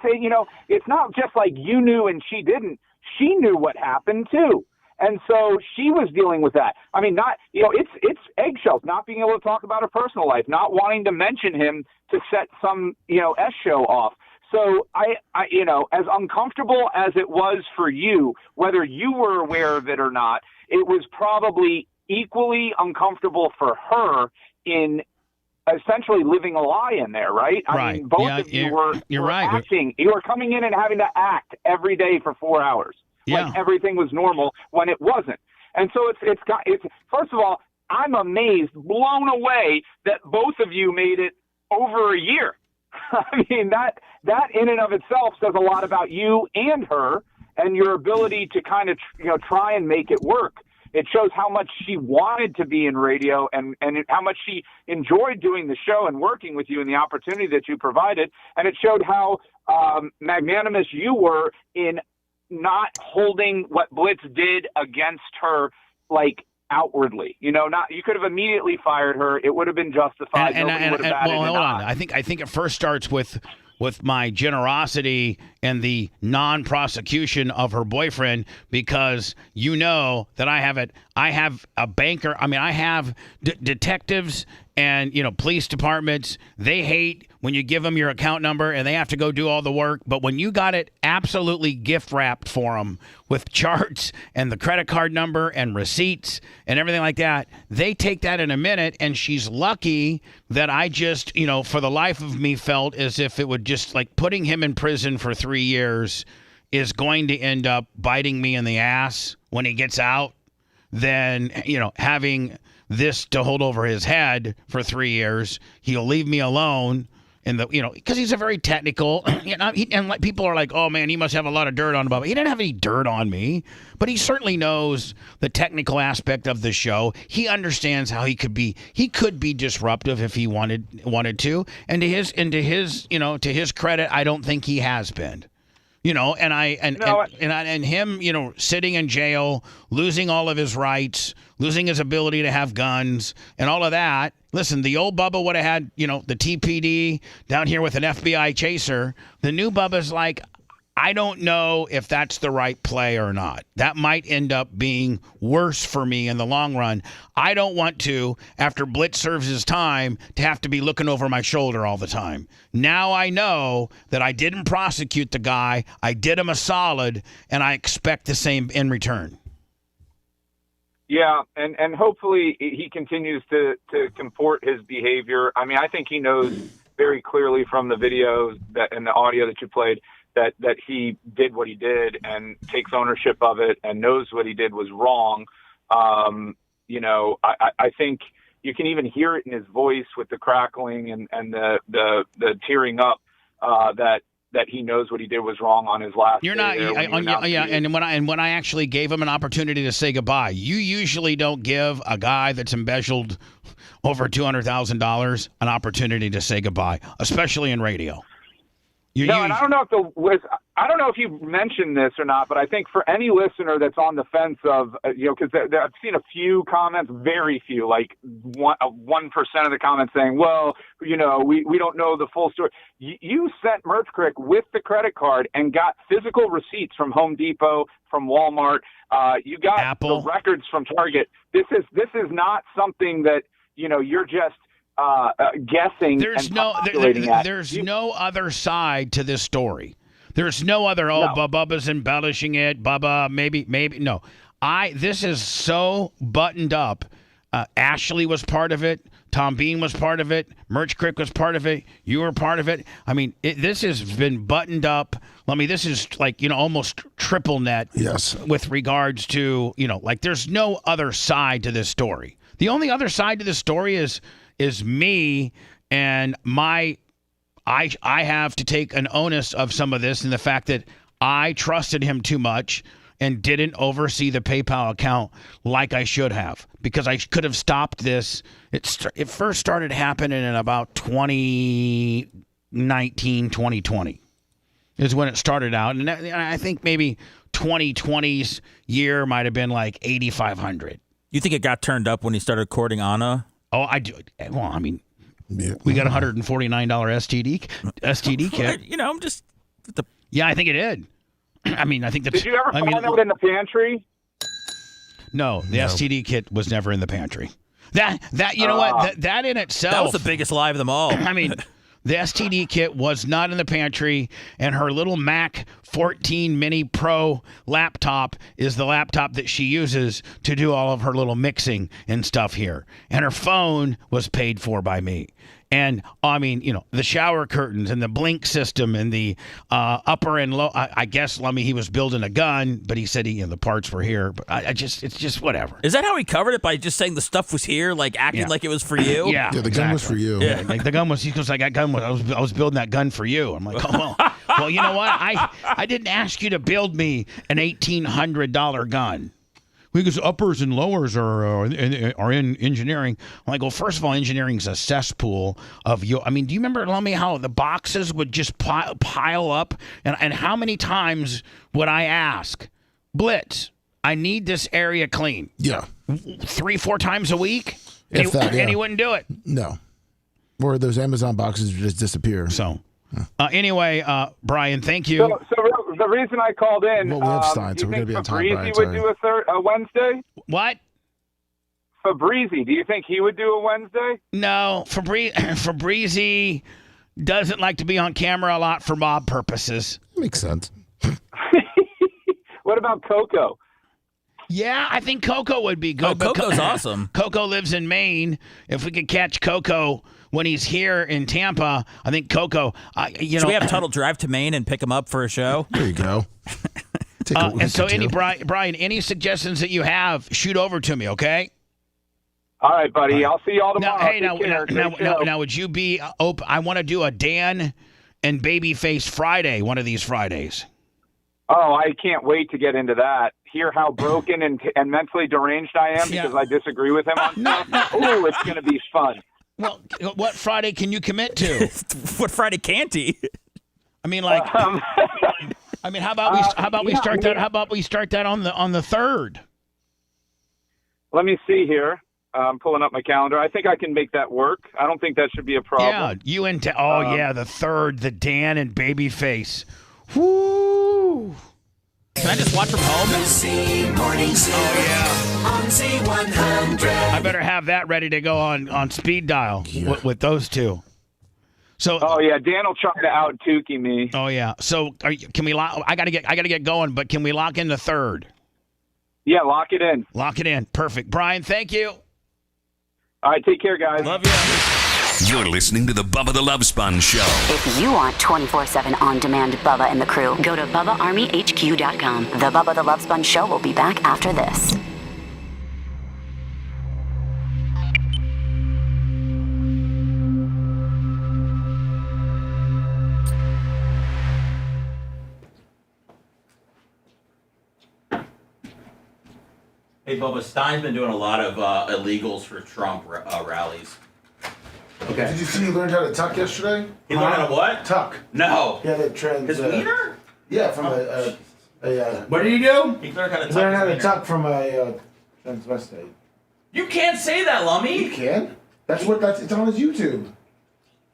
It's not just like you knew and she didn't. She knew what happened too. And so she was dealing with that. I mean, it's eggshells, not being able to talk about her personal life, not wanting to mention him to set some, S show off. So I, as uncomfortable as it was for you, whether you were aware of it or not, it was probably equally uncomfortable for her in essentially living a lie in there, right? I mean, both of you were acting. You were coming in and having to act every day for 4 hours. Yeah. Like everything was normal when it wasn't. And so it's first of all, I'm amazed, blown away that both of you made it over a year. I mean, that in and of itself says a lot about you and her and your ability to kind of, try and make it work. It shows how much she wanted to be in radio and how much she enjoyed doing the show and working with you and the opportunity that you provided. And it showed how magnanimous you were in not holding what Blitz did against her, like, outwardly. You could have immediately fired her. It would have been justified. Nobody would have batted hold on. I think it first starts with my generosity and the non-prosecution of her boyfriend, because that I have a banker. I mean, I have detectives and police departments. They hate when you give them your account number and they have to go do all the work. But when you got it absolutely gift wrapped for them with charts and the credit card number and receipts and everything like that, they take that in a minute. And she's lucky that I just, for the life of me, felt as if it would just, like, putting him in prison for 3 years is going to end up biting me in the ass when he gets out. Then, having this to hold over his head for 3 years, he'll leave me alone. Because he's a very technical, and people are like, oh man, he must have a lot of dirt on him. He didn't have any dirt on me, but he certainly knows the technical aspect of the show. He understands how he could be disruptive if he wanted to. And to his credit, I don't think he has been. And him, sitting in jail, losing all of his rights, losing his ability to have guns, and all of that. Listen, the old Bubba would have had, the TPD down here with an FBI chaser. The new Bubba's like, I don't know if that's the right play or not. That might end up being worse for me in the long run. I don't want to, after Blitz serves his time, to have to be looking over my shoulder all the time. Now I know that I didn't prosecute the guy. I did him a solid, and I expect the same in return. Yeah, and hopefully he continues to comport his behavior. I mean, I think he knows very clearly from the videos and the audio that you played that he did what he did and takes ownership of it and knows what he did was wrong. I think you can even hear it in his voice with the crackling and the tearing up that he knows what he did was wrong on his last. You're not, and when I actually gave him an opportunity to say goodbye, you usually don't give a guy that's embezzled over $200,000 an opportunity to say goodbye, especially in radio. And I don't know if you mentioned this or not, but I think for any listener that's on the fence of, because I've seen a few comments, very few, like 1% of the comments saying, well, we don't know the full story. You sent Merch Crick with the credit card and got physical receipts from Home Depot, from Walmart. You got Apple. The records from Target. This is not something that, you're just guessing. There's no other side to this story. There's no other. Bubba's embellishing it. Bubba, maybe no. This is so buttoned up. Ashley was part of it. Tom Bean was part of it. Merch Crick was part of it. You were part of it. I mean, this has been buttoned up. I mean, this is like, almost triple net. Yes. With regards to, there's no other side to this story. The only other side to this story is me and I have to take an onus of some of this, and the fact that I trusted him too much and didn't oversee the PayPal account like I should have, because I could have stopped this. It first started happening in about 2019, 2020 is when it started out. And I think maybe 2020's year might have been like 8,500. You think it got turned up when he started courting Anna? Oh, I do. Well, I mean, we got a $149 STD kit. I'm just. Yeah, I think it did. I mean, I think Did you ever find out in the pantry? No, the STD kit was never in the pantry. That that in itself. That was the biggest lie of them all. I mean, the STD kit was not in the pantry, and her little Mac 14 Mini Pro laptop is the laptop that she uses to do all of her little mixing and stuff here. And her phone was paid for by me. And, I mean, the shower curtains and the blink system and the upper and low. I guess, he was building a gun, but he said the parts were here. But it's just whatever. Is that how he covered it, by just saying the stuff was here, like acting like it was for you? Yeah, the gun was for you. Yeah, like the gun was. He goes, I was building that gun for you. I'm like, oh well. Well, you know what? I didn't ask you to build me an $1,800 gun. Because uppers and lowers are in engineering. I'm like, well, first of all, engineering's a cesspool of you. I mean, do you remember, Lummy, how the boxes would just pile up? And how many times would I ask, Blitz, I need this area clean? Yeah. 3-4 times a week? And he wouldn't do it. No. Or those Amazon boxes just disappear. So, anyway, Brian, thank you. So the reason I called in, well, we have Stein, so we're going to be on time, Brian. Fabrizi would do a Wednesday? What? Fabrizi, do you think he would do a Wednesday? No, Fabrizi doesn't like to be on camera a lot for mob purposes. Makes sense. What about Coco? Yeah, I think Coco would be good. Coco's awesome. Coco lives in Maine. If we could catch Coco when he's here in Tampa, I think Coco, Should we have Tuttle drive to Maine and pick him up for a show? There you go. And so, Brian, any suggestions that you have, shoot over to me, okay? All right, buddy. I'll see you all tomorrow. Now, would you be open? I want to do a Dan and Babyface Friday, one of these Fridays. Oh, I can't wait to get into that. Hear how broken and mentally deranged I am because I disagree with him on stuff. Oh, it's going to be fun. Well, what Friday can you commit to? What Friday can't he? I mean, like... I mean, how about we start that? How about we start that on the 3rd? Let me see here. I'm pulling up my calendar. I think I can make that work. I don't think that should be a problem. Yeah, you and the 3rd, the Dan and Babyface. Woo! Can I just watch from home? Mornings on Z100. I better have that ready to go on speed dial with those two. So. Oh yeah, Dan will try to out Tukey me. Oh yeah. So can we? I gotta get going. But can we lock in the 3rd? Yeah, lock it in. Lock it in. Perfect. Brian, thank you. All right, take care, guys. Love you. You're listening to the Bubba the Love Sponge Show. If you want 24/7 on-demand Bubba and the crew, go to BubbaArmyHQ.com. The Bubba the Love Sponge Show will be back after this. Hey, Bubba, Stein's been doing a lot of illegals for Trump rallies. Okay. Did you see he learned how to tuck yesterday? He learned how to what? Tuck. No. Yeah, that trans. His wiener? Yeah, from What did he do? He learned how to tuck from a transvestite. You can't say that, Lummy. You can. It's on his YouTube.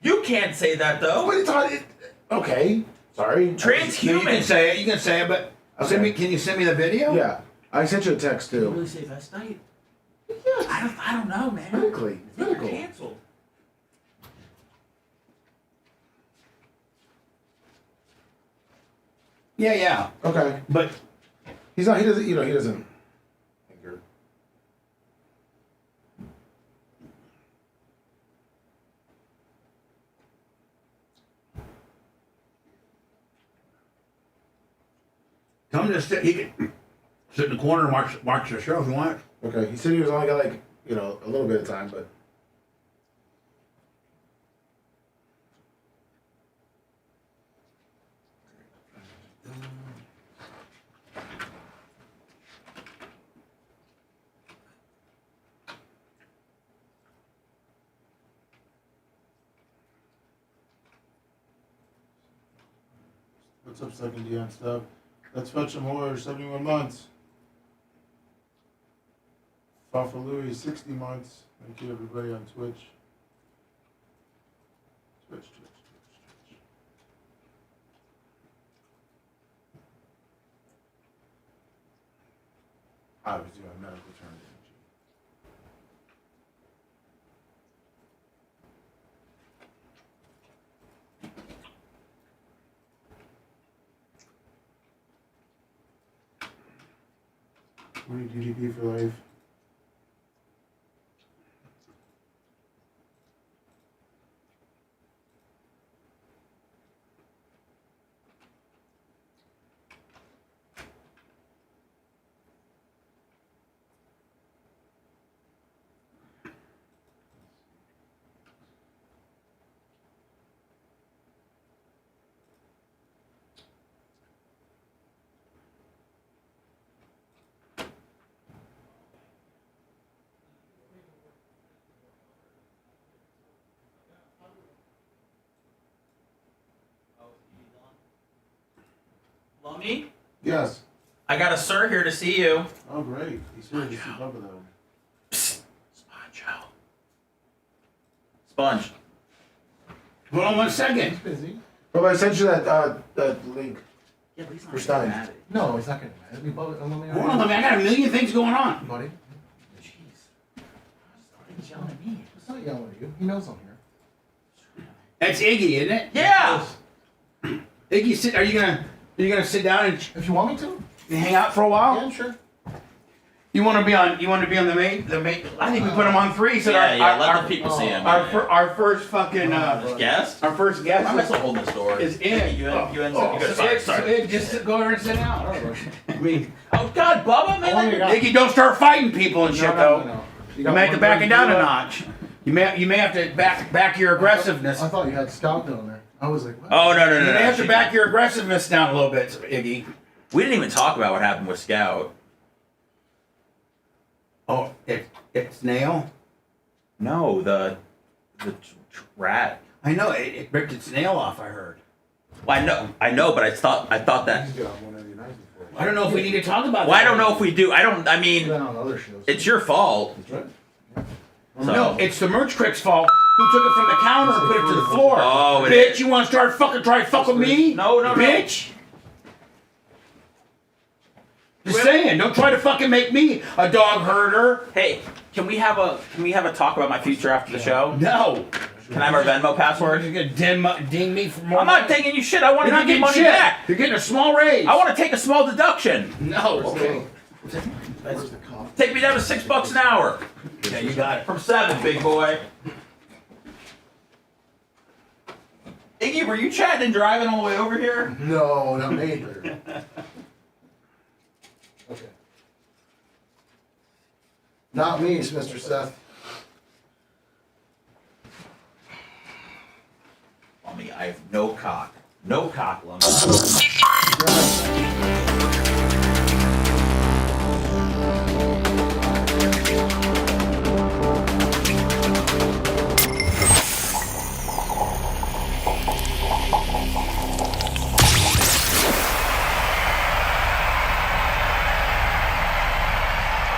You can't say that though. But it's on it. Okay. Sorry. Transhuman. You can say it. You can say it, but can you send me the video? Yeah. I sent you a text too. Did you really say vestite? Yeah. I don't know, man. Medically. You're canceled. Yeah. Okay. But he doesn't. tell him to sit. He can sit in the corner and watch the show if you want. Okay. He said he was only got a little bit of time, but. What's up, Second Dion stuff? Let's fetch some more. 71 months. Fafa Louis, 60 months. Thank you, everybody on Twitch. Twitch. I was doing medical term damage. DDP for life. Lummy? Yes. I got a sir here to see you. Oh, great. He's here to see Bubba, though. Sponge. Hold on 1 second. He's busy. But I sent you that link. Yeah, but he's not for Stein. mad at it. No, he's not going to mad at me. Bubba, Hold on, I got a million things going on. Buddy. He's yelling at me. It's not yelling at you. He knows I'm here. That's Iggy, isn't it? Yeah. Iggy, are you gonna sit down and if you want me to hang out for a while? Yeah, sure. You want to be on the main. I think we put him on 3. So let the people see him. Our first fucking guest. Our first guest. I'm still holding this door. Is in. You go So just go over and sit down. I mean, oh God, Bubba, man! Iggy, don't start fighting people and shit though. No. You may have to back it down a notch. You may have to back your aggressiveness. I thought you had Scout down there. I was like, what? Oh no! You may have to back your aggressiveness down a little bit, Iggy. We didn't even talk about what happened with Scout. Oh, it's nail. No, the rat. I know it ripped its nail off. I heard. Well, I know, but I thought that. I don't know if we need to talk about that. Well, I don't know if we do. I mean, it's your fault. So. No, it's the merch crick's fault. Who took it from the counter and put it to the floor? Oh, bitch! You want to try to fuck with me? No, bitch. Just saying, don't try to fucking make me a dog herder. Hey, can we have a talk about my future after the show? No. Can I have our Venmo password? You're gonna ding me for more. I'm not dinging you shit. I want to give you money shit. back. You're getting a small raise. I want to take a small deduction. No. Okay. Take me down to $6 an hour. Yeah, you got it. From 7, big boy. Iggy, were you chatting and driving all the way over here? No, not me. Okay. Not me, Mr. Seth. Lummy, I have no cock. No cock, Lummy.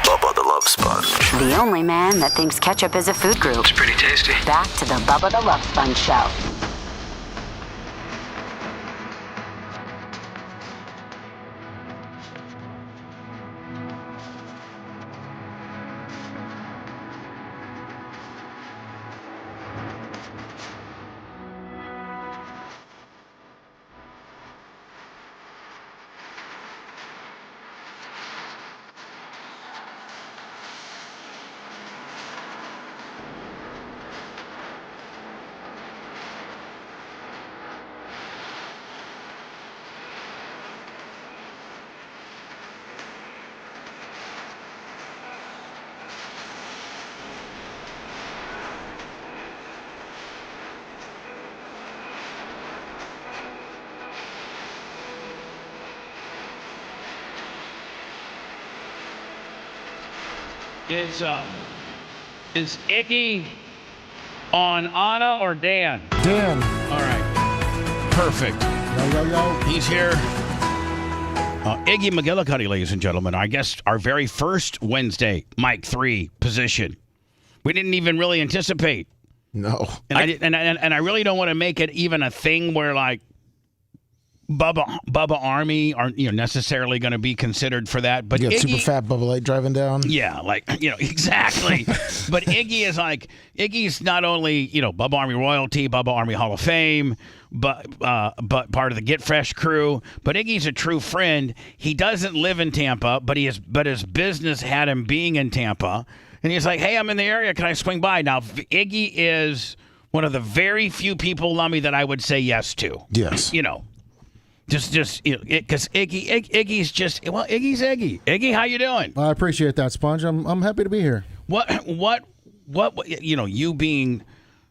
Bubba the Love Sponge. The only man that thinks ketchup is a food group. It's pretty tasty. Back to the Bubba the Love Sponge Show. Is Icky on Anna or Dan? Dan. All right. Perfect. Yo. He's here. Iggy McGillicuddy, ladies and gentlemen. I guess our very first Wednesday, Mic 3 position. We didn't even really anticipate. No. And I really don't want to make it even a thing where like Bubba Army aren't necessarily going to be considered for that. But you got Iggy, super fat Bubba Light driving down. Yeah, like exactly. But Iggy's not only Bubba Army royalty, Bubba Army Hall of Fame, but part of the Get Fresh crew. But Iggy's a true friend. He doesn't live in Tampa, but his business had him being in Tampa, and he's like, "Hey, I'm in the area. Can I swing by?" Now, Iggy is one of the very few people, Lummy, that I would say yes to. Yes. Just because Iggy's just Iggy's Iggy. Iggy, how you doing? I appreciate that, Sponge. I'm happy to be here. What you being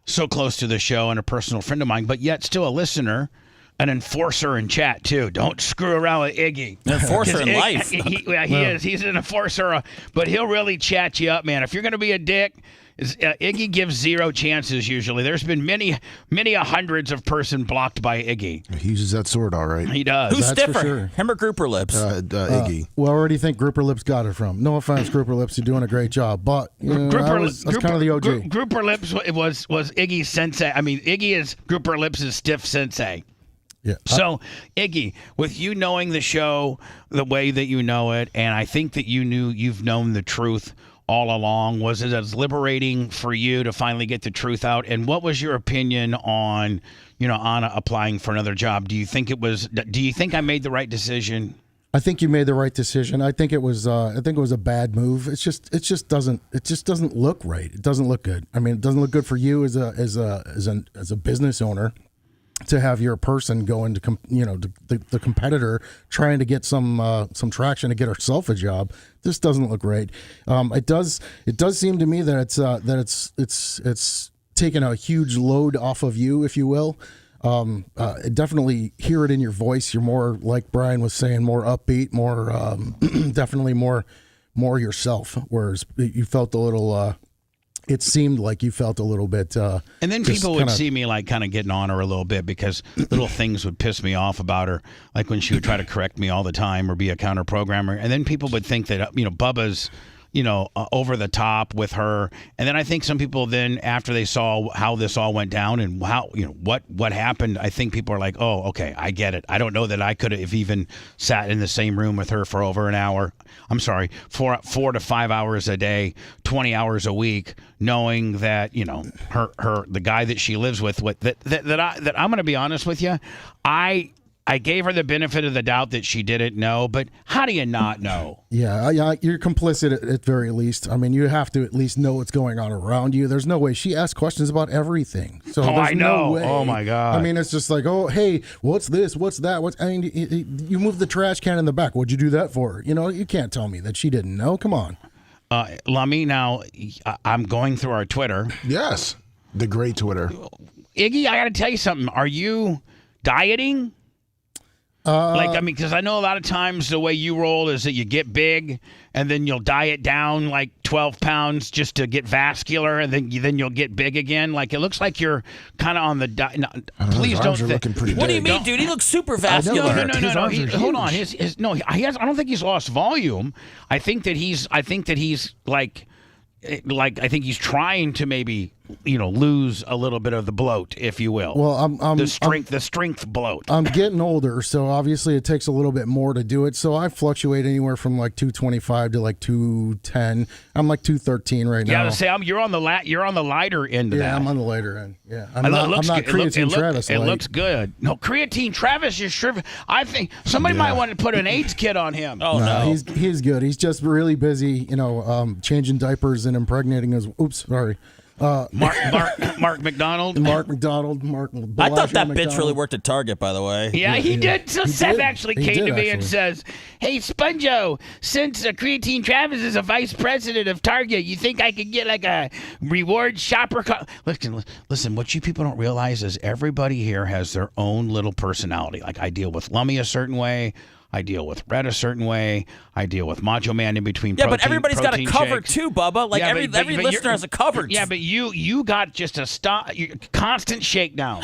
so close to the show and a personal friend of mine, but yet still a listener, an enforcer in chat too. Don't screw around with Iggy. An enforcer in life. He is. He's an enforcer, but he'll really chat you up, man. If you're going to be a dick, Iggy gives zero chances usually. There's been many hundreds of person blocked by Iggy. He uses that sword all right. He does. Who's That's for stiffer, sure. him or Grouper Lips? Iggy. Well, where do you think Grouper Lips got it from? No offense, Grouper Lips, you're doing a great job, but I was kind of the OG. Grouper Lips was Iggy's sensei. I mean, Iggy is Grouper Lips' stiff sensei. Yeah. So, Iggy, with you knowing the show the way that you know it, and I think that you've known the truth all along, was it as liberating for you to finally get the truth out? And what was your opinion on, Anna applying for another job? Do you think I made the right decision? I think you made the right decision. I think it was a bad move. It just doesn't look right. It doesn't look good. I mean, it doesn't look good for you as a business owner to have your person go into the competitor trying to get some traction to get herself a job. This doesn't look right. It does seem to me that it's taken a huge load off of you, if you will. Definitely hear it in your voice. You're more, like Brian was saying, more upbeat, more definitely more yourself. Whereas you felt a little it seemed like you felt a little bit. And then just people would kinda- see me like kind of getting on her a little bit because little things would piss me off about her, like when she would try to correct me all the time or be a counter programmer. And then people would think that Bubba's over the top with her. And then I think some people then, after they saw how this all went down and how what happened, I think people are like, oh, okay, I get it. I don't know that I could have even sat in the same room with her for over an hour. I'm sorry, 4 to 5 hours a day, 20 hours a week, knowing that her the guy that she lives with that I'm going to be honest with you, I gave her the benefit of the doubt that she didn't know, but how do you not know? Yeah, you're complicit at very least. I mean, you have to at least know what's going on around you. There's no way. She asked questions about everything. So there's I know. No way. Oh, my God. I mean, it's just like, oh, hey, what's this? What's that? You moved the trash can in the back. What'd you do that for? You can't tell me that she didn't know. Come on. Lummy, now, I'm going through our Twitter. Yes, the great Twitter. Iggy, I got to tell you something. Are you dieting? Because I know a lot of times the way you roll is that you get big and then you'll diet down like 12 pounds just to get vascular, and then you'll get big again. Like, it looks like you're kind of on the diet. No, please don't. Looking pretty What do you big. mean, dude? He looks super vascular. No. Hold on. He has. I don't think he's lost volume. I think that he's like I think he's trying to maybe lose a little bit of the bloat, if you will. Well, the strength bloat. I'm getting older, so obviously it takes a little bit more to do it. So I fluctuate anywhere from like 225 to like 210. I'm like 213 right now. Yeah, to say you're on the lighter end of that. Yeah, I'm on the lighter end. Yeah, I'm It not looks creatine Travis. It looks good. No, creatine Travis is sure. I think somebody might want to put an AIDS kit on him. Oh no, he's good. He's just really busy, changing diapers and impregnating his. Oops, sorry. Mark McDonald. Mark. I thought that bitch really worked at Target, by the way. Yeah, he did. So Seth actually came to me and actually. says, "Hey, Sponjo, since Creatine Travis is a vice president of Target, you think I could get like a reward shopper?" Listen. What you people don't realize is everybody here has their own little personality. Like, I deal with Lummy a certain way. I deal with Red a certain way. I deal with Macho Man in between. Yeah, but everybody's got a cover shakes. too, Bubba. Like, every listener has a cover. Yeah, but you got just a constant shakedown.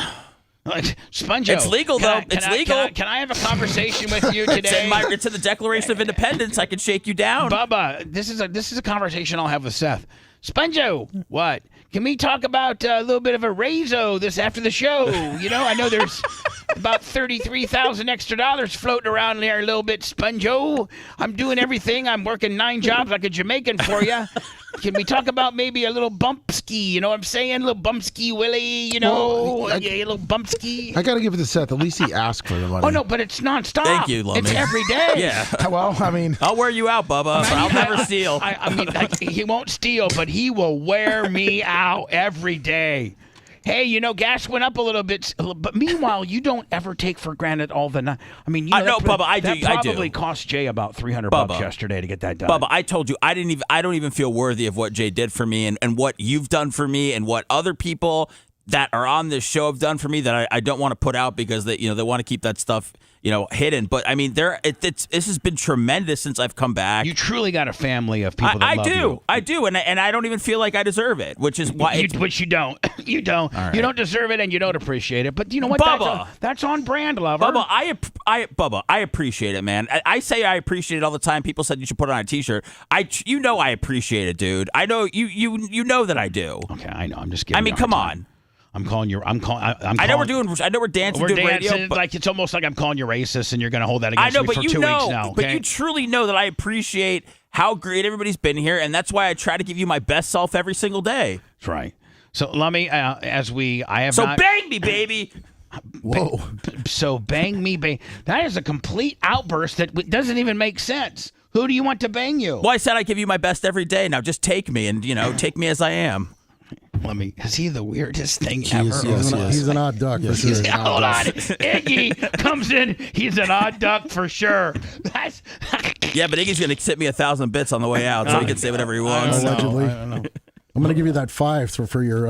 Like, Sponjo, It's legal, though. It's legal. Can I have a conversation with you today? It's in the Declaration of Independence. I can shake you down. Bubba, this is a conversation I'll have with Seth. Sponjo, what? Can we talk about a little bit of a raiso this after the show? I know there's about $33,000 extra dollars floating around there a little bit, Sponjo. I'm doing everything. I'm working 9 jobs like a Jamaican for you. Can we talk about maybe a little bump ski? You know what I'm saying? A little bump ski, Willie. A little bump ski. I got to give it to Seth. At least he asked for the money. Oh, no, but it's nonstop. Thank you, Lummy. It's every day. Yeah. Well, I mean, I'll wear you out, Bubba. I'll never steal. He won't steal, but he will wear me out every day. Hey, gas went up a little bit, but meanwhile, you don't ever take for granted all the. Bubba, I do. That probably cost Jay about $300 yesterday to get that done. Bubba, I told you I don't even feel worthy of what Jay did for me and what you've done for me and what other people that are on this show have done for me that I don't want to put out because they want to keep that stuff hidden. But I mean, this has been tremendous since I've come back. You truly got a family of people that love you. I do, and I don't even feel like I deserve it, which is why. Which you don't. You don't. Right. You don't deserve it, and you don't appreciate it. But you know what? Bubba, that's on brand, lover. Bubba, I appreciate it, man. I say I appreciate it all the time. People said you should put it on a T-shirt. I appreciate it, dude. I know you know that I do. Okay, I know. I'm just kidding. I mean, come on. I know we're dancing, we're doing dancing, radio. But it's almost like I'm calling you racist, and you're going to hold that against me for 2 weeks now. Okay? But you truly know that I appreciate how great everybody's been here, and that's why I try to give you my best self every single day. That's right. So, Lummy, bang me, baby. Whoa. So bang me, baby. That is a complete outburst that doesn't even make sense. Who do you want to bang you? Well, I said I give you my best every day. Now just take me, and take me as I am. Is he the weirdest thing ever? He's an odd duck. Yes, for sure. Hold on. Iggy comes in. He's an odd duck for sure. Yeah, but Iggy's going to sip me 1,000 bits on the way out, so he can say whatever he wants. Allegedly. I don't know. I'm going to give you that $5 for your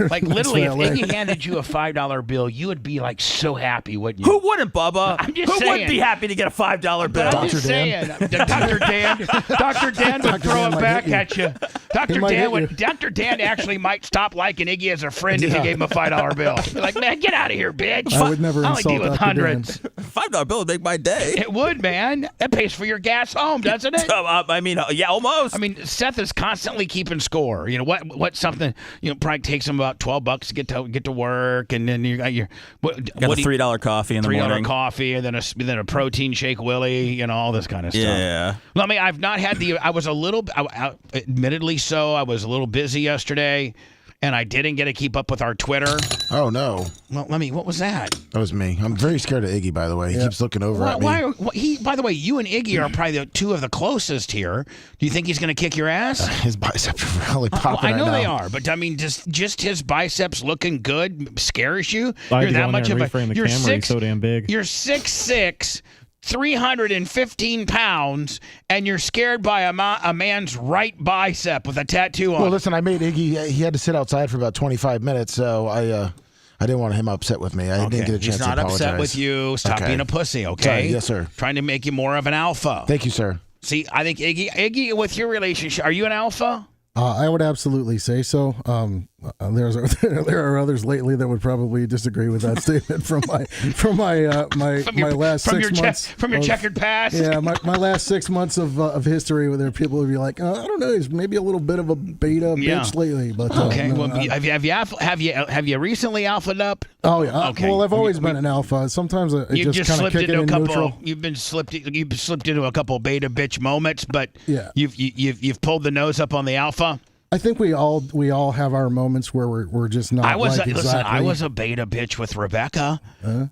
Like nice literally, if valet. Iggy handed you a $5 bill, you would be like so happy, wouldn't you? Who wouldn't, Bubba? I'm just Who saying. wouldn't be happy to get a $5 bill? But I'm just saying, Dr. Dan would throw it back at you. Dr. Dan actually might stop liking Iggy as a friend if you gave him a $5 bill. Be like, man, get out of here, bitch. I would never I only insult deal with Dr. hundreds. $5 bill would make my day. It would, man. That pays for your gas home, doesn't it? I mean, yeah, almost. I mean, Seth is constantly keeping score. You know what's something probably takes him about $12 to get to work, and then you got your got a $3 coffee in the morning. $3 coffee, and then a protein shake, Willie, all this kind of stuff. Yeah. Well, I mean, I've not had I was a little, admittedly so. I was a little busy yesterday, and I didn't get to keep up with our Twitter. Oh no. Well, what was that? That was me. I'm very scared of Iggy, by the way. He keeps looking over at me. By the way, you and Iggy are probably the two of the closest here. Do you think he's going to kick your ass? His biceps are really popping I know right they now. are, but I mean, just his biceps looking good scares you. I had You're to go that in much there of and reframe the you're camera. He's so damn big. You're 6'6", 315 pounds, and you're scared by a man's right bicep with a tattoo on. Well, listen, I made Iggy. He had to sit outside for about 25 minutes, so I didn't want him upset with me. I didn't get a chance He's to not apologize. upset with you. Stop being a pussy, okay? Sorry. Yes, sir. Trying to make you more of an alpha. Thank you, sir. See, I think Iggy, with your relationship, are you an alpha? I would absolutely say so. There are others lately that would probably disagree with that statement from my last 6 months. From your checkered past. Yeah, my last 6 months of history, where there are people who would be like, I don't know, he's maybe a little bit of a beta bitch lately. But okay, no, well, have you recently alphaed up? Oh yeah. Okay. Well, I've always been an alpha. Sometimes I You just kind of kick it in neutral. You've slipped into a couple beta bitch moments, but yeah. you've pulled the nose up on the alpha. I think we all have our moments where we're just not. Listen, I was a beta bitch with Rebecca.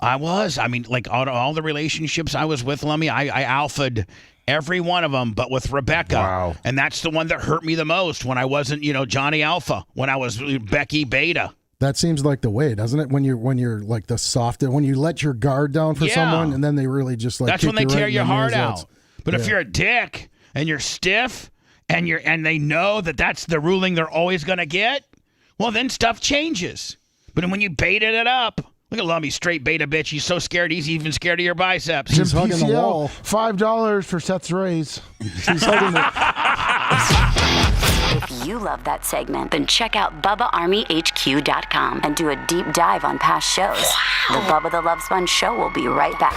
I was. I mean, like all the relationships I was with, Lummy, I alphaed every one of them, but with Rebecca. Wow. And that's the one that hurt me the most when I wasn't, Johnny Alpha, when I was Becky Beta. That seems like the way, doesn't it? When you're like the soft, when you let your guard down for someone, and then they really just like that's when they tear your heart out. But yeah. if you're a dick and you're stiff and they know that that's the ruling they're always going to get, well, then stuff changes. But when you baited it up, look at Lummy, straight beta bitch. He's so scared, he's even scared of your biceps. He's hugging the wall. $5 for Seth's raise. He's hugging it. If you love that segment, then check out BubbaArmyHQ.com and do a deep dive on past shows. The Bubba the Love Sponge Show will be right back.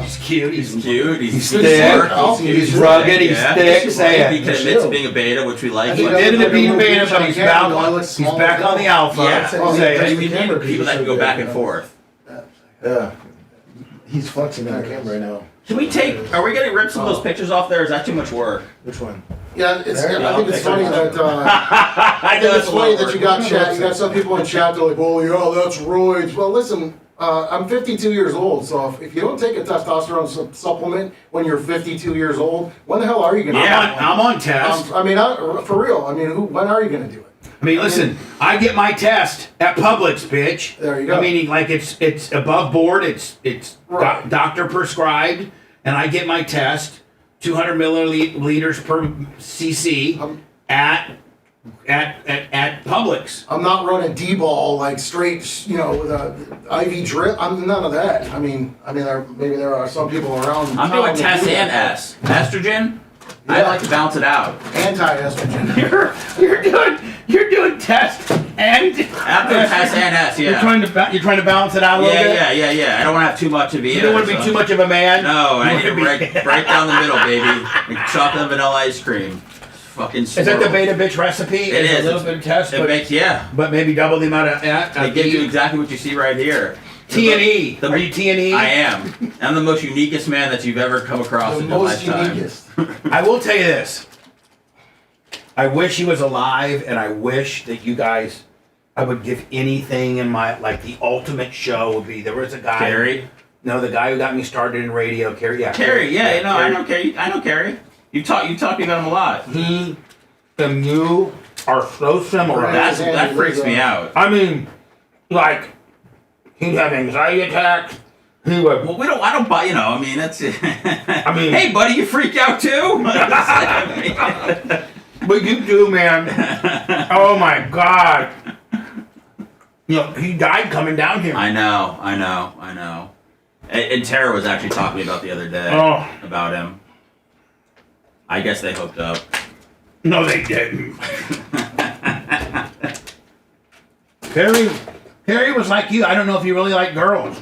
He's cute. He's cute. He's thick. He's rugged. He's thick. Say it. He can admit to being a beta, which we like. He did admit to being a beta, but he's back on the alpha. Yeah. Say We it. need people that can go back and forth. Yeah. He's flexing on the camera right now. Can we are we getting rips of those pictures off there? Or is that too much work? Which one? Yeah, I think it's funny that I know it's funny that you got chat. You got some people in chat that are like, "Oh, yeah, that's roids." Well, listen, I'm 52 years old, so if you don't take a testosterone supplement when you're 52 years old, when the hell are you going to? Yeah, I'm on test. For real. I mean, when are you going to do it? I mean, listen, I get my test at Publix, bitch. There you go. I mean, like it's above board. It's Right. doctor prescribed, and I get my test, 200 milliliters per cc at Publix. I'm not running D-ball like straight, with a IV drip. I'm none of that. I mean, maybe there are some people around. I'm doing test and S. Estrogen. I like to balance it out. Anti-estrogen. You're doing test and I'm doing test and S. Yeah. You're trying to balance it out a little bit. Yeah. I don't want to have too much of either. You don't want to be too much of a man. No, I need to right down the middle, baby. Like chocolate and vanilla ice cream. Fucking. Is that the beta bitch recipe? It is. A little bit of test, but maybe double the amount of. They give you exactly what you see right here. T&E. Are you T&E? I am. I'm the most uniquest man that you've ever come across in your lifetime. I will tell you this. I wish he was alive, and I wish that you guys, I would give anything in my, like the ultimate show would be, there was a guy. Carrie? No, the guy who got me started in radio, Carrie. Yeah, Carrie, I know Carrie. I know Carrie. You talk about him a lot. He and you are so similar. That freaks me out. I mean, like, He'd have anxiety attacks. He would. Well, I don't buy. I mean, that's. I mean, hey, buddy, you freak out too? But you do, man. Oh my God. He died coming down here. I know. And Tara was actually talking to me about the other day about him. I guess they hooked up. No, they didn't. Harry was like you. I don't know if you really like girls.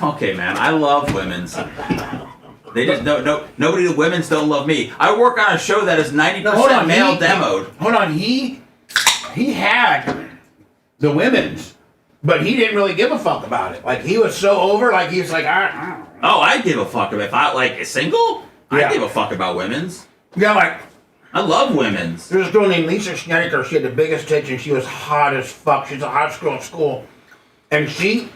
Okay, man. I love women's. They just nobody. The women's don't love me. I work on a show that is 90% male demoed. Hold on, he had the women's, but he didn't really give a fuck about it. Like he was so over. Like he was like, oh, I give a fuck if I like single. I give a fuck about women's. Yeah, like I love women's. There's a girl named Lisa Schnedeker. She had the biggest tits and she was hot as fuck. She's the hottest girl in school, and he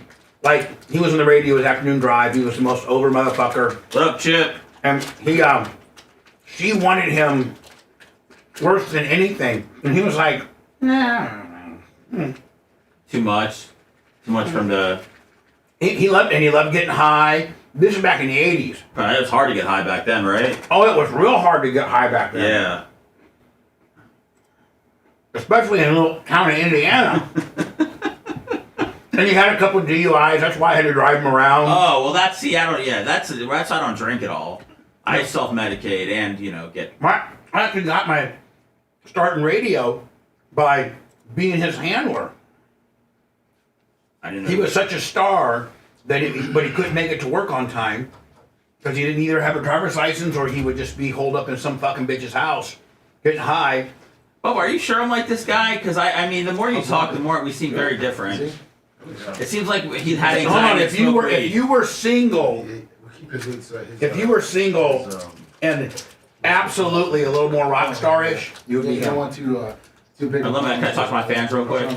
was on the radio, his afternoon drive. He was the most over motherfucker. What up, Chip? And she wanted him worse than anything. And he was like, nah. Too much for him to... He loved getting high. This is back in the 80s. It was hard to get high back then, right? Oh, it was real hard to get high back then. Yeah. Especially in a little town of Indiana. And he had a couple of DUIs. That's why I had to drive him around. Oh, well, that's I don't drink at all. I self-medicate and, get... I actually got my start in radio by being his handler. I didn't know. He was such a star but he couldn't make it to work on time because he didn't either have a driver's license or he would just be holed up in some fucking bitch's house getting high. Oh, are you sure I'm like this guy? Because, I mean, the more you talk, the more we seem very different. It seems like he had anxiety. Hold on, if you were single, and absolutely a little more rock star-ish, you would be him. Can I talk to my fans real quick?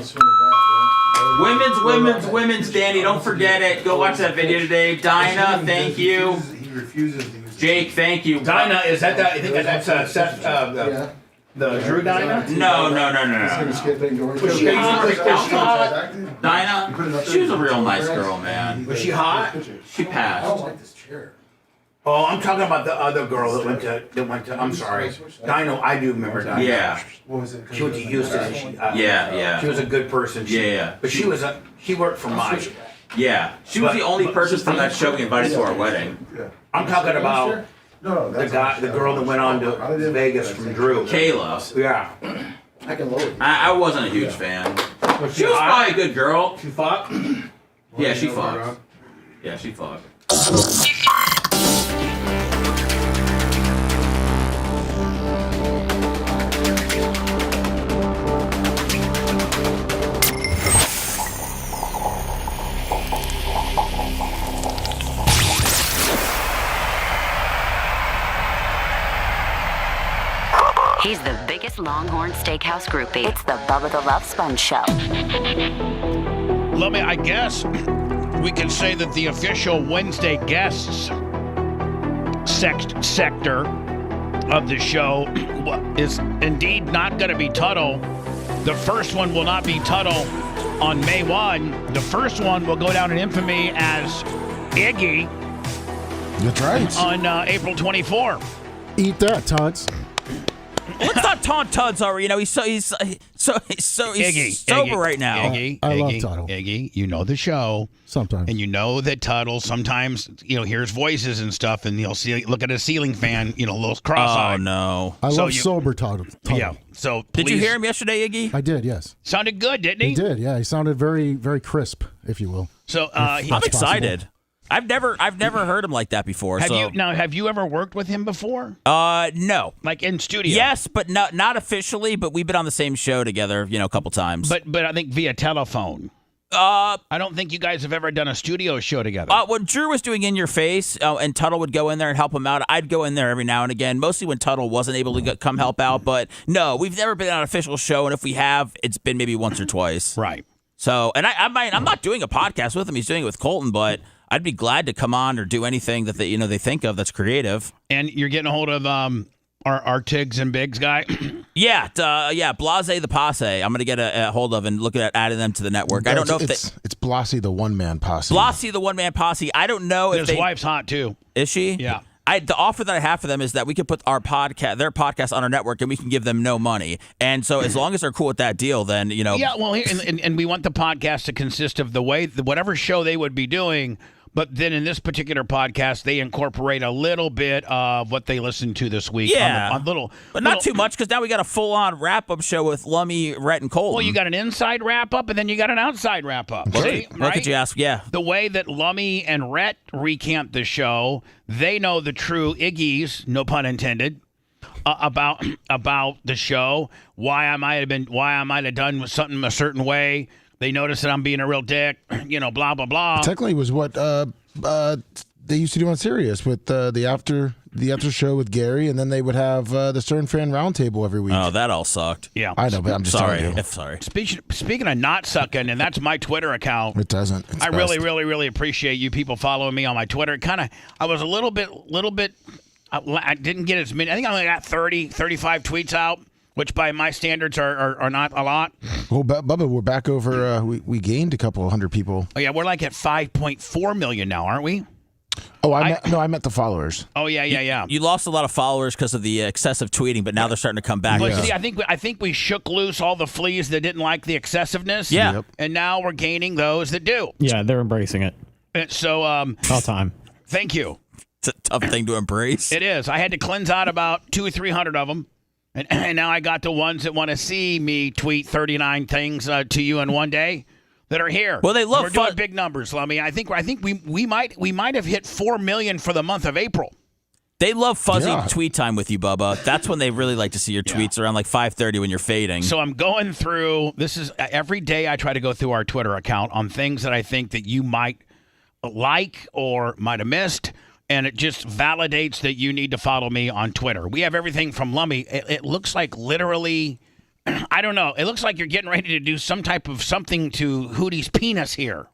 Women's, Danny, don't forget it. Go watch that video today. Dinah, thank you. He refuses to use Jake, thank you. Dinah, is that I think that's Seth, the Drew Dinah? No. Was she hot? Dinah? She was a real nice girl, man. Was she hot? She passed. I don't like this chair. Oh, I'm talking about the other girl that went to. I'm sorry, Dinah. I do remember Dinah. Yeah. What was it? She went to Houston. And Yeah. She was a good person. But she worked for Mike. Yeah. She was the only person from that show we invited to our wedding. I'm talking about the girl that went on to Vegas from Drew. Kayla. Yeah. I can lower it. I wasn't a huge fan. She was probably a good girl. She fucked? Yeah, she fucked. Yeah, she fucked. He's the biggest Longhorn Steakhouse groupie. It's the Bubba the Love Sponge Show. I guess we can say that the official Wednesday guests sector of the show is indeed not going to be Tuttle. The first one will not be Tuttle on May 1. The first one will go down in infamy as Iggy. That's right. On April 24. Eat that, Tots. Let's not taunt Tuds already. He's sober right now. I love Tuttle. Iggy, you know the show. Sometimes. And you know that Tuttle sometimes, hears voices and stuff, and you'll look at a ceiling fan, a little cross-eyed. Oh, no. I love sober Tuttle. Yeah. So Did you hear him yesterday, Iggy? I did, yes. Sounded good, didn't he? He did, yeah. He sounded very, very crisp, if you will. So I'm excited. I've never heard him like that before. Have you ever worked with him before? No. Like in studio? Yes, but not officially. But we've been on the same show together, a couple times. But I think via telephone. I don't think you guys have ever done a studio show together. When Drew was doing In Your Face, and Tuttle would go in there and help him out, I'd go in there every now and again. Mostly when Tuttle wasn't able to come help out. But no, we've never been on an official show, and if we have, it's been maybe once or twice. Right. So, and I'm not doing a podcast with him. He's doing it with Colton, but I'd be glad to come on or do anything that they think of that's creative. And you're getting a hold of Our Tigs and Bigs guy. Yeah, Blase the Posse. I'm going to get a hold of and look at adding them to the network. I don't know if it's Blasey the one man posse. Blasey the one man posse. I don't know if his wife's hot too. Is she? Yeah. The offer that I have for them is that we could put their podcast on our network and we can give them no money. And so as long as they're cool with that deal, then Yeah, well, and we want the podcast to consist of whatever show they would be doing. But then in this particular podcast, they incorporate a little bit of what they listened to this week. Yeah. But not too much, because now we got a full-on wrap-up show with Lummy, Rhett, and Colton. Well, you got an inside wrap-up, and then you got an outside wrap-up. See, right? What could you ask? Yeah. The way that Lummy and Rhett recant the show, they know the true Iggy's, no pun intended, about the show, why I might have done something a certain way. They notice that I'm being a real dick, blah, blah, blah. Technically, it was what they used to do on Sirius with the after show with Gary, and then they would have the Stern Fan Roundtable every week. Oh, that all sucked. Yeah. I know, but I'm just sorry. telling you. Sorry. Speaking of not sucking, and that's my Twitter account. It doesn't. It's I best. really, really, really appreciate you people following me on my Twitter. I was a little bit. I didn't get as many. I think I only got 30, 35 tweets out, which by my standards are not a lot. Well, Bubba, we're back over. We gained a couple hundred people. Oh yeah, we're like at 5.4 million now, aren't we? Oh, I meant the followers. Oh yeah. You lost a lot of followers because of the excessive tweeting, but now they're starting to come back. But see, I think we shook loose all the fleas that didn't like the excessiveness. Yeah. Yep. And now we're gaining those that do. Yeah, they're embracing it. And so all time. Thank you. It's a tough thing to embrace. It is. I had to cleanse out about 200 or 300 of them. And now I got the ones that want to see me tweet 39 things to you in one day that are here. Well, they love We're doing big numbers, Lummy. I think we might have hit 4 million for the month of April. They love fuzzy tweet time with you, Bubba. That's when they really like to see your tweets around like 5:30 when you're fading. So I'm going through. This is every day. I try to go through our Twitter account on things that I think that you might like or might have missed. And it just validates that you need to follow me on Twitter. We have everything from Lummy. It looks like literally, I don't know. It looks like you're getting ready to do some type of something to Hootie's penis here.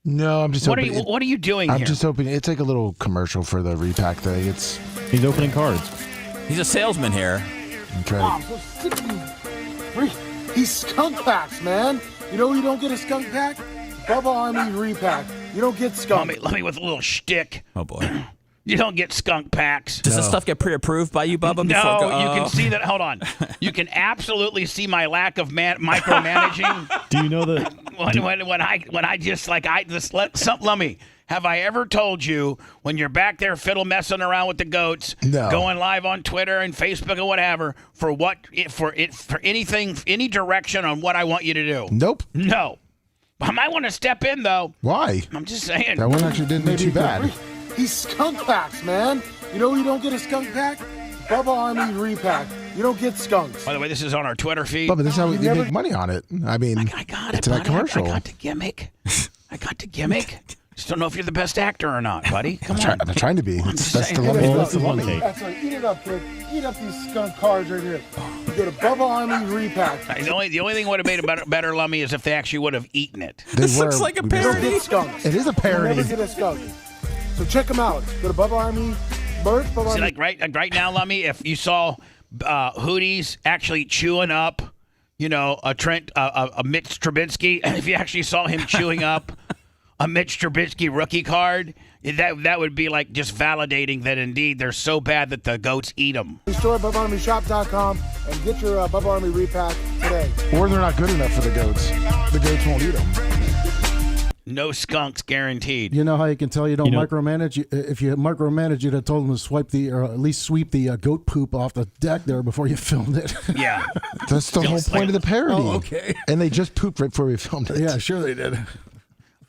No, I'm just. What are you doing I'm here? just hoping it's like a little commercial for the repack thing. He's opening cards. He's a salesman here. Okay. I'm so sick of you. He's skunk packs, man. You know you don't get a skunk pack? Bubba Army repack. You don't get skunk. Let me with a little shtick. Oh boy. You don't get skunk packs. Does this stuff get pre-approved by you, Bubba? No, you can see that. Hold on. You can absolutely see my lack of micromanaging. Do you know that? When I just let me. Have I ever told you when you're back there fiddle messing around with the goats, going live on Twitter and Facebook or whatever, for anything, any direction on what I want you to do? Nope. No. I might want to step in though. Why? I'm just saying. That one actually didn't do too bad. He's skunk packs, man. You know you don't get a skunk pack? Bubba Army repack. You don't get skunks. By the way, this is on our Twitter feed. Bubba, this is how we make money on it. I mean, I got it's it, that commercial. I got the gimmick. Just don't know if you're the best actor or not, buddy. Come on. I'm trying to be. That's the Lummy. That's right. Eat it up, kid. Eat up these skunk cards right here. You go to Bubba Army repack. The only thing would have made it better, Lummy, is if they actually would have eaten it. This looks like a You don't parody. get skunks. It is a parody. You never get a skunk. So check them out. Go to Bubba Army merch. Bubba See, Army. right now, Lummy, if you saw Hootie's actually chewing up, a Mitch Trubisky, if you actually saw him chewing up a Mitch Trubisky rookie card, that would be like just validating that indeed they're so bad that the goats eat them. Store at BubbaArmyShop.com and get your Bubba Army repack today. Or they're not good enough for the goats. The goats won't eat them. No skunks guaranteed. You know how you can tell you don't micromanage? If you micromanage, you'd have told them to swipe or at least sweep the goat poop off the deck there before you filmed it. Yeah. That's the whole point of the parody. Oh, okay. And they just pooped right before we filmed it. Yeah, sure they did.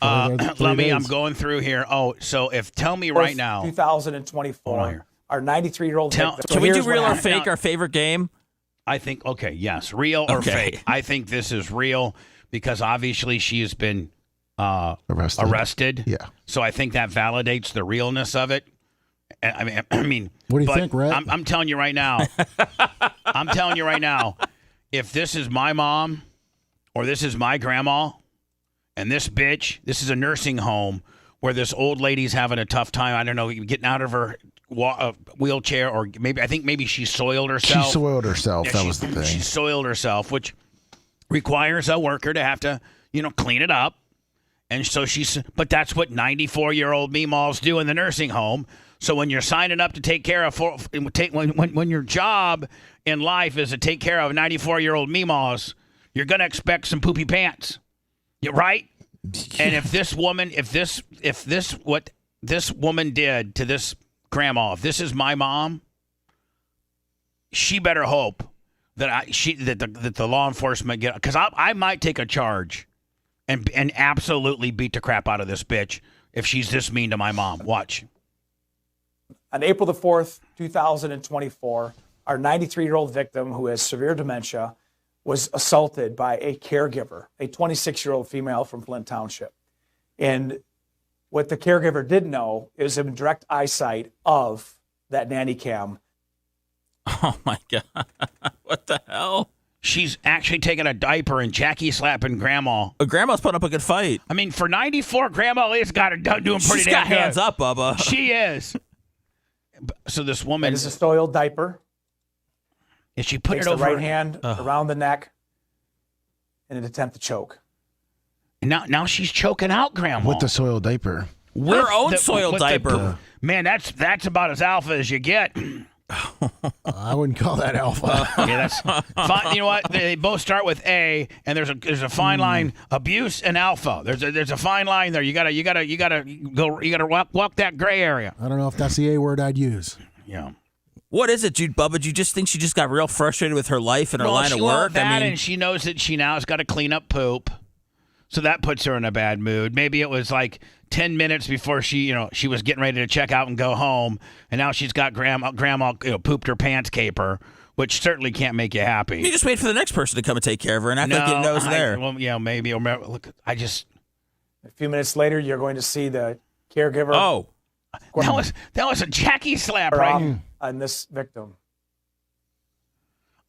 Lummy, I'm going through here. Oh, so tell me right now. 2024. Our 93-year-old. Can we do real or fake, our favorite game? I think, okay, yes, real or fake. I think this is real because obviously she has been arrested. Yeah. So I think that validates the realness of it. I mean, what do you think, Red? I'm telling you right now. If this is my mom or this is my grandma and this bitch, this is a nursing home where this old lady's having a tough time, I don't know, getting out of her wheelchair, or maybe she soiled herself. She soiled herself. Yeah, That was the thing. She soiled herself, which requires a worker to have to, clean it up. And so but that's what 94-year-old meemaws do in the nursing home. So when you're signing up to take care of, when your job in life is to take care of 94-year-old meemaws, you're going to expect some poopy pants. You're right? And if what this woman did to this grandma, if this is my mom, she better hope that the law enforcement get, because I might take a charge and absolutely beat the crap out of this bitch if she's this mean to my mom. Watch. On April the 4th, 2024, our 93-year-old victim who has severe dementia was assaulted by a caregiver, a 26-year-old female from Flint Township. And what the caregiver didn't know is in direct eyesight of that nanny cam. Oh, my God. What the hell? She's actually taking a diaper and Jackie slapping Grandma. Grandma's putting up a good fight. I mean, for 94, Grandma has got her doing pretty She's damn got good. hands up, Bubba. She is. So this woman... It is a soiled diaper. And she put Takes it over... the right hand around the neck in an attempt to choke. Now she's choking out Grandma. With the soiled diaper. Her own soiled diaper. Man, that's about as alpha as you get. I wouldn't call that alpha. Yeah, that's fine. You know what? They both start with A, and there's a fine line. Abuse and alpha. There's a fine line there. You gotta walk that gray area. I don't know if that's the A word I'd use. Yeah. What is it, dude, Bubba? Do you just think she just got real frustrated with her life and her line of work? And she knows that she now has got to clean up poop, so that puts her in a bad mood. Maybe it was like 10 minutes before she was getting ready to check out and go home, and now she's got grandma pooped her pants caper, which certainly can't make you happy. You just wait for the next person to come and take care of her and act like you know it's there. Well, yeah, maybe. Look, A few minutes later, you're going to see the caregiver. Oh, that was a Jackie slap, right? On this victim.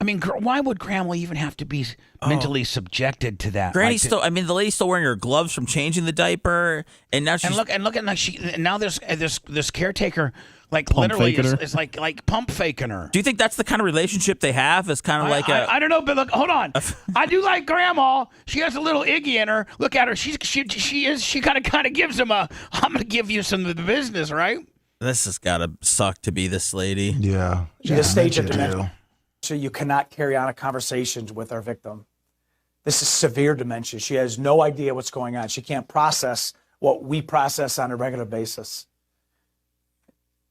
I mean, why would Grandma even have to be mentally subjected to that? Granny's still. I mean, the lady's still wearing her gloves from changing the diaper, and now she's looking like now this caretaker like Pump literally faking her. is like pump faking her. Do you think that's the kind of relationship they have? Is kind of I don't know, but look, hold on. I do like Grandma. She has a little Iggy in her. Look at her. She kind of gives him a. I'm gonna give you some of the business, right? This has got to suck to be this lady. Yeah. This stage of dementia, so you cannot carry on a conversation with our victim. This is severe dementia. She has no idea what's going on. She can't process what we process on a regular basis.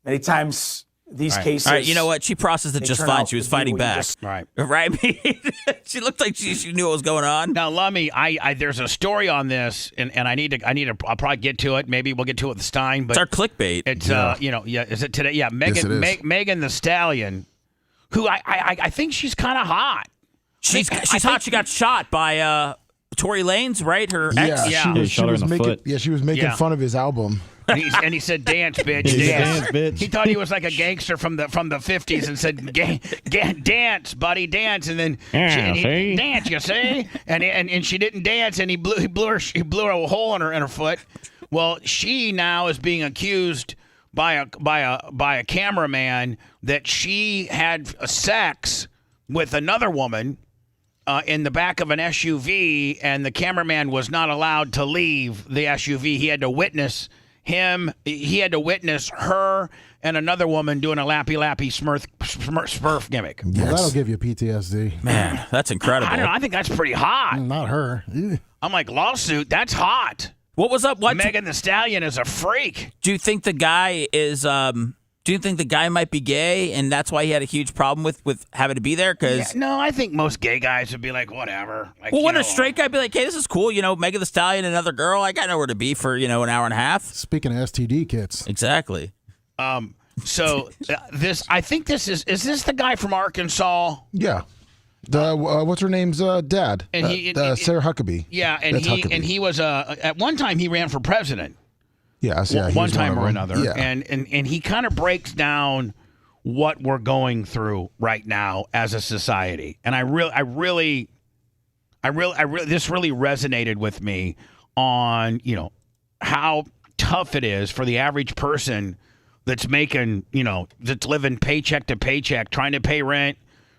Many times these cases... All right, you know what? She processed it just fine. She was fighting back. Right. Right? She looked like she knew what was going on. Now, Lummy, there's a story on this, and I need to. I'll probably get to it. Maybe we'll get to it with Stein. But it's our clickbait. It's is it today? Yeah, Megan the Stallion, who I think she's kind of hot. She's hot. She got shot by Tory Lanez, right? Her ex. She was making fun of his album. And he said, "Dance, bitch, dance, bitch." He thought he was like a gangster from the 50s, and said, "Dance, buddy, dance." And then dance, you see? And she didn't dance, and he blew her a hole in her foot. Well, she now is being accused by a cameraman that she had sex with another woman in the back of an SUV, and the cameraman was not allowed to leave the SUV. He had to witness her and another woman doing a lappy smurf gimmick. Yes. Well, that'll give you PTSD. Man, that's incredible. I don't know. I think that's pretty hot. Not her. I'm like, lawsuit, that's hot. What was up? What? Megan the Stallion is a freak. Do you think the guy is... Do you think the guy might be gay, and that's why he had a huge problem with having to be there? No, I think most gay guys would be like, whatever. Like, well, wouldn't a straight guy be like, hey, this is cool, Megan the Stallion and another girl, I got nowhere to be for, an hour and a half? Speaking of STD kits. Exactly. So I think this is this the guy from Arkansas? Yeah. What's her name's dad? And Sarah Huckabee. Yeah, and he was at one time he ran for president. Yes, one time or another. Yeah. And he kind of breaks down what we're going through right now as a society. And I really this really resonated with me on, how tough it is for the average person that's making, that's living paycheck to paycheck, trying to pay rent,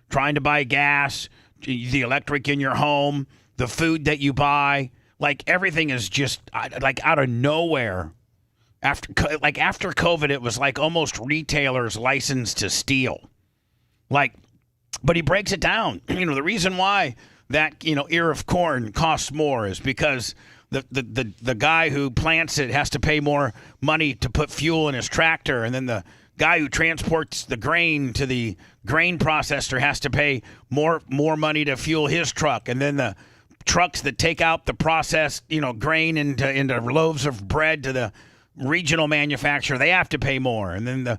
trying to buy gas, the electric in your home, the food that you buy, like everything is just like out of nowhere. After COVID, it was like almost retailers licensed to steal. Like, but he breaks it down. The reason why that, ear of corn costs more is because the guy who plants it has to pay more money to put fuel in his tractor, and then the guy who transports the grain to the grain processor has to pay more money to fuel his truck, and then the trucks that take out the processed grain into loaves of bread to the regional manufacturer, they have to pay more, and then the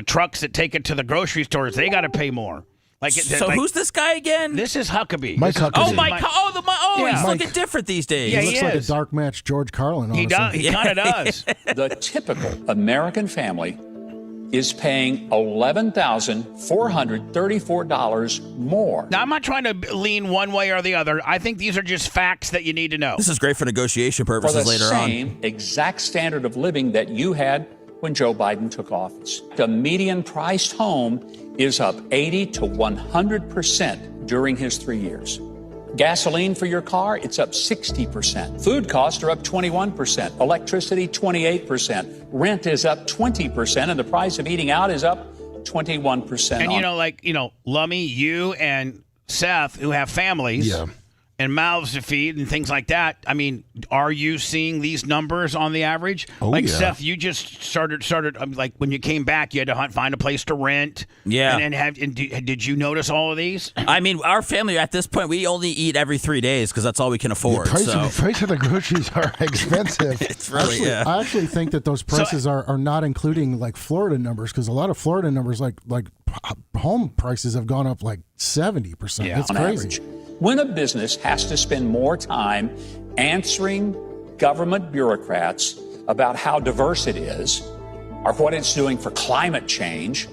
trucks that take it to the grocery stores, they got to pay more. Who's this guy again? This is Huckabee. Mike Huckabee. Oh, Mike. Yeah. He's looking different these days. Yeah, he looks like a dark match George Carlin. He does. He kind of does. The typical American family is paying $11,434 more. Now, I'm not trying to lean one way or the other. I think these are just facts that you need to know. This is great for negotiation purposes later on. For the same exact standard of living that you had when Joe Biden took office. The median priced home is up 80 to 100% during his 3 years. Gasoline for your car, it's up 60%. Food costs are up 21%. Electricity, 28%. Rent is up 20%. And the price of eating out is up 21%. And Lummy, you and Seth, who have families and mouths to feed and things like that. I mean, are you seeing these numbers on the average? Seth, you just started like when you came back, you had to find a place to rent. Yeah. And did you notice all of these? I mean, our family at this point, we only eat every 3 days because that's all we can afford. The price of the groceries are expensive. It's really, I actually think that those prices are not including like Florida numbers, because a lot of Florida numbers, like home prices have gone up like 70%. Yeah, It's on crazy. average. When a business has to spend more time answering government bureaucrats about how diverse it is or what it's doing for climate change,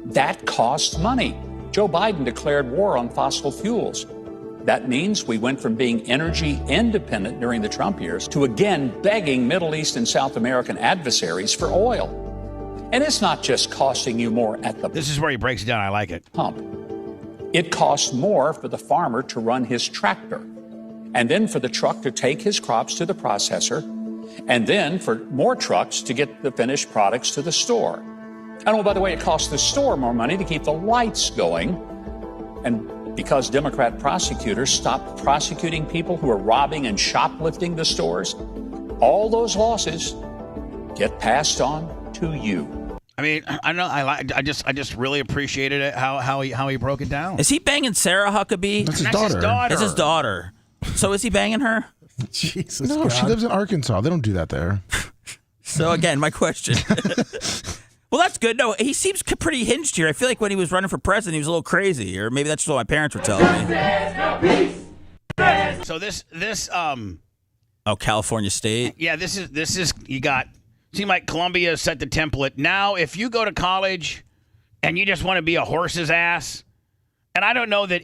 that costs money. Joe Biden declared war on fossil fuels. That means we went from being energy independent during the Trump years to again begging Middle East and South American adversaries for oil. And it's not just costing you more at the This is where he breaks it down. I like it. pump. It costs more for the farmer to run his tractor, and then for the truck to take his crops to the processor, and then for more trucks to get the finished products to the store. And oh, by the way, it costs the store more money to keep the lights going. And because Democrat prosecutors stopped prosecuting people who are robbing and shoplifting the stores, all those losses get passed on to you. I mean, I know. I just really appreciated it how he broke it down. Is he banging Sarah Huckabee? That's his daughter. It's his daughter. So is he banging her? Jesus. No, she lives in Arkansas. They don't do that there. So again, my question. Well, that's good. No, he seems pretty hinged here. I feel like when he was running for president, he was a little crazy, or maybe that's what my parents were telling me. So this California State. Yeah, this is you got. Seemed like Columbia set the template. Now, if you go to college and you just want to be a horse's ass, and I don't know that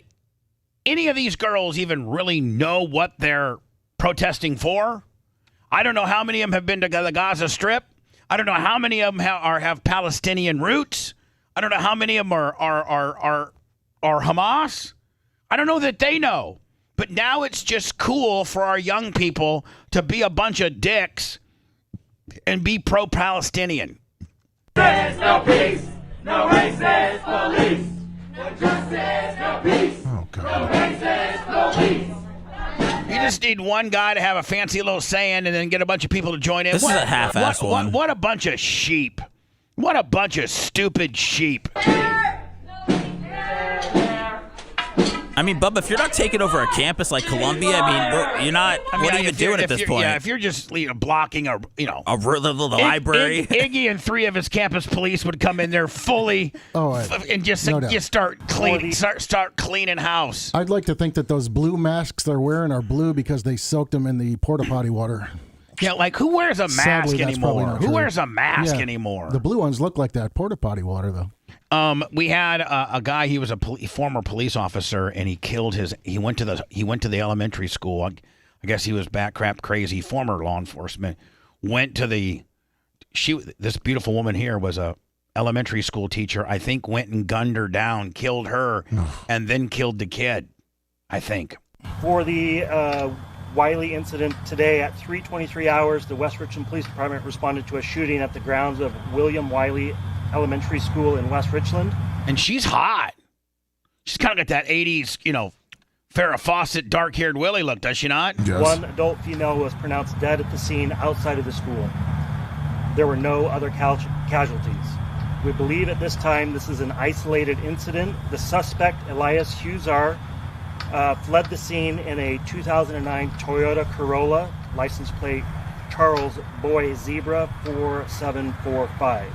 any of these girls even really know what they're protesting for. I don't know how many of them have been to the Gaza Strip. I don't know how many of them have Palestinian roots. I don't know how many of them are Hamas. I don't know that they know. But now it's just cool for our young people to be a bunch of dicks and be pro-Palestinian. There's no peace, no racist police. No justice, no peace. Oh, God. No racist police. You just need one guy to have a fancy little saying and then get a bunch of people to join in. This is a half-assed one. What a bunch of sheep. What a bunch of stupid sheep. I mean, Bubba, if you're not taking over a campus like Columbia, you're not. What are you even doing at this point? Yeah, if you're just blocking the library. Iggy and 3 of his campus police would come in there fully and just start cleaning house. I'd like to think that those blue masks they're wearing are blue because they soaked them in the porta potty water. Yeah, like who wears a mask Sadly, that's probably anymore? not Who true. wears a mask Yeah. anymore? The blue ones look like that porta potty water, though. We had a guy. He was a former police officer, and he went to the elementary school. I guess he was bat crap crazy. Former law enforcement went to the this beautiful woman here was a elementary school teacher. I think went and gunned her down, killed her, and then killed the kid. I think. For the Wiley incident today at 3:23 hours, the West Richland Police Department responded to a shooting at the grounds of William Wiley Elementary School in West Richland. And she's hot. She's kind of got that 80s, Farrah Fawcett, dark-haired Willie look, does she not? Yes. One adult female was pronounced dead at the scene outside of the school. There were no other casualties. We believe at this time this is an isolated incident. The suspect, Elias Huzar, fled the scene in a 2009 Toyota Corolla, license plate Charles Boy Zebra 4745.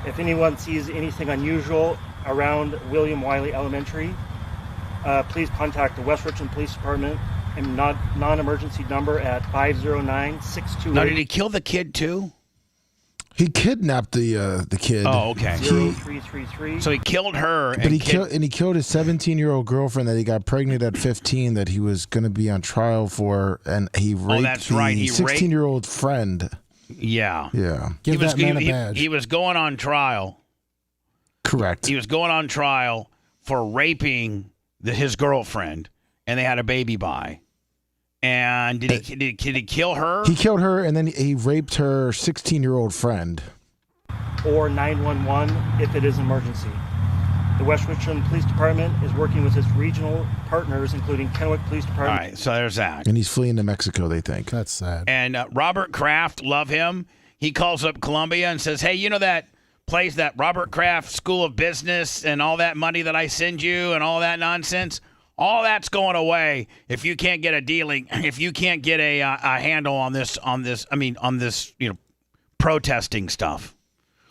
If anyone sees anything unusual around William Wiley Elementary, please contact the West Richland Police Department and non-emergency number at 509-628. Now, did he kill the kid too? He kidnapped the kid. Oh, okay. 0333. So he killed her, But he killed his 17-year-old girlfriend that he got pregnant at 15 that he was going to be on trial for, and he raped that's right. He 16-year-old friend. Yeah. Yeah. Give that man a badge. He was going on trial. Correct. He was going on trial for raping his girlfriend, and they had a baby by. And did he kill her? He killed her, and then he raped her 16-year-old friend. Or 911 if it is an emergency. The West Richland Police Department is working with its regional partners, including Kennewick Police Department. All right, so there's that. And he's fleeing to Mexico, they think. That's sad. And Robert Kraft, love him. He calls up Columbia and says, hey, that place, that Robert Kraft School of Business and all that money that I send you and all that nonsense? All that's going away if you can't get if you can't get a handle on this, protesting stuff.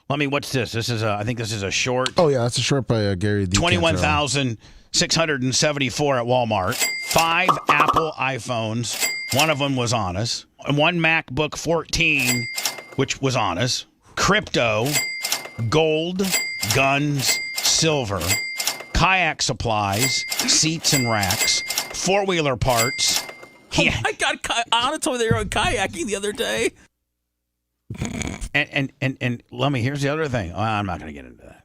What's this? I think this is a short. Oh, yeah, that's a short by Gary D. 21,674 at Walmart. 5 Apple iPhones. One of them was on us. And 1 MacBook 14, which was on us. Crypto, gold, guns, silver. Kayak supplies, seats and racks, 4-wheeler parts. I got Anna told me they were on kayaking the other day. And let me. Here's the other thing. I'm not going to get into that.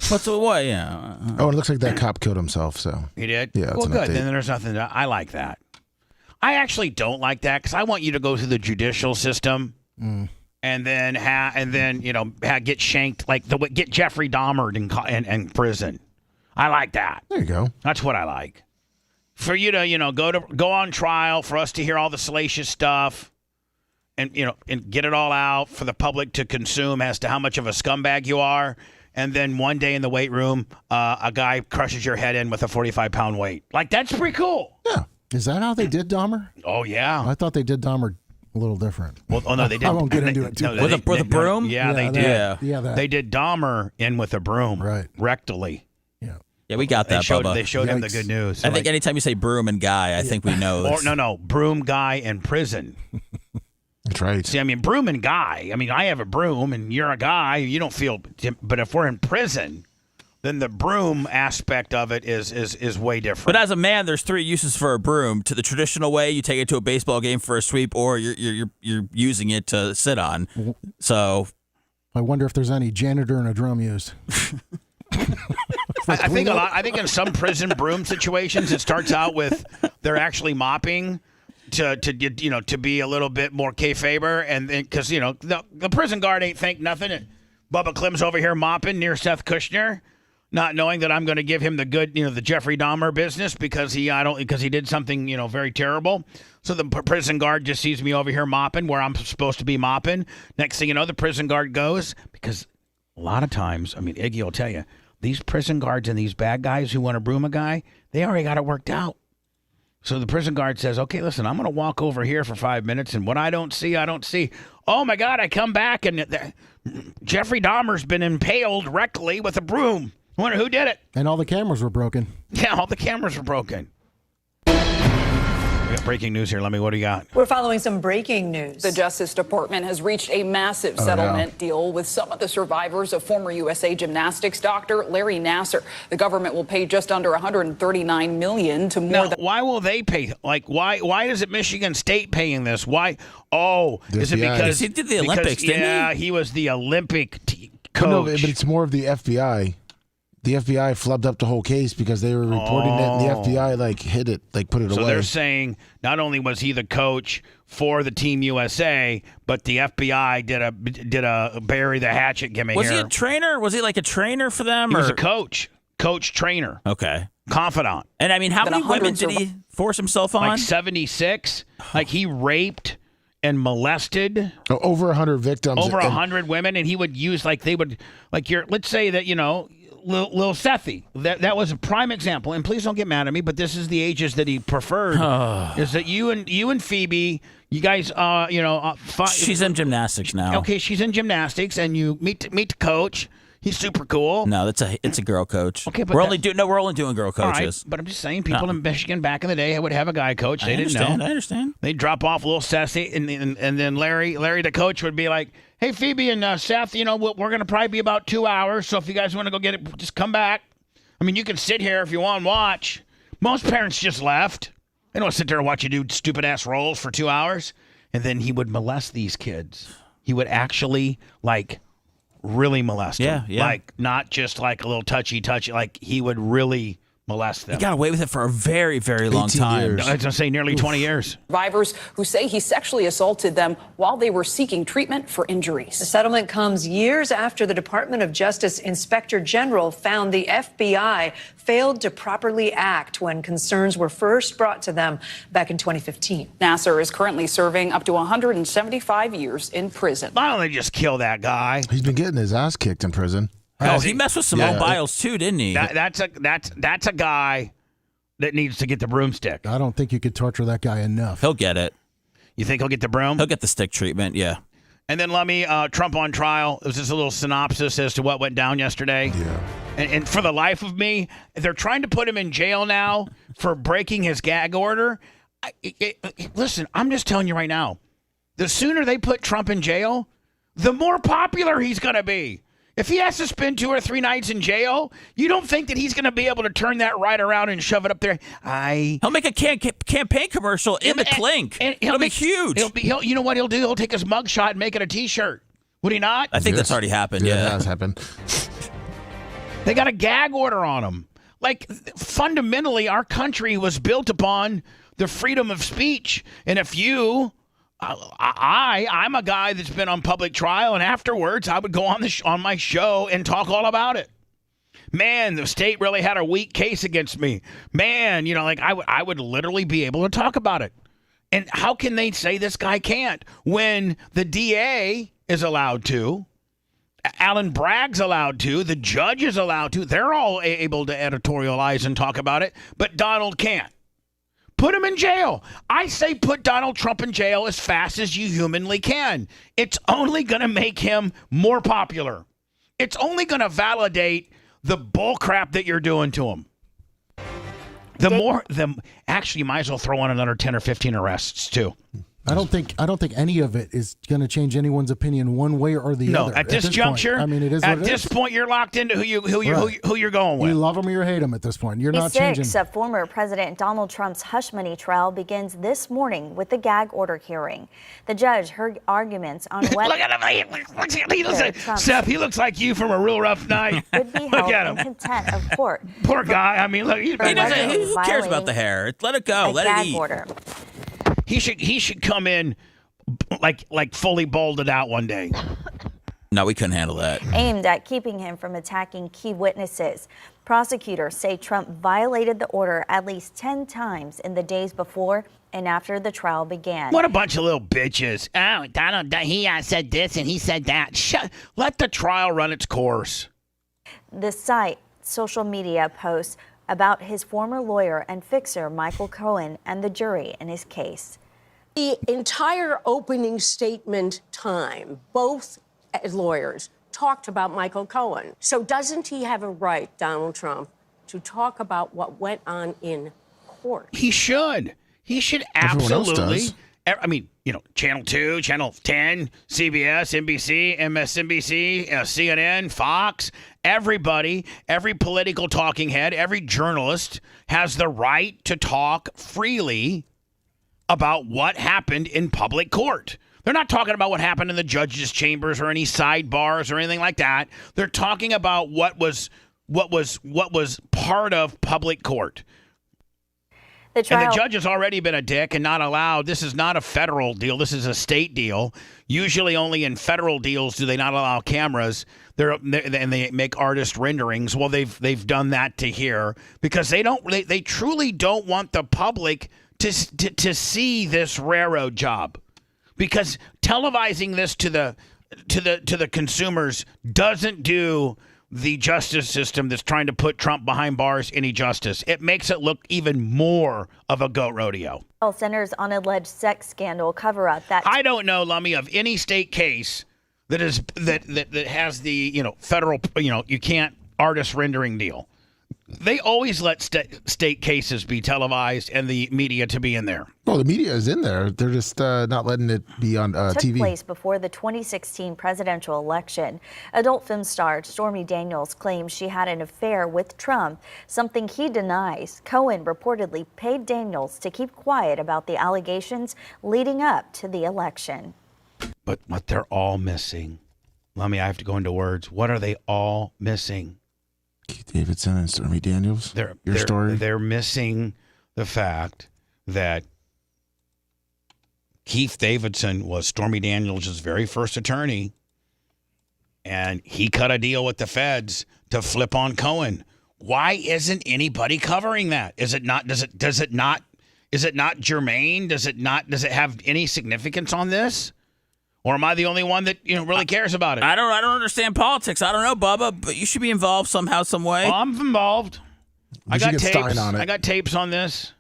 What's the what? Yeah. Oh, it looks like that cop killed himself. So he did. Yeah. Well, good. Then there's nothing. I like that. I actually don't like that because I want you to go through the judicial system. And then get shanked get Jeffrey Dahmer in prison. I like that. There you go. That's what I like. For you to, go on trial, for us to hear all the salacious stuff and get it all out for the public to consume as to how much of a scumbag you are. And then one day in the weight room, a guy crushes your head in with a 45-pound weight. That's pretty cool. Yeah. Is that how they did Dahmer? Oh, yeah. I thought they did Dahmer a little different. Well, no, they didn't. I won't get into it too much. With a broom? Yeah, they did. Yeah, that. They did Dahmer in with a broom. Right. Rectally. Yeah, we got that, Bubba. They showed him the good news. I think anytime you say broom and guy, I think we know. No, broom guy in prison. That's right. See, broom and guy. I have a broom and you're a guy. You don't feel, but if we're in prison, then the broom aspect of it is way different. But as a man, there's 3 uses for a broom. To the traditional way, you take it to a baseball game for a sweep, or you're using it to sit on. So, I wonder if there's any janitor and a drum used. I think in some prison broom situations, it starts out with they're actually mopping to be a little bit more kayfaber, and because the prison guard ain't think nothing. Bubba Clem's over here mopping near Seth Kushner, not knowing that I'm going to give him the good, the Jeffrey Dahmer business because he did something very terrible. So the prison guard just sees me over here mopping where I'm supposed to be mopping. Next thing you know, the prison guard goes, because a lot of times, Iggy will tell you, these prison guards and these bad guys who want to broom a guy, they already got it worked out. So the prison guard says, okay, listen, I'm going to walk over here for 5 minutes, and what I don't see, I don't see. Oh, my God, I come back, and Jeffrey Dahmer's been impaled rectally with a broom. I wonder who did it. And all the cameras were broken. Yeah, all the cameras were broken. We got breaking news here. Let me. What do you got? We're following some breaking news. The Justice Department has reached a massive settlement deal with some of the survivors of former USA gymnastics doctor Larry Nassar. The government will pay just under $139 million to more than. Why will they pay? Like, why is it Michigan State paying this? Why? Oh, is it because he did the Olympics? Didn't he was the Olympic coach. No, but it's more of the FBI. The FBI flubbed up the whole case because they were reporting it, and the FBI hid it, put it away. So they're saying not only was he the coach for the Team USA, but the FBI did a bury the hatchet gimmick. Was he a trainer? Was he like a trainer for them? He was a coach trainer. Okay. Confidant. And I mean, how many women did he force himself on? Like 76. Like he raped and molested over 100 victims. Over 100 women, and he would use let's say that Lil Sethy. That was a prime example, and please don't get mad at me, but this is the ages that he preferred. Is that you and Phoebe, you guys, she's in gymnastics now. Okay, she's in gymnastics, and you meet the coach. He's super cool. No, it's a girl coach. Okay, but we're only doing girl coaches. Right, but I'm just saying, people in Michigan back in the day would have a guy coach. They didn't know. I understand. They'd drop off Lil Sethy, and then Larry the coach would be like, "Hey, Phoebe and Seth, we're going to probably be about 2 hours, so if you guys want to go get it, just come back. I mean, you can sit here if you want and watch." Most parents just left. They don't sit there and watch you do stupid-ass rolls for 2 hours. And then he would molest these kids. He would actually, really molest them. Yeah. Like, not just like a little touchy, like he would really molest them. He got away with it for a very, very long time. I was going to say nearly 20 years. Survivors who say he sexually assaulted them while they were seeking treatment for injuries. The settlement comes years after the Department of Justice Inspector General found the FBI failed to properly act when concerns were first brought to them back in 2015. Nassar is currently serving up to 175 years in prison. Why don't they just kill that guy? He's been getting his ass kicked in prison. Oh, he messed with Simone Biles too, didn't he? That's a guy that needs to get the broomstick. I don't think you could torture that guy enough. He'll get it. You think he'll get the broom? He'll get the stick treatment, yeah. And then let me, Trump on trial. It was just a little synopsis as to what went down yesterday. Yeah. And for the life of me, they're trying to put him in jail now for breaking his gag order. Listen, I'm just telling you right now, the sooner they put Trump in jail, the more popular he's going to be. If he has to spend 2 or 3 nights in jail, you don't think that he's going to be able to turn that right around and shove it up there? He'll make a campaign commercial in the clink. And it'll be huge. You know what he'll do? He'll take his mugshot and make it a T-shirt. Would he not? I think that's already happened. Yeah, that has happened. They got a gag order on him. Fundamentally, our country was built upon the freedom of speech. And if you... I'm a guy that's been on public trial, and afterwards I would go on my show and talk all about it. Man, the state really had a weak case against me. Man, I would literally be able to talk about it. And how can they say this guy can't when the DA is allowed to, Alan Bragg's allowed to, the judge is allowed to? They're all able to editorialize and talk about it, but Donald can't. Put him in jail. I say put Donald Trump in jail as fast as you humanly can. It's only going to make him more popular. It's only going to validate the bull crap that you're doing to him. Actually, you might as well throw on another 10 or 15 arrests too. I don't think any of it is going to change anyone's opinion one way or the other. No, at this juncture, point, I mean, it is. At this point, you're locked into who you're going with. You love him or you hate him at this point. You're not changing. Of former President Donald Trump's hush money trial begins this morning with the gag order hearing. The judge heard arguments on whether. Look at him! He looks like Seth. He looks like you from a real rough night. Could be Look held at in him. contempt of court. Poor guy. I mean, look. Who cares about the hair? Let it go. Let it eat. Order. He should come in like fully balded out one day. No, we couldn't handle that. Aimed at keeping him from attacking key witnesses. Prosecutors say Trump violated the order at least 10 times in the days before and after the trial began. What a bunch of little bitches. Oh, Donald, he said this and he said that. Let the trial run its course. The site, social media posts about his former lawyer and fixer, Michael Cohen, and the jury in his case. The entire opening statement time, both lawyers talked about Michael Cohen. So doesn't he have a right, Donald Trump, to talk about what went on in court? He should. He should Everyone else absolutely. does. I mean, Channel 2, Channel 10, CBS, NBC, MSNBC, CNN, Fox, everybody, every political talking head, every journalist has the right to talk freely about what happened in public court. They're not talking about what happened in the judges' chambers or any sidebars or anything like that. They're talking about what was part of public court. The trial. And the judge has already been a dick and not allowed. This is not a federal deal. This is a state deal. Usually only in federal deals do they not allow cameras. And they make artist renderings. Well, they've done that to here because they truly don't want the public to see this railroad job. Because televising this to the consumers doesn't do the justice system that's trying to put Trump behind bars any justice. It makes it look even more of a goat rodeo. All centers on alleged sex scandal cover-up. I don't know, Lummy, of any state case that has the federal you can't artist rendering deal. They always let state cases be televised and the media to be in there. Well, the media is in there. They're just not letting it be on TV. Took place before the 2016 presidential election. Adult film star Stormy Daniels claims she had an affair with Trump, something he denies. Cohen reportedly paid Daniels to keep quiet about the allegations leading up to the election. But what they're all missing, Lummy, I have to go into words. What are they all missing? Keith Davidson and Stormy Daniels. Your story. They're missing the fact that Keith Davidson was Stormy Daniels' very first attorney, and he cut a deal with the feds to flip on Cohen. Why isn't anybody covering that? Is it not? Is it not germane? Does it have any significance on this? Or am I the only one that really cares about it? I don't understand politics. I don't know, Bubba, but you should be involved somehow, some way. Well, I'm involved. I got tapes. Stein on it. I got tapes on this.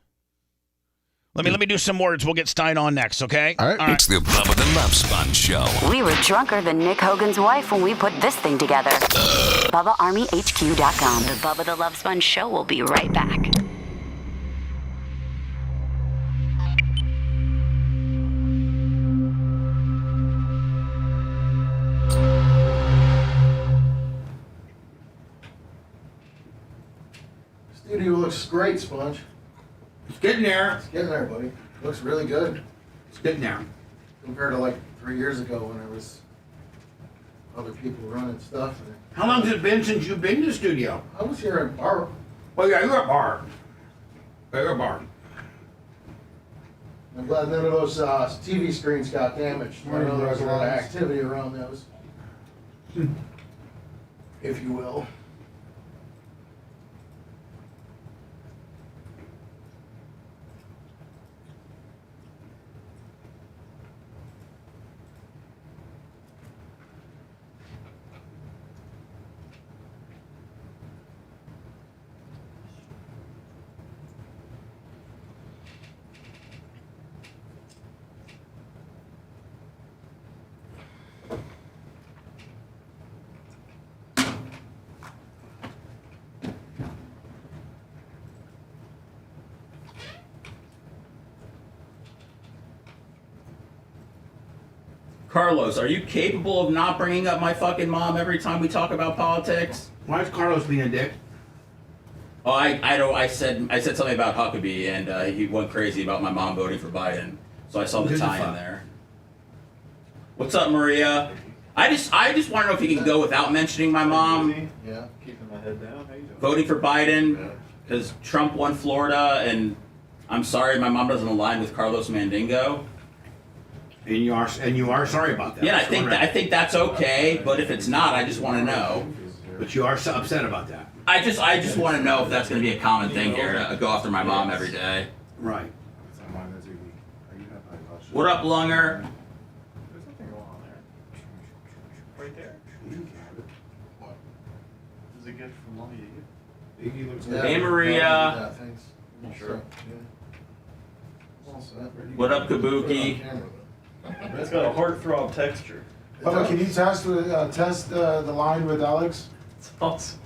Let me do some words. We'll get Stein on next, okay? All right. It's the Bubba the Love Sponge Show. We were drunker than Nick Hogan's wife when we put this thing together. BubbaArmyHQ.com. The Bubba the Love Sponge Show will be right back. Studio looks great, Sponge. It's getting there. It's getting there, buddy. Looks really good. It's getting there. Compared to like 3 years ago when there was other people running stuff. How long has it been since you've been to the studio? I was here at Bar. Oh, yeah, you're at Bar. Yeah, you're at Bar. I'm glad none of those TV screens got damaged. I know there was a lot of activity around those. If you will. Carlos, are you capable of not bringing up my fucking mom every time we talk about politics? Why is Carlos being a dick? Oh, I said something about Huckabee, and he went crazy about my mom voting for Biden. So I saw the tie in there. What's up, Maria? I just want to know if you can go without mentioning my mom. Yeah, keeping my head down. How you doing? Voting for Biden because Trump won Florida, and I'm sorry my mom doesn't align with Carlos Mandingo. And you are sorry about that. Yeah, I think that's okay, but if it's not, I just want to know. But you are so upset about that. I just want to know if that's going to be a common thing here to go after my mom every day. Right. What up, Lunger? There's nothing going on there. Right there. What? This is a gift from Mommy to you. Iggy looks good. Hey, Maria. Yeah, thanks. Sure. What up, Kabuki? It's got a heartthrob texture. Bubba, can you test the line with Alex? It's also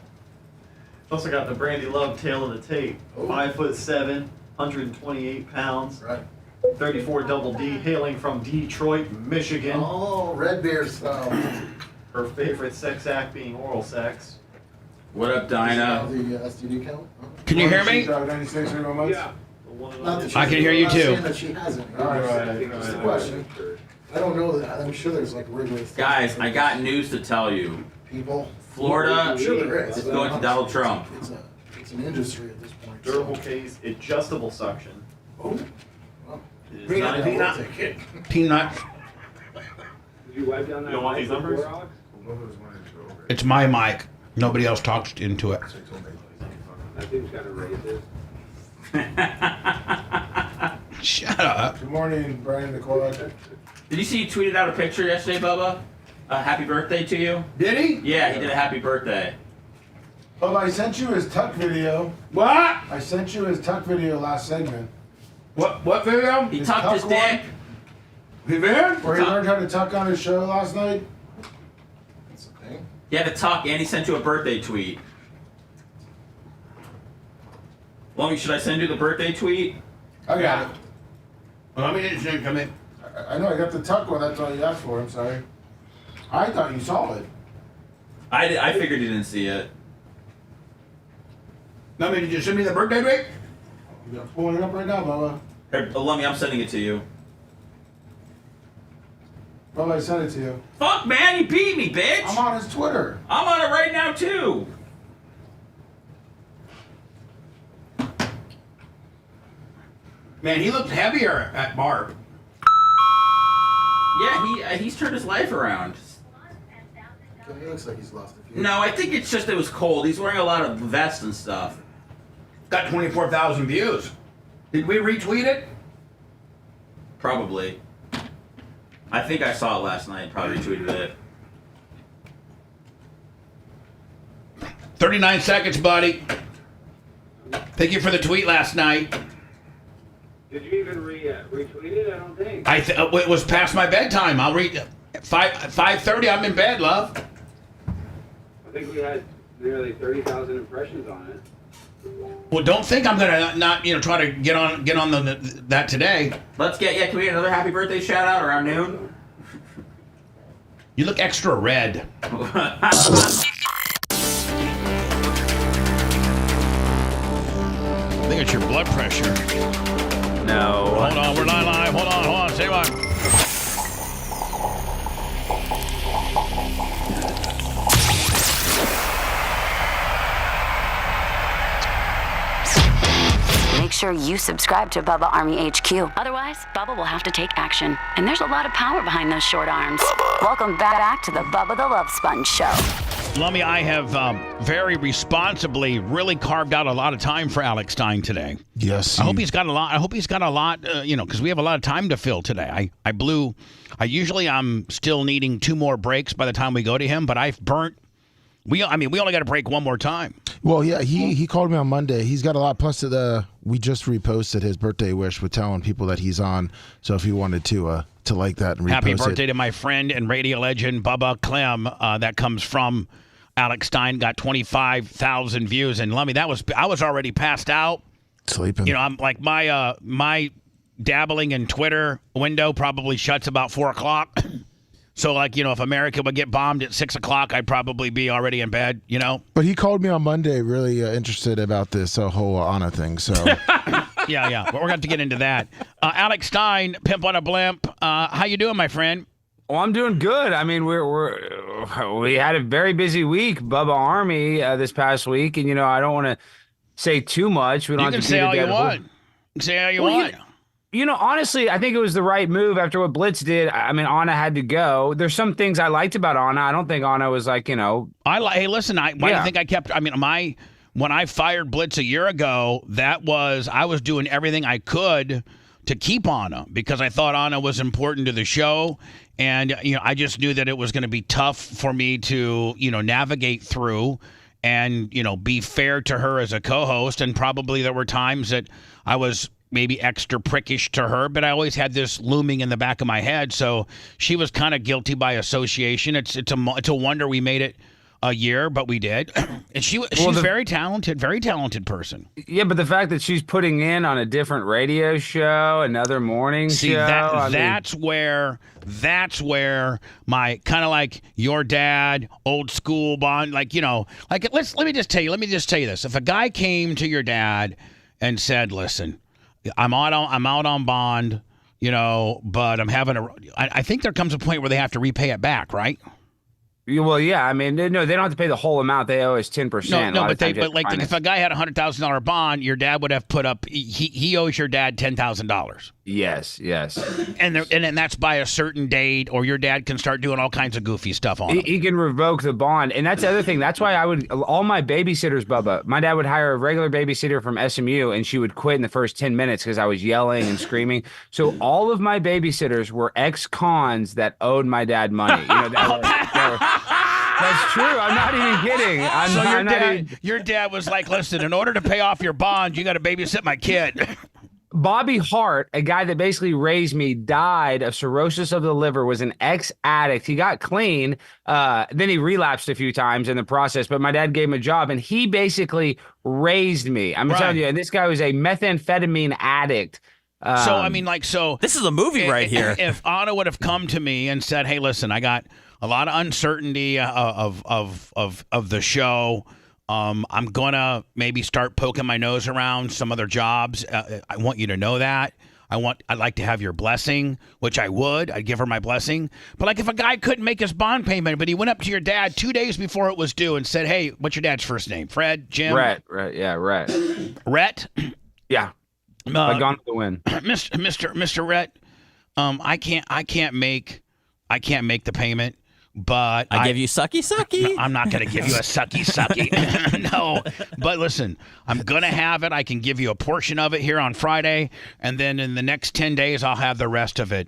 got the Brandy Love tail of the tape. 5'7", 128 pounds. Right. 34 double D, hailing from Detroit, Michigan. Oh, Red Bear style. Her favorite sex act being oral sex. What up, Dinah? The STD count? Can you hear me? 96 months? Yeah. I can hear you too. That she hasn't. That's the question. I don't know that. I'm sure there's like rigorous. Guys, I got news to tell you. People. Florida I'm sure there is. is going to Donald Trump. It's an industry at this point. Durable case, adjustable suction. Oh. It is not Peanut. Did you wipe down that You don't want these numbers? It's my mic. Nobody else talks into it. That thing's got to raise it. Shut up. Good morning, Brian Nicole. Did you see he tweeted out a picture yesterday, Bubba? Happy birthday to you. Did he? Yeah, he did a happy birthday. Oh, I sent you his tuck video. What? I sent you his tuck video last segment. What video? He tucked his dick. He did? Where he learned how to tuck on his show last night. That's the thing. He had to tuck, and he sent you a birthday tweet. Lummy, should I send you the birthday tweet? I got it. Well, let me just come in. I know I got the tuck one. That's all you asked for. I'm sorry. I thought you saw it. I figured you didn't see it. Let me just send me the birthday tweet. You got pulling it up right now, Bubba. Here, Lummy, I'm sending it to you. Bubba, I sent it to you. Fuck, man, you beat me, bitch. I'm on his Twitter. I'm on it right now, too. Man, he looked heavier at Barb. Yeah, he's turned his life around. He looks like he's lost a few. No, I think it's just it was cold. He's wearing a lot of vests and stuff. Got 24,000 views. Did we retweet it? Probably. I think I saw it last night. Probably tweeted it. 39 seconds, buddy. Thank you for the tweet last night. Did you even retweet it? I don't think. It was past my bedtime. I'll read 5:30. I'm in bed, love. I think we had nearly 30,000 impressions on it. Well, don't think I'm gonna not try to get on that today. Let's get can we get another happy birthday shout out around noon? You look extra red. I think it's your blood pressure. No. Hold on, we're not live. Hold on. Say what? Make sure you subscribe to Bubba Army HQ. Otherwise, Bubba will have to take action. And there's a lot of power behind those short arms. Welcome back to the Bubba the Love Sponge Show. Lummy, I have very responsibly really carved out a lot of time for Alex Stein today. Yes. I hope he's got a lot, because we have a lot of time to fill today. I'm still needing 2 more breaks by the time we go to him, but I've burnt. We only got to break one more time. Well, yeah, he called me on Monday. He's got a lot. Plus, we just reposted his birthday wish with telling people that he's on. So if he wanted to like that and repost Happy birthday to my friend and radio legend Bubba Clem. That comes from Alex Stein. Got 25,000 views. And Lummy, I was already passed out, sleeping. I'm like my dabbling in Twitter window probably shuts about 4:00. So, if America would get bombed at 6:00, I'd probably be already in bed, But he called me on Monday really interested about this whole Anna thing, so. Yeah. But we're going to have to get into that. Alex Stein, Pimp on a Blimp. How you doing, my friend? Well, I'm doing good. I mean, we had a very busy week, Bubba Army, this past week. And, I don't want to say too much. We don't You can say all you want. Say all you want. Honestly, I think it was the right move after what Blitz did. I mean, Anna had to go. There's some things I liked about Anna. I don't think Anna was like, Hey, listen, why do you think I kept, when I fired Blitz a year ago, I was doing everything I could to keep Anna because I thought Anna was important to the show. And, I just knew that it was going to be tough for me to, navigate through and, be fair to her as a co-host. And probably there were times that I was maybe extra prickish to her, but I always had this looming in the back of my head. So she was kind of guilty by association. It's a wonder we made it a year, but we did. And she's very talented person. Yeah, but the fact that she's putting in on a different radio show, another morning show. That's where my kind of like your dad, old school bond, like, you know, like let me just tell you this. If a guy came to your dad and said, "Listen, I'm out on bond, you know, but I think there comes a point where they have to repay it back, right?" Well, yeah. I mean, no, they don't have to pay the whole amount. They owe us 10%. No, but if a guy had a $100,000 bond, your dad would have put up. He owes your dad $10,000. Yes. And that's by a certain date, or your dad can start doing all kinds of goofy stuff on him. He can revoke the bond, and that's the other thing. That's why all my babysitters, Bubba. My dad would hire a regular babysitter from SMU, and she would quit in the first 10 minutes because I was yelling and screaming. So all of my babysitters were ex-cons that owed my dad money. You know, that's true. I'm not even kidding. Your dad was like, "Listen, in order to pay off your bond, you got to babysit my kid." Bobby Hart, a guy that basically raised me, died of cirrhosis of the liver, was an ex-addict. He got clean. Then he relapsed a few times in the process, but my dad gave him a job, and he basically raised me. I'm telling you, and this guy was a methamphetamine addict. This is a movie right here. If Anna would have come to me and said, "Hey, listen, I got a lot of uncertainty of the show. I'm gonna maybe start poking my nose around some other jobs. I want you to know that. I'd like to have your blessing," which I would. I'd give her my blessing. But like if a guy couldn't make his bond payment, but he went up to your dad 2 days before it was due and said, "Hey, what's your dad's first name? Fred? Jim?" Rhett. Rhett. Yeah. Gone for the win. Mr. Rhett, I can't make the payment. But I give you sucky. No, I'm not going to give you a sucky. No, but listen, I'm going to have it. I can give you a portion of it here on Friday, and then in the next 10 days, I'll have the rest of it.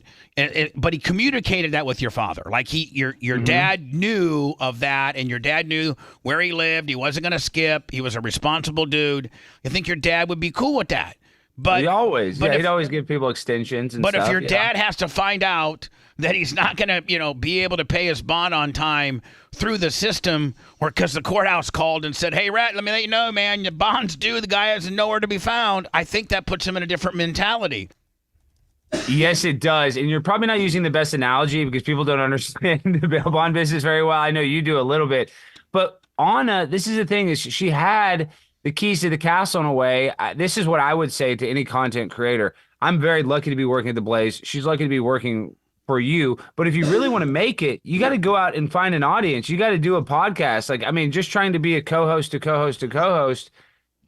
But he communicated that with your father. Like your dad knew of that, and your dad knew where he lived. He wasn't going to skip. He was a responsible dude. I think your dad would be cool with that. But he'd always give people extensions and stuff. But if your yeah. dad has to find out that he's not going to, be able to pay his bond on time through the system, or because the courthouse called and said, "Hey, Rat, let me let you know, man, your bond's due. The guy is nowhere to be found," I think that puts him in a different mentality. Yes, it does. And you're probably not using the best analogy because people don't understand the bail bond business very well. I know you do a little bit. But Anna, this is the thing, is she had the keys to the castle in a way. This is what I would say to any content creator. I'm very lucky to be working at The Blaze. She's lucky to be working for you. But if you really want to make it, you got to go out and find an audience. You got to do a podcast. Just trying to be a co-host to co-host to co-host.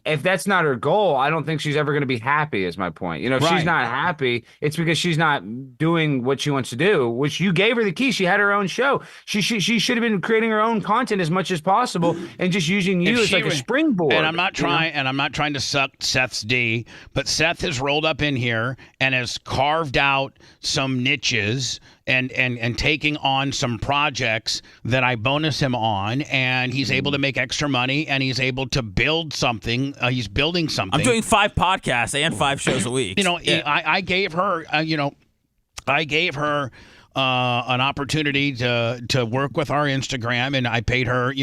If that's not her goal, I don't think she's ever going to be happy, is my point. If she's not happy, it's because she's not doing what she wants to do, which you gave her the key. She had her own show. She should have been creating her own content as much as possible and just using you as like a springboard. And I'm not trying to suck Seth's D, but Seth has rolled up in here and has carved out some niches and taking on some projects that I bonus him on, and he's able to make extra money, and he's able to build something. He's building something. I'm doing 5 podcasts and 5 shows a week. I gave her, an opportunity to work with our Instagram, and I paid her,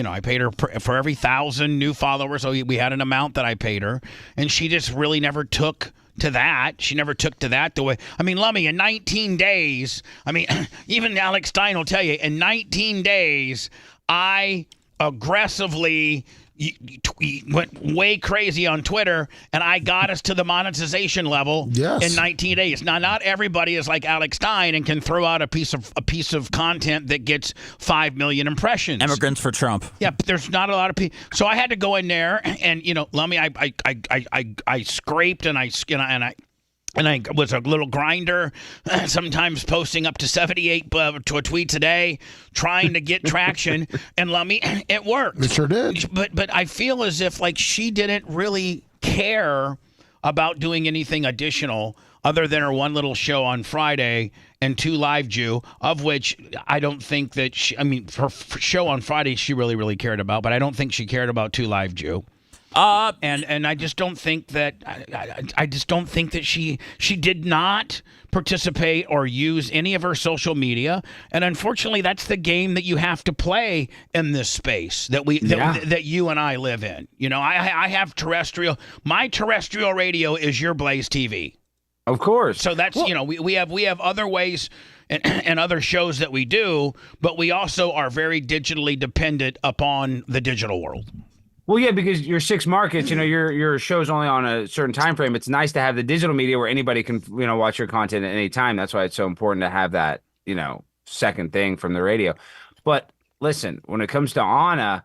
for every 1,000 new followers. So we had an amount that I paid her, and she just really never took to that. She never took to that the way. Lummy, in 19 days, even Alex Stein will tell you, in 19 days, I aggressively went way crazy on Twitter, and I got us to the monetization level in 19 days. Now, not everybody is like Alex Stein and can throw out a piece of content that gets 5 million impressions. Immigrants for Trump. Yeah, but there's not a lot of people. So I had to go in there, and Lummy, I scraped and I was a little grinder, sometimes posting up to 78 tweets a day, trying to get traction. And Lummy, it worked. It sure did. But I feel as if she didn't really care about doing anything additional other than her one little show on Friday and 2 Live Jew, of which I don't think that her show on Friday she really, really cared about, but I don't think she cared about 2 Live Jew. And I just don't think that I just don't think that she did not participate or use any of her social media. And unfortunately, that's the game that you have to play in this space that you and I live in. You know, I have terrestrial. My terrestrial radio is your Blaze TV. Of course. So that's we have other ways and other shows that we do, but we also are very digitally dependent upon the digital world. Well, yeah, because your 6 markets, your show's only on a certain time frame. It's nice to have the digital media where anybody can, watch your content at any time. That's why it's so important to have that, second thing from the radio. But listen, when it comes to Anna,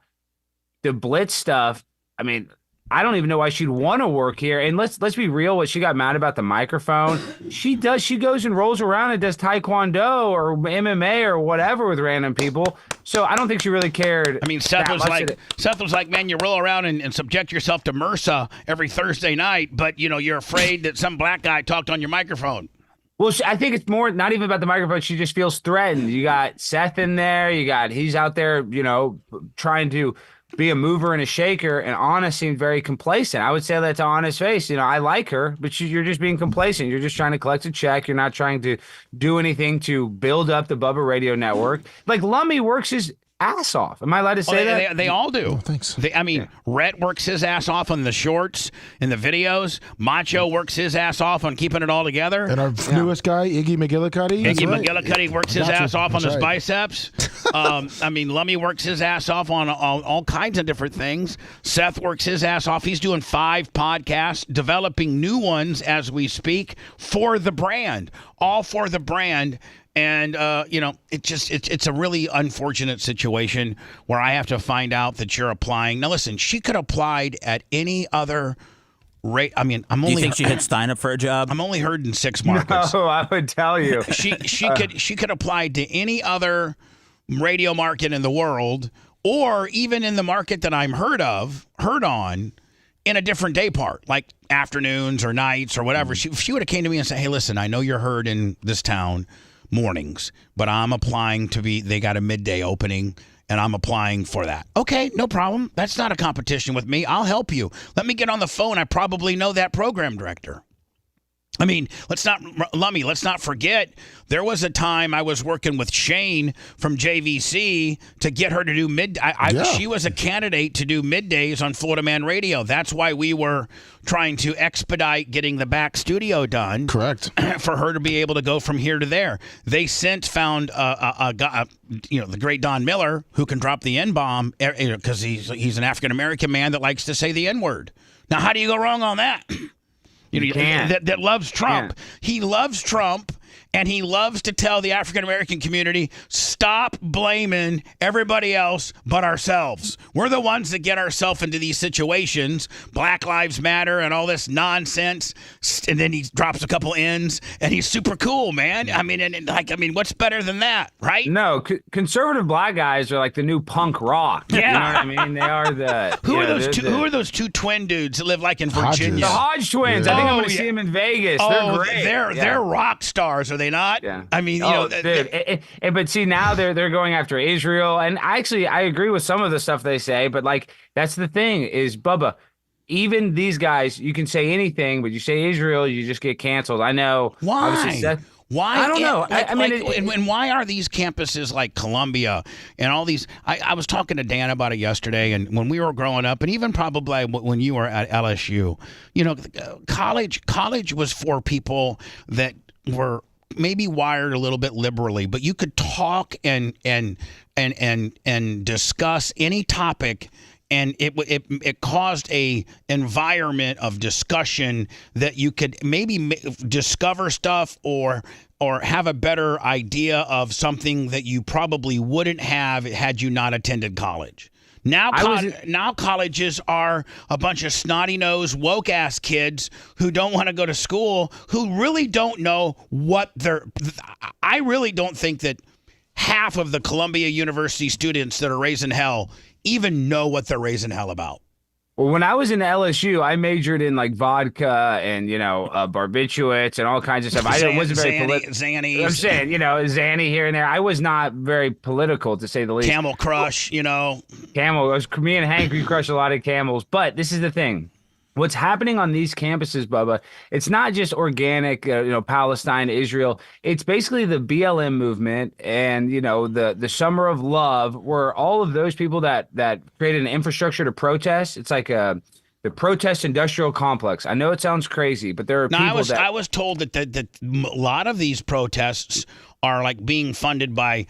the Blitz stuff, I mean, I don't even know why she'd want to work here. And let's be real. What she got mad about the microphone, she goes and rolls around and does Taekwondo or MMA or whatever with random people. So I don't think she really cared. I mean, Seth was like, man, you roll around and subject yourself to MRSA every Thursday night, but you're afraid that some black guy talked on your microphone. Well, I think it's more not even about the microphone. She just feels threatened. You got Seth in there. He's out there, trying to be a mover and a shaker, and Anna seemed very complacent. I would say that to Anna's face. I like her, but you're just being complacent. You're just trying to collect a check. You're not trying to do anything to build up the Bubba Radio Network. Like, Lummy works his ass off. Am I allowed to say that? They all do. Oh, thanks. Rhett works his ass off on the shorts and the videos. Macho works his ass off on keeping it all together. And our newest guy, Iggy McGillicuddy works his ass off on his biceps. Lummy works his ass off on all kinds of different things. Seth works his ass off. He's doing 5 podcasts, developing new ones as we speak for the brand, all for the brand. And, it's a really unfortunate situation where I have to find out that you're applying. Now, listen, she could have applied at any other rate. I mean, Do you think she hit Stein up for a job? I'm only heard in 6 markets. No, I would tell you. She could apply to any other radio market in the world, or even in the market that I'm heard on, in a different day part, like afternoons or nights or whatever. If she would have came to me and said, hey, listen, I know you're heard in this town mornings, but I'm applying they got a midday opening and I'm applying for that. Okay, no problem. That's not a competition with me. I'll help you. Let me get on the phone. I probably know that program director. I mean, let's not forget, there was a time I was working with Shane from JVC to get her to do she was a candidate to do middays on Florida Man Radio. That's why we were trying to expedite getting the back studio done. Correct. For her to be able to go from here to there. They since found a guy, the great Don Miller, who can drop the N-bomb because he's an African-American man that likes to say the N-word. Now, how do you go wrong on that? That loves Trump. He loves Trump, and he loves to tell the African-American community, stop blaming everybody else but ourselves. We're the ones that get ourselves into these situations, Black Lives Matter and all this nonsense, and then he drops a couple N's, and he's super cool, man. I mean, what's better than that, right? No, conservative black guys are like the new punk rock. Yeah. You know what I mean? They are the... Who are those two twin dudes that live like in Virginia? The Hodge twins. Yeah. I think I'm going to see them in Vegas. They're great. They're rock stars, are they not? Yeah. I mean, dude. But see, now they're going after Israel, and actually, I agree with some of the stuff they say. But like, that's the thing is, Bubba, even these guys, you can say anything, but you say Israel, you just get canceled. I know. Why? Why? I don't know. And why are these campuses like Columbia and all these? I was talking to Dan about it yesterday, and when we were growing up, and even probably when you were at LSU, college was for people that were maybe wired a little bit liberally, but you could talk and discuss any topic, and it caused a environment of discussion that you could maybe discover stuff or have a better idea of something that you probably wouldn't have had you not attended college. Now colleges are a bunch of snotty-nosed, woke-ass kids who don't want to go to school, who really don't know what I really don't think that half of the Columbia University students that are raising hell even know what they're raising hell about. Well, when I was in LSU, I majored in like vodka and barbiturates and all kinds of stuff. I wasn't very political. Xannies. I'm saying, Xanny here and there. I was not very political, to say the least. Camel Crush, Camel. Me and Hank, we crush a lot of camels. But this is the thing. What's happening on these campuses, Bubba, it's not just organic, Palestine, Israel. It's basically the BLM movement and, the Summer of Love, where all of those people that created an infrastructure to protest. It's like the protest industrial complex. I know it sounds crazy, but there are people I was told that a lot of these protests are like being funded by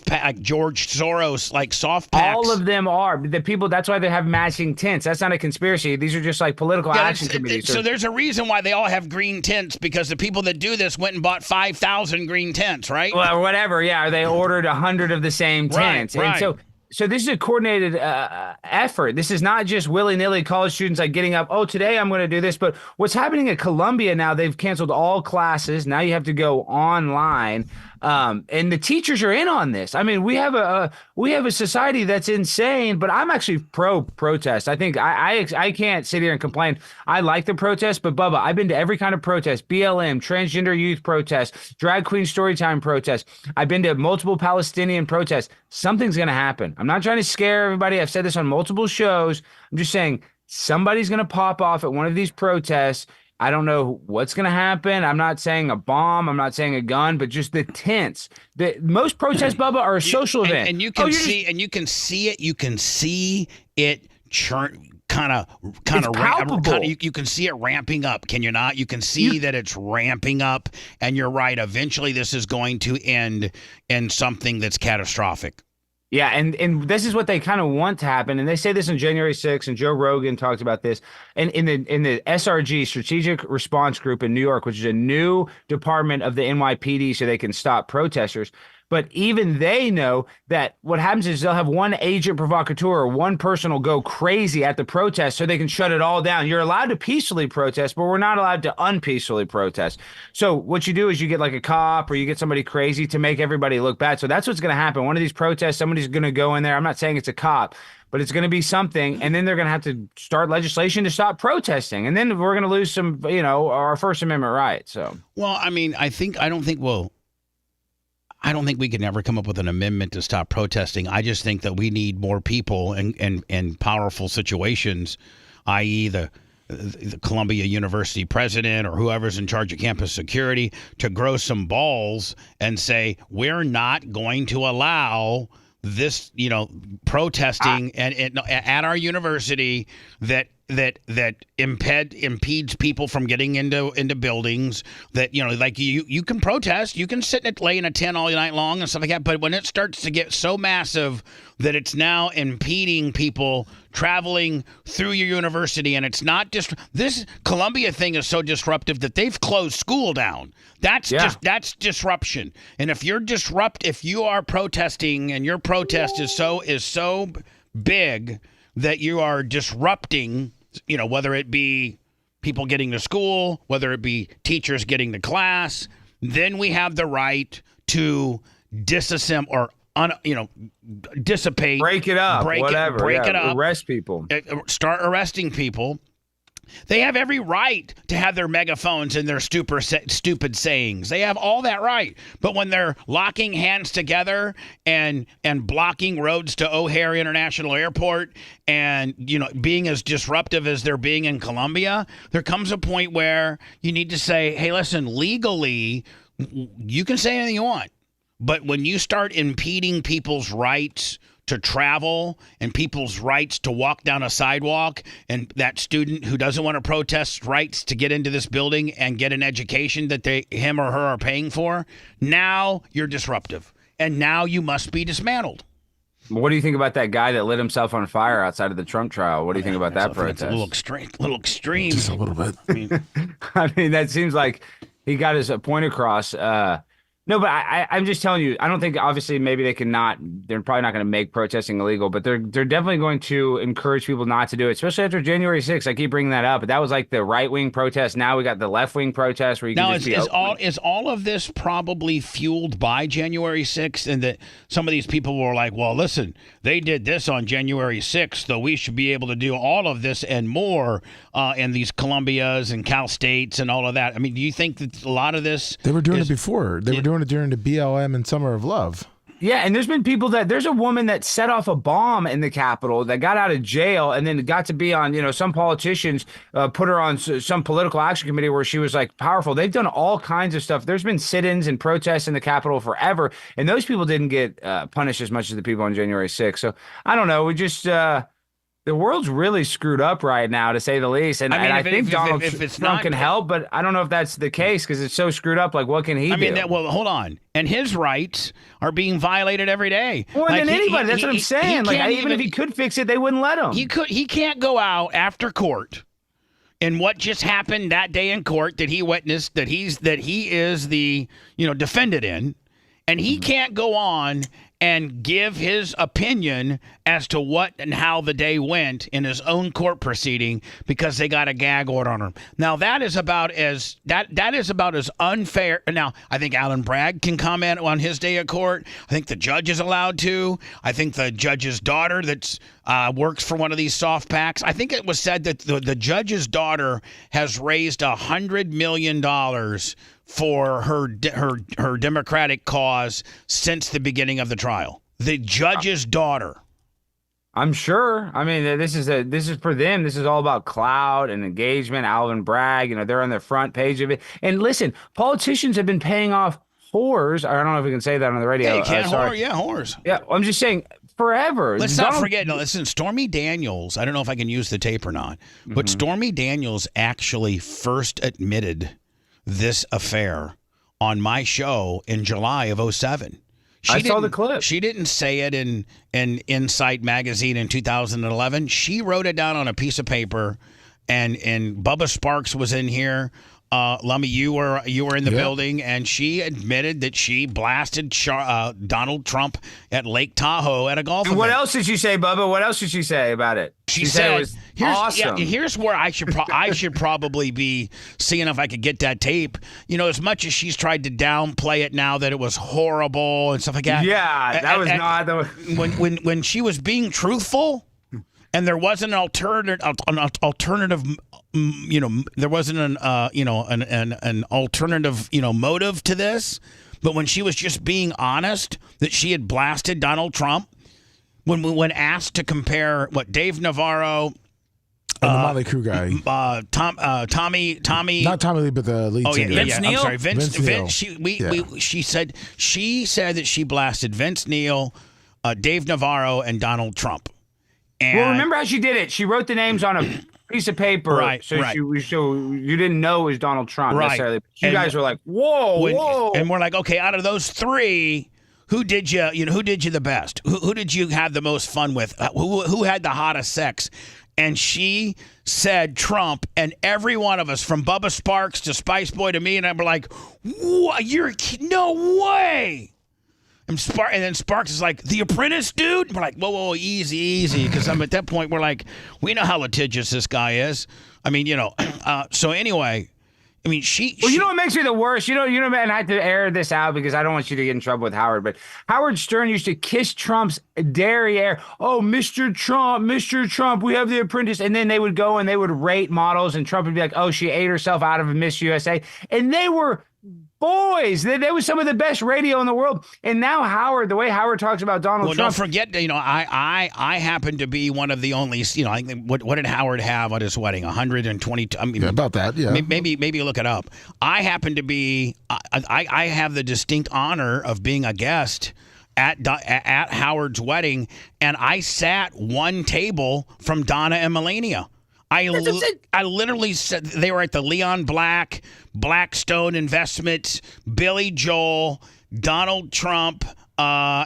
like George Soros, like soft packs. All of them are. The people, that's why they have matching tents. That's not a conspiracy. These are just like political action committees. So there's a reason why they all have green tents, because the people that do this went and bought 5,000 green tents, right? Well, whatever, yeah. Or they ordered 100 of the same tents. Right. And so this is a coordinated effort. This is not just willy-nilly college students like getting up, today I'm going to do this. But what's happening at Columbia now, they've canceled all classes. Now you have to go online. And the teachers are in on this. I mean, we have a society that's insane, but I'm actually pro-protest. I think I can't sit here and complain. I like the protest, but Bubba, I've been to every kind of protest: BLM, transgender youth protest, drag queen storytime protest. I've been to multiple Palestinian protests. Something's going to happen. I'm not trying to scare everybody. I've said this on multiple shows. I'm just saying somebody's going to pop off at one of these protests. I don't know what's going to happen. I'm not saying a bomb. I'm not saying a gun, but just the tents. Most protests, Bubba, are a social event. And you can see it. You can see it churn. Kind of you can see it ramping up, can you not? You can see that it's ramping up, and you're right. Eventually, this is going to end in something that's catastrophic. Yeah, and this is what they kind of want to happen, and they say this on January 6th, and Joe Rogan talked about this, and in the SRG, Strategic Response Group in New York, which is a new department of the NYPD, so they can stop protesters. But even they know that what happens is they'll have one agent provocateur or one person will go crazy at the protest so they can shut it all down. You're allowed to peacefully protest, but we're not allowed to unpeacefully protest. So what you do is you get like a cop or you get somebody crazy to make everybody look bad. So that's what's going to happen. One of these protests, somebody's going to go in there. I'm not saying it's a cop, but it's going to be something. And then they're going to have to start legislation to stop protesting. And then we're going to lose some, our First Amendment rights. So, well, I mean, I don't think we can ever come up with an amendment to stop protesting. I just think that we need more people in powerful situations, i.e. the Columbia University president or whoever's in charge of campus security, to grow some balls and say, we're not going to allow this, protesting at our university that impedes people from getting into buildings. That like you can protest, you can sit and lay in a tent all night long and stuff like that, but when it starts to get so massive that it's now impeding people traveling through your university, and it's not just this Columbia thing is so disruptive that they've closed school down. That's disruption. And if you are protesting and your protest is so big that you are disrupting, whether it be people getting to school, whether it be teachers getting to class, then we have the right to disassemble or dissipate, break it up, break it up, arrest people, start arresting people. They have every right to have their megaphones and their stupid sayings. They have all that right. But when they're locking hands together and blocking roads to O'Hare International Airport and being as disruptive as they're being in Columbia, there comes a point where you need to say, hey, listen, legally, you can say anything you want. But when you start impeding people's rights to travel and people's rights to walk down a sidewalk, and that student who doesn't want to protest rights to get into this building and get an education that him or her are paying for, now you're disruptive. And now you must be dismantled. What do you think about that guy that lit himself on fire outside of the Trump trial? What do you think about that protest? It's a little extreme. Just a little bit. I mean, that seems like he got his point across. No, but I'm just telling you, I don't think, obviously, maybe they're probably not going to make protesting illegal, but they're definitely going to encourage people not to do it, especially after January 6th. I keep bringing that up, but that was like the right-wing protest. Now we got the left-wing protest where you can Now, just be is all of this probably fueled by January 6th, and that some of these people were like, well, listen, they did this on January 6th, so we should be able to do all of this and more in these Columbias and Cal States and all of that. I mean, do you think that a lot of this... They were doing it before. They were doing it during the BLM and Summer of Love. Yeah, and there's been people there's a woman that set off a bomb in the Capitol that got out of jail and then got to be on, some politicians put her on some political action committee where she was like powerful. They've done all kinds of stuff. There's been sit-ins and protests in the Capitol forever, and those people didn't get punished as much as the people on January 6th. So I don't know. We just the world's really screwed up right now, to say the least. And I think Donald Trump can help, but I don't know if that's the case because it's so screwed up. Like, what can he do? Well, hold on. And his rights are being violated every day. More than anybody. That's what I'm saying. Even if he could fix it, they wouldn't let him. He can't go out after court. And what just happened that day in court that he witnessed, that he is the defendant in, and he can't go on and give his opinion as to what and how the day went in his own court proceeding because they got a gag order on him. Now that is about as unfair. Now I think Alan Bragg can comment on his day of court. I think the judge is allowed to. I think the judge's daughter that works for one of these soft packs. I think it was said that the judge's daughter has raised $100 million for her Democratic cause since the beginning of the trial. The judge's daughter. I'm sure. I mean, this is for them. This is all about clout and engagement. Alvin Bragg, they're on the front page of it. And listen, politicians have been paying off whores. I don't know if we can say that on the radio. Yeah, you can. Whores. Yeah, I'm just saying forever. Let's not forget. No, listen, Stormy Daniels. I don't know if I can use the tape or not, but Stormy Daniels actually first admitted this affair on my show in July of 2007. I saw the clip. She didn't say it in Insight magazine in 2011. She wrote it down on a piece of paper, and Bubba Sparks was in here. Lummy, you were in the building, and she admitted that she blasted Donald Trump at Lake Tahoe at a golf event. What else did she say, Bubba? What else did she say about it? She said it was awesome. Yeah, here's where I should probably be seeing if I could get that tape. As much as she's tried to downplay it now that it was horrible and stuff like that. Yeah, that was not the when she was being truthful, and there wasn't an alternative. There wasn't an alternative, motive to this. But when she was just being honest that she had blasted Donald Trump, when asked to compare what Dave Navarro, the Motley Crue guy, Tommy, not Tommy Lee, but the lead singer. Vince Neil. I'm sorry, Vince Neil. She said that she blasted Vince Neil, Dave Navarro, and Donald Trump. And remember how she did it? She wrote the names on a piece of paper, right? So you didn't know it was Donald Trump necessarily. But you guys were like, whoa, and we're like, okay, out of those three, who did you the best? Who did you have the most fun with? Who had the hottest sex? And she said Trump, and every one of us, from Bubba Sparks to Spice Boy to me, and I were like, what? No way. And then Sparks is like, The Apprentice, dude? And we're like, whoa, easy. Because at that point, we're like, we know how litigious this guy is. I mean, so anyway, I mean, you know what makes me the worst? And I have to air this out because I don't want you to get in trouble with Howard, but Howard Stern used to kiss Trump's derriere. Oh, Mr. Trump, we have The Apprentice. And then they would go and they would rate models, and Trump would be like, oh, she ate herself out of a Miss USA. And they were boys. They was some of the best radio in the world. And now Howard, the way Howard talks about Donald Trump. Well, don't forget, I happen to be one of the only, I think, what did Howard have at his wedding? 122. I mean, about that, yeah. Maybe look it up. I happen to be, I have the distinct honor of being a guest at Howard's wedding, and I sat one table from Donna and Melania. I literally said they were at the Leon Blackstone Investments, Billy Joel, Donald Trump,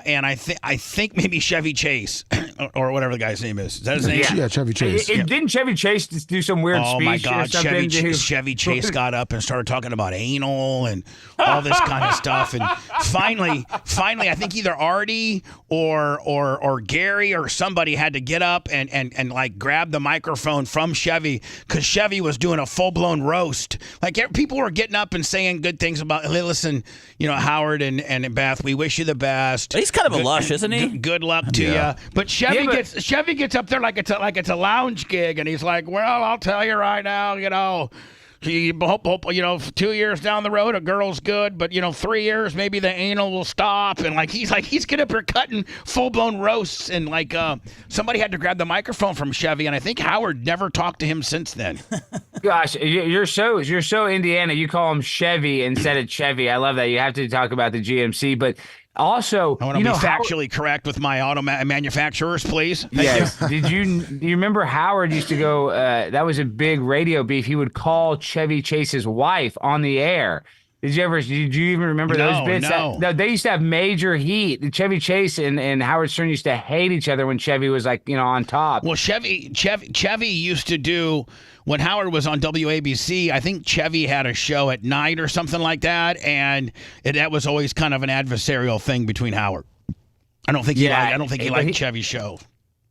and I think maybe Chevy Chase or whatever the guy's name is. Is that his name? Yeah, Chevy Chase. Didn't Chevy Chase just do some weird Oh speech my or God! something? Chevy Chase got up and started talking about anal and all this kind of stuff. And finally, I think either Artie or Gary or somebody had to get up and like grab the microphone from Chevy because Chevy was doing a full blown roast. Like people were getting up and saying good things about. Hey, listen, Howard and Beth, we wish you the best. He's kind of a lush, isn't he? Good luck to you. But Chevy gets up there like it's a lounge gig, and he's like, "Well, I'll tell you right now, hope 2 years down the road a girl's good, but 3 years maybe the anal will stop." And he's getting up here cutting full blown roasts, and somebody had to grab the microphone from Chevy, and I think Howard never talked to him since then. Gosh, you're so Indiana. You call him Chevy instead of Chevy. I love that. You have to talk about the GMC, but also, I want to be factually correct with my auto manufacturers, please. Yes. Do you remember Howard used to go? That was a big radio beef. He would call Chevy Chase's wife on the air. Did you even remember those bits? No. They used to have major heat. Chevy Chase and Howard Stern used to hate each other when Chevy was on top. Well, Chevy used to do. When Howard was on WABC, I think Chevy had a show at night or something like that, and that was always kind of an adversarial thing between Howard. I don't think he liked Chevy's show.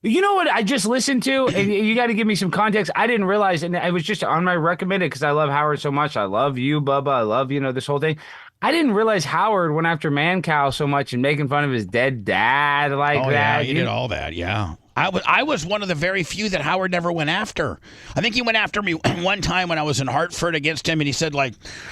You know what I just listened to, and you got to give me some context. I didn't realize, and I was just on my recommended because I love Howard so much. I love you, Bubba. I love this whole thing. I didn't realize Howard went after Mancow so much and making fun of his dead dad like that. Yeah, he did all that. Yeah. I was one of the very few that Howard never went after. I think he went after me one time when I was in Hartford against him, and he said,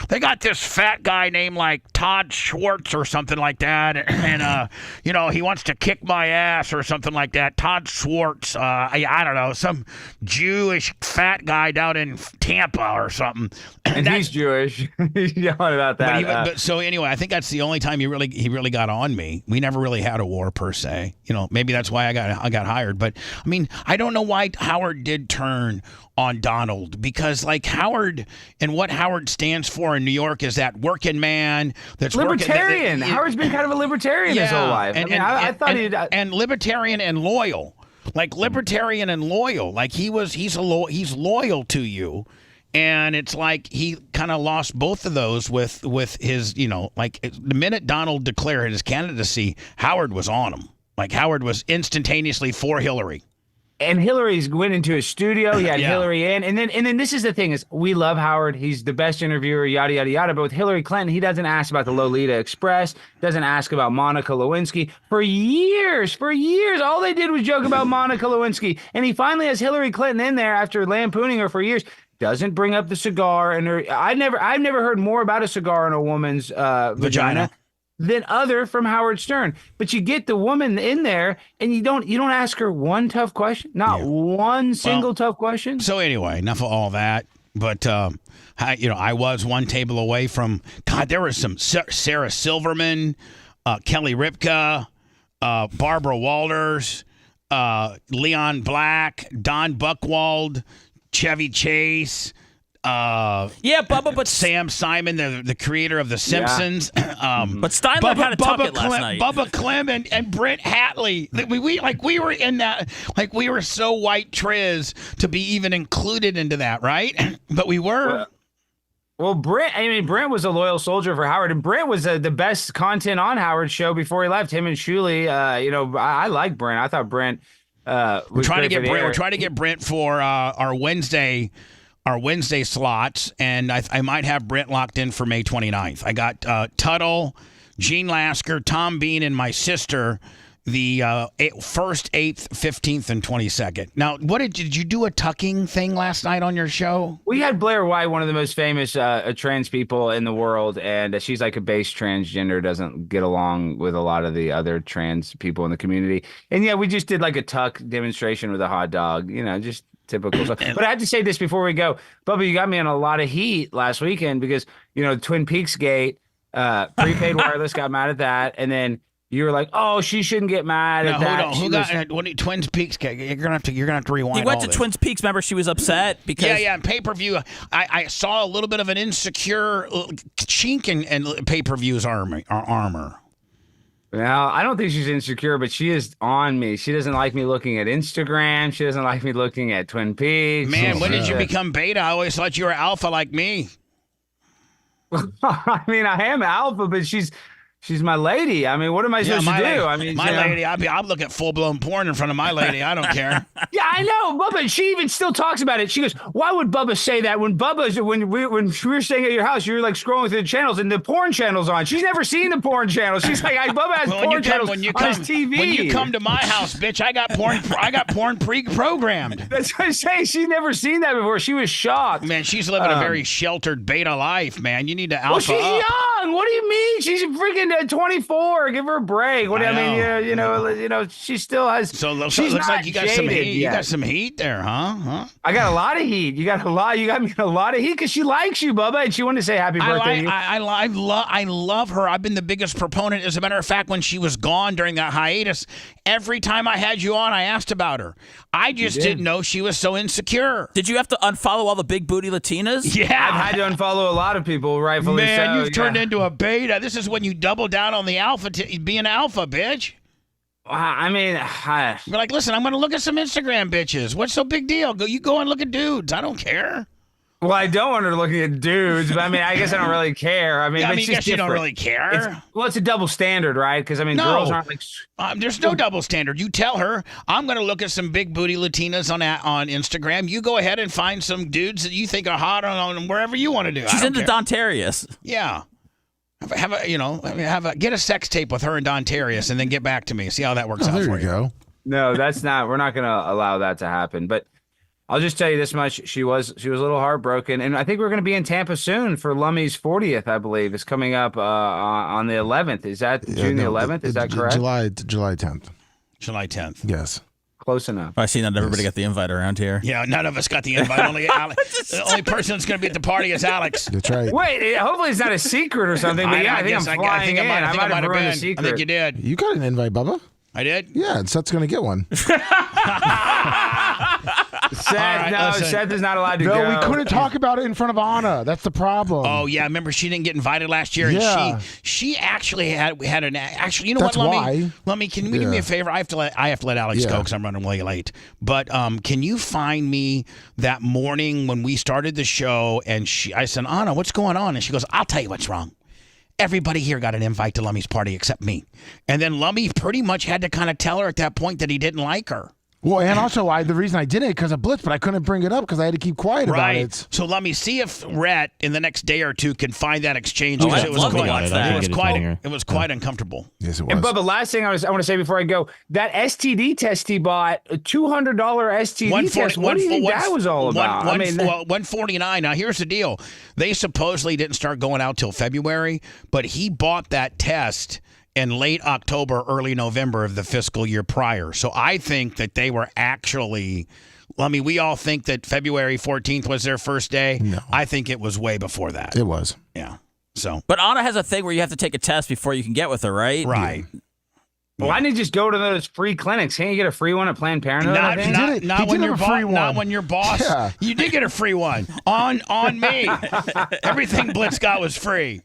they got this fat guy named, Todd Schwartz or something like that, and he wants to kick my ass or something like that. Todd Schwartz, I don't know, some Jewish fat guy down in Tampa or something. And he's Jewish. He's yelling about that. But so anyway, I think that's the only time he really got on me. We never really had a war per se. Maybe that's why I got hired. But I mean, I don't know why Howard did turn on Donald, because Howard and what Howard stands for in New York is that working man that's libertarian. Howard's been kind of a libertarian his whole life. I thought and libertarian and loyal, libertarian and loyal. He's loyal to you. And it's he kind of lost both of those with his, the minute Donald declared his candidacy, Howard was on him. Howard was instantaneously for Hillary. And Hillary's went into his studio. He had Hillary in. And then this is the thing is we love Howard. He's the best interviewer, yada, yada, yada. But with Hillary Clinton, he doesn't ask about the Lolita Express, doesn't ask about Monica Lewinsky. For years, all they did was joke about Monica Lewinsky. And he finally has Hillary Clinton in there after lampooning her for years. Doesn't bring up the cigar. And I've never heard more about a cigar in a woman's vagina than other from Howard Stern. But you get the woman in there and you don't ask her one tough question, not one single tough question. So anyway, enough of all that. But I was one table away from there was some Sarah Silverman, Kelly Ripka, Barbara Walters, Leon Black, Don Buchwald, Chevy Chase. Bubba, but Sam Simon, the creator of The Simpsons. But Steinbeck had to tuck it last night. Bubba Clem and Brent Hatley. We were in that, we were so white triz to be even included into that, right? But we were. Well, Brent was a loyal soldier for Howard, and Brent was the best content on Howard's show before he left. Him and Shuley, I like Brent. I thought Brent. We're trying to get Brent for our Wednesday slots, and I might have Brent locked in for May 29th. I got Tuttle, Gene Lasker, Tom Bean, and my sister the 1st, 8th, 15th, and 22nd. Now, did you do a tucking thing last night on your show? We had Blair White, one of the most famous trans people in the world, and she's like a base transgender, doesn't get along with a lot of the other trans people in the community. And yeah, we just did a tuck demonstration with a hot dog, just typical stuff. But I have to say this before we go. Bubba, you got me on a lot of heat last weekend because, Twin Peaks Gate, prepaid wireless got mad at that, and then you were like, "Oh, she shouldn't get mad at that." Hold on. Who got Twin Peaks? You're gonna have to rewind. He went to Twin Peaks. Remember, she was upset because in pay-per-view, I saw a little bit of an insecure chink in pay-per-view's armor. Well, I don't think she's insecure, but she is on me. She doesn't like me looking at Instagram. She doesn't like me looking at Twin Peaks. Man, when did you become beta? I always thought you were alpha like me. I mean, I am alpha, but she's my lady. I mean, what am I supposed to do? Lady, I mean, my lady, I'm looking at full-blown porn in front of my lady. I don't care. Yeah, I know, Bubba. She even still talks about it. She goes, "Why would Bubba say that when we were staying at your house? You were like scrolling through the channels and the porn channels on. She's never seen the porn channels. She's like, Bubba has porn channels on his TV. When you come to my house, bitch, I got porn pre-programmed. That's what I'm saying. She's never seen that before. She was shocked. Man, she's living a very sheltered beta life, man. You need to alpha Well, she's up. young. What do you mean? She's freaking 24. Give her a break. What do I mean? Yeah, you know, she still has. So she's looks not like you got some jaded heat. You yet. got some heat there, huh? I got a lot of heat. You got me a lot of heat because she likes you, Bubba, and she wanted to say happy birthday to you. I love her. I've been the biggest proponent. As a matter of fact, when she was gone during that hiatus, every time I had you on, I asked about her. I just didn't know she was so insecure. Did you have to unfollow all the big booty Latinas? Yeah. I've had to unfollow a lot of people, rightfully Man, so. you've turned into a beta. This is when you double down on the alpha, being alpha, bitch. I mean, you're like, listen, I'm going to look at some Instagram bitches. What's so big deal? You go and look at dudes. I don't care. Well, I don't want her looking at dudes, but I mean, I guess I don't really care. I mean, Yeah, it's just guess you don't different. really care. It's a double standard, right? Because I mean, No. girls aren't like. There's no double standard. You tell her, I'm going to look at some big booty Latinas on Instagram. You go ahead and find some dudes that you think are hot on wherever you want to do. She's into Dontarius. Yeah. Get a sex tape with her and Dontarius and then get back to me. See how that works out there for you go. No, that's not. We're not going to allow that to happen. But I'll just tell you this much: she was a little heartbroken, and I think we're going to be in Tampa soon for Lummy's 40th. I believe is coming up on the 11th. Is that June the 11th? Is that correct? July 10th. July 10th. Yes. Close enough. I see not everybody got the invite around here. Yeah, none of us got the invite. Only Alex. The only person that's going to be at the party is Alex. That's right. Wait, hopefully it's not a secret or something. But yeah, I think I'm flying in. I might have ruined the secret. I think you did. You got an invite, Bubba. I did? Yeah, and Seth's going to get one. Seth is not allowed to go. No, we couldn't talk about it in front of Anna. That's the problem. Oh yeah, remember she didn't get invited last year, Yeah. and she actually had an actually. You know That's what, why. Lummy, can you do me a favor? I have to let Alex go because I'm running way late. But can you find me that morning when we started the show? And I said, Anna, what's going on? And she goes, I'll tell you what's wrong. Everybody here got an invite to Lummy's party except me. And then Lummy pretty much had to kind of tell her at that point that he didn't like her. Well, and also the reason I did it because of Blitz, but I couldn't bring it up because I had to keep quiet about it. So let me see if Rhett in the next day or two can find that exchange. Oh, because I'd love to watch that. It was quite uncomfortable. Yes, it was. And Bubba, last thing I want to say before I go, that STD test he bought, a $200 STD test. What do you think that was all about? $149. Now here's the deal: they supposedly didn't start going out till February, but he bought that test in late October, early November of the fiscal year prior. So I think that they were actually. I mean, we all think that February 14th was their first day. No. I think it was way before that. It was. Yeah. So. But Anna has a thing where you have to take a test before you can get with her, right? Right. Well, why didn't you just go to those free clinics? Can't you get a free one at Planned Parenthood? Not when your boss. Yeah. You did get a free one on me. Everything Blitz got was free.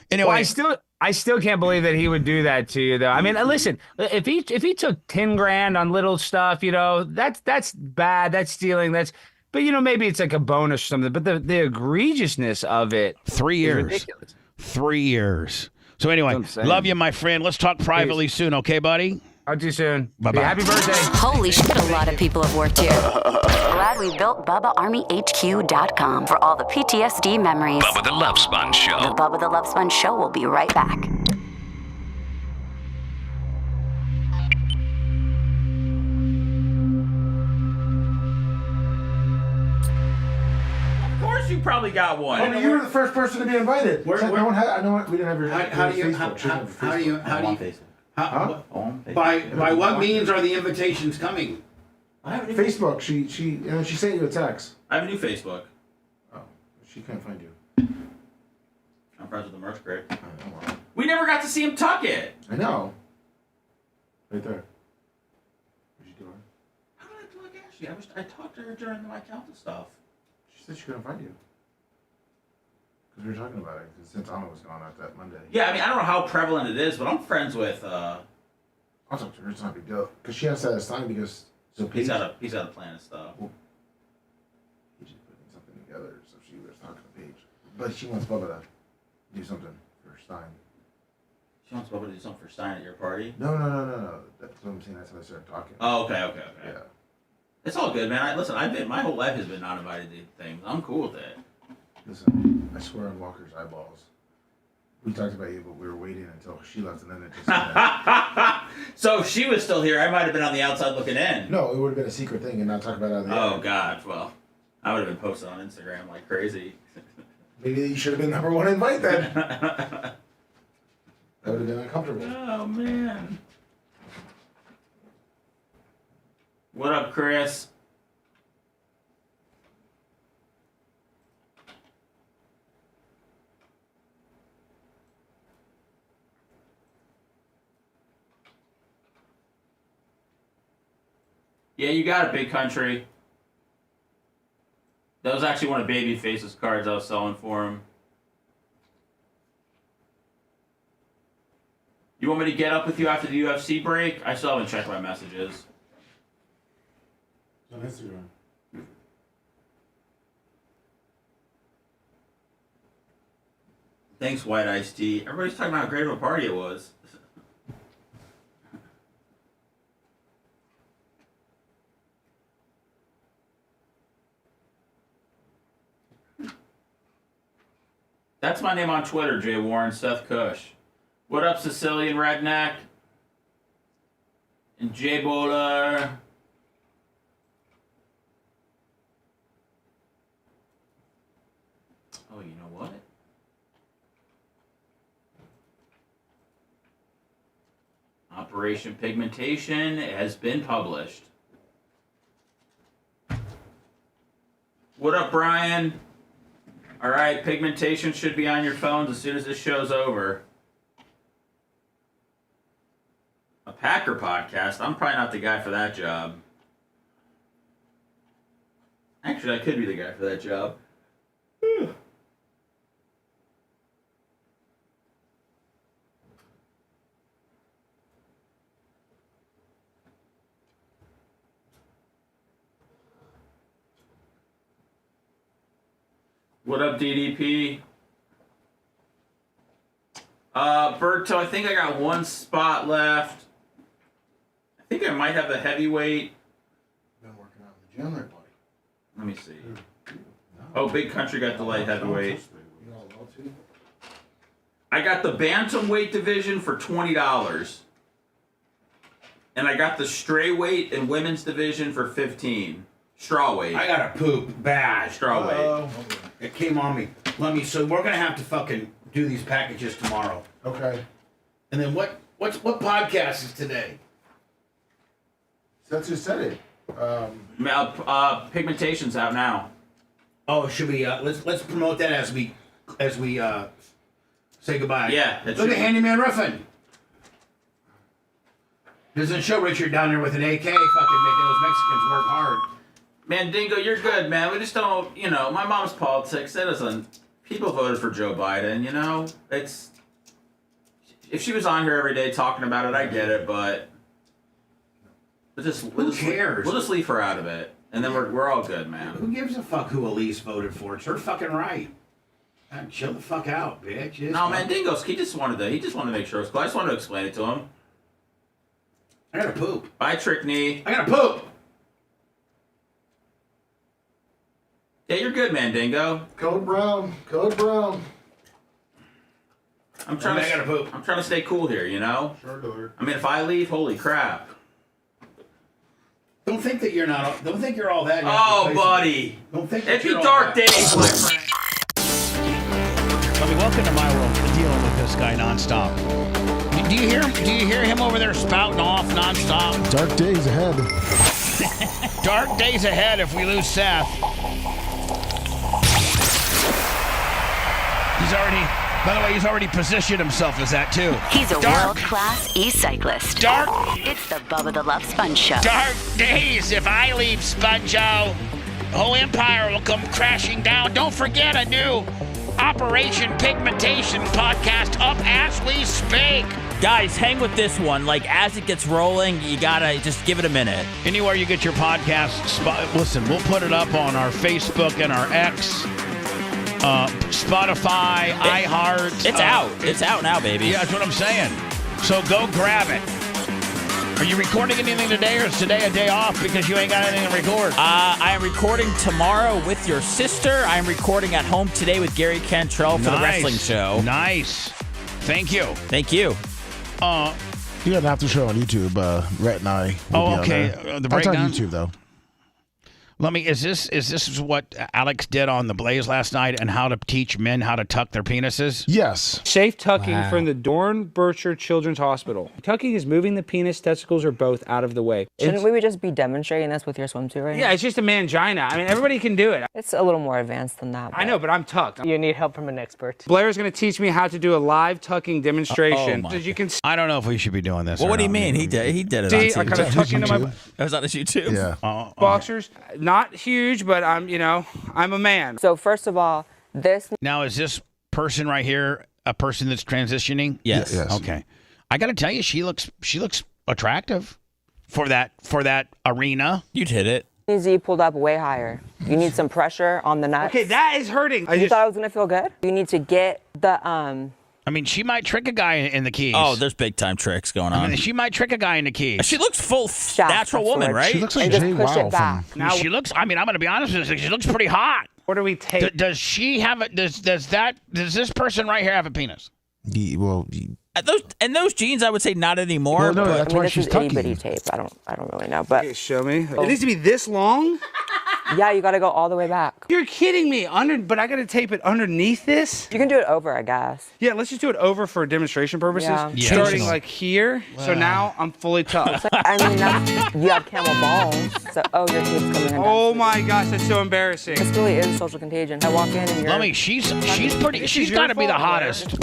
Anyway, well, I still can't believe that he would do that to you, though. I mean, listen, if he took $10,000 on little stuff, that's bad. That's stealing. But maybe it's like a bonus or something. But the egregiousness of it, 3 years, is ridiculous. 3 years. So anyway, love you, my friend. Let's talk privately soon, okay, buddy? Talk to you soon. Bye-bye. Happy birthday. Holy shit, a lot of people have worked here. Glad we built BubbaArmyHQ.com for all the PTSD memories. Bubba the Love Sponge Show. The Bubba the Love Sponge Show will be right back. Of course you probably got one. Oh, you were the first person to be invited. We didn't have your By what means are the invitations coming? I have Facebook. She sent you a text. I have a new Facebook. Oh, she can't find you. I'm friends with the merch grade. We never got to see him tuck it. I know. Right there. What'd you do? How did I tuck Ashley? I talked to her during my count and stuff. She said she couldn't find you. Because we were talking about it, since Anna was gone out that Monday. Yeah, I mean, I don't know how prevalent it is, but I'm friends with. I'll talk to her. It's not a big deal. Because she has to have a sign because. So He's got a plan of stuff. He's just putting something together, so she was talking to Paige. But she wants Bubba to do something for Stein. She wants Bubba to do something for Stein at your party? No. That's what I'm saying. That's how I started talking. Oh, okay. Yeah. It's all good, man. Listen, my whole life has been not invited to things. I'm cool with it. Listen, I swear on Walker's eyeballs. We talked about you, but we were waiting until she left, and then it just. So if she was still here, I might have been on the outside looking in. No, it would have been a secret thing and not talk about it on the Oh, air. God. Well, I would have been posted on Instagram like crazy. Maybe you should have been number one invite then. That would have been uncomfortable. Oh, man. What up, Chris? Yeah, you got it, Big Country. That was actually one of Babyface's cards I was selling for him. You want me to get up with you after the UFC break? I still haven't checked my messages. It's on Instagram. Thanks, White Iced Tea. Everybody's talking about how great of a party it was. That's my name on Twitter, Jay Warren, Seth Cush. What up, Sicilian Redneck? And Jay Bowler. Oh, you know what? Operation Pigmentation has been published. What up, Brian? All right, Pigmentation should be on your phones as soon as this show's over. A Packer podcast? I'm probably not the guy for that job. Actually, I could be the guy for that job. What up, DDP? Berto, I think I got one spot left. I think I might have the heavyweight. Been working out in the gym there, buddy. Let me see. Oh, Big Country got the light heavyweight. You all well too? I got the bantamweight division for $20. And I got the strawweight and women's division for $15. Strawweight. I got to poop bad. Strawweight. It came on me. So we're gonna have to fucking do these packages tomorrow. Okay. And then what podcast is today? That's who said it. Pigmentation's out now. Oh, should we let's promote that as we say goodbye. Yeah. Look at Handyman Ruffin. Doesn't show Richard down there with an AK fucking making those Mexicans work hard. Man, Dingo, you're good, man. We just don't, my mom's politics, that doesn't, people voted for Joe Biden, it's, if she was on here every day talking about it, I get it, but Who cares? We'll just leave her out of it, and then we're all good, man. Who gives a fuck who Elise voted for? It's her fucking right. God, chill the fuck out, bitch. No, man, Dingo's, he just wanted to make sure it was cool. I just wanted to explain it to him. I gotta poop. Bye, Trick Knee. I gotta poop. Yeah, you're good, man, Dingo. Code Brown. I'm trying to stay cool here, Sure, Lord. I mean, if I leave, holy crap. Don't think you're all that. Oh, buddy. Don't think it'd be dark days, my friend. Let me welcome to my world. Dealing with this guy nonstop. Do you hear him over there spouting off nonstop? Dark days ahead. Dark days ahead if we lose Seth. He's already positioned himself as that too. He's a world-class e-cyclist. It's the Bubba the Love Sponge Show. Dark days if I leave Sponge-O. The whole empire will come crashing down. Don't forget, a new Operation Pigmentation podcast up as we speak. Guys, hang with this one. Like, as it gets rolling, you gotta just give it a minute. Anywhere you get your podcast, listen, we'll put it up on our Facebook and our X, Spotify, iHeart. It's out. It's out now, baby. Yeah, that's what I'm saying. So go grab it. Are you recording anything today, or is today a day off because you ain't got anything to record? I am recording tomorrow with your sister. I am recording at home today with Gary Cantrell for the wrestling show. Nice. Thank you. Thank you. You got an after show on YouTube. Rhett and I. Oh, okay. The The It's on breakdown? YouTube though. Let me. Is this what Alex did on the Blaze last night, and how to teach men how to tuck their penises? Yes. Safe tucking from the Dorn-Bircher Children's Hospital. Tucking is moving the penis, testicles, or both out of the way. Shouldn't we just be demonstrating this with your swimsuit right now? Yeah, it's just a mangina. I mean, everybody can do it. It's a little more advanced than that. I know, but I'm tucked. You need help from an expert. Blair's going to teach me how to do a live tucking demonstration. As you can see, I don't know if we should be doing this. Well, or what do you not. mean? He did it See, on I kind of tuck into my That was on his YouTube? Yeah. boxers. Not huge, but I'm a man. So first of all, this. Now, is this person right here a person that's transitioning? Yes. Yes. Okay. I got to tell you, she looks attractive for that arena. You'd hit it. Needs to be pulled up way higher. You need some pressure on the nuts. Okay, that is hurting. You thought I was gonna feel good? You need to get the I mean, she might trick a guy in the keys. Oh, there's big time tricks going on. I mean, she might trick a guy in the keys. She looks full natural woman, right? She looks like and just Jay push Wow it back. from. Now, she looks. I mean, I'm going to be honest with you. She looks pretty hot. What do we take? Does she have a? Does this person right here have a penis? Those jeans, I would say not anymore. Well, no, but that's why this she's is itty tucking. bitty tape. I don't really know, but Okay, show me. It needs to be this long? yeah, you got to go all the way back. You're kidding me. But I got to tape it underneath this? You can do it over, I guess. Yeah, let's just do it over for demonstration purposes. Yeah. Starting like here. So now I'm fully tucked. I mean, you have camel balls. So, your tape's coming in. Oh my gosh, that's so embarrassing. This really is social contagion. I walk in and you're. Let me. She's pretty. She's got to be the hottest.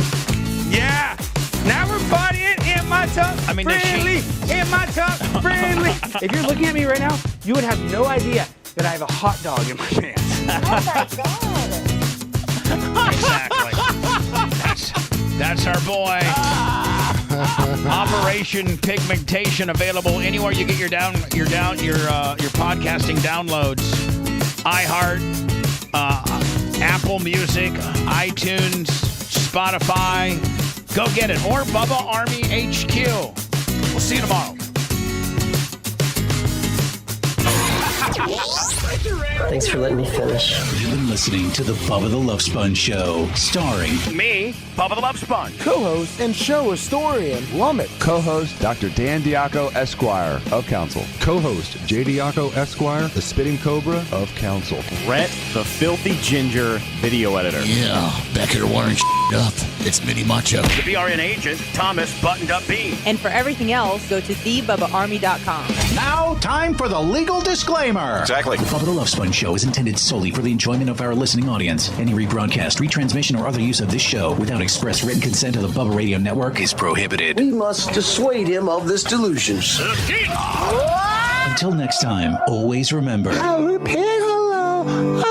Yeah. Now we're partying in my tub. I mean, does friendly, in my tub, friendly. If you're looking at me right now, you would have no idea that I have a hot dog in my pants. Exactly. That's our boy. Operation Pigmentation, available anywhere you get your podcasting downloads. iHeart, Apple Music, iTunes, Spotify. Go get it. Or Bubba Army HQ. We'll see you tomorrow. Thanks for letting me finish. You've been listening to the Bubba the Love Sponge Show, starring me, Bubba the Love Sponge. Co-host and show historian, Lummit. Co-host Dr. Dan Diaco, Esquire of Council. Co-host J. Diaco, Esquire, the Spitting Cobra of Council. Rhett, the Filthy Ginger video editor. Yeah, back here wiring up. It's Mini Macho. The BRN agent, Thomas Buttoned Up B. And for everything else, go to thebubbaarmy.com. Now, time for the legal disclaimer. Exactly. The Bubba the Love Sponge Show is intended solely for the enjoyment of our listening audience. Any rebroadcast, retransmission, or other use of this show without express written consent of the Bubba Radio Network is prohibited. We must dissuade him of this delusion. Until next time, always remember. I'll repeat hello.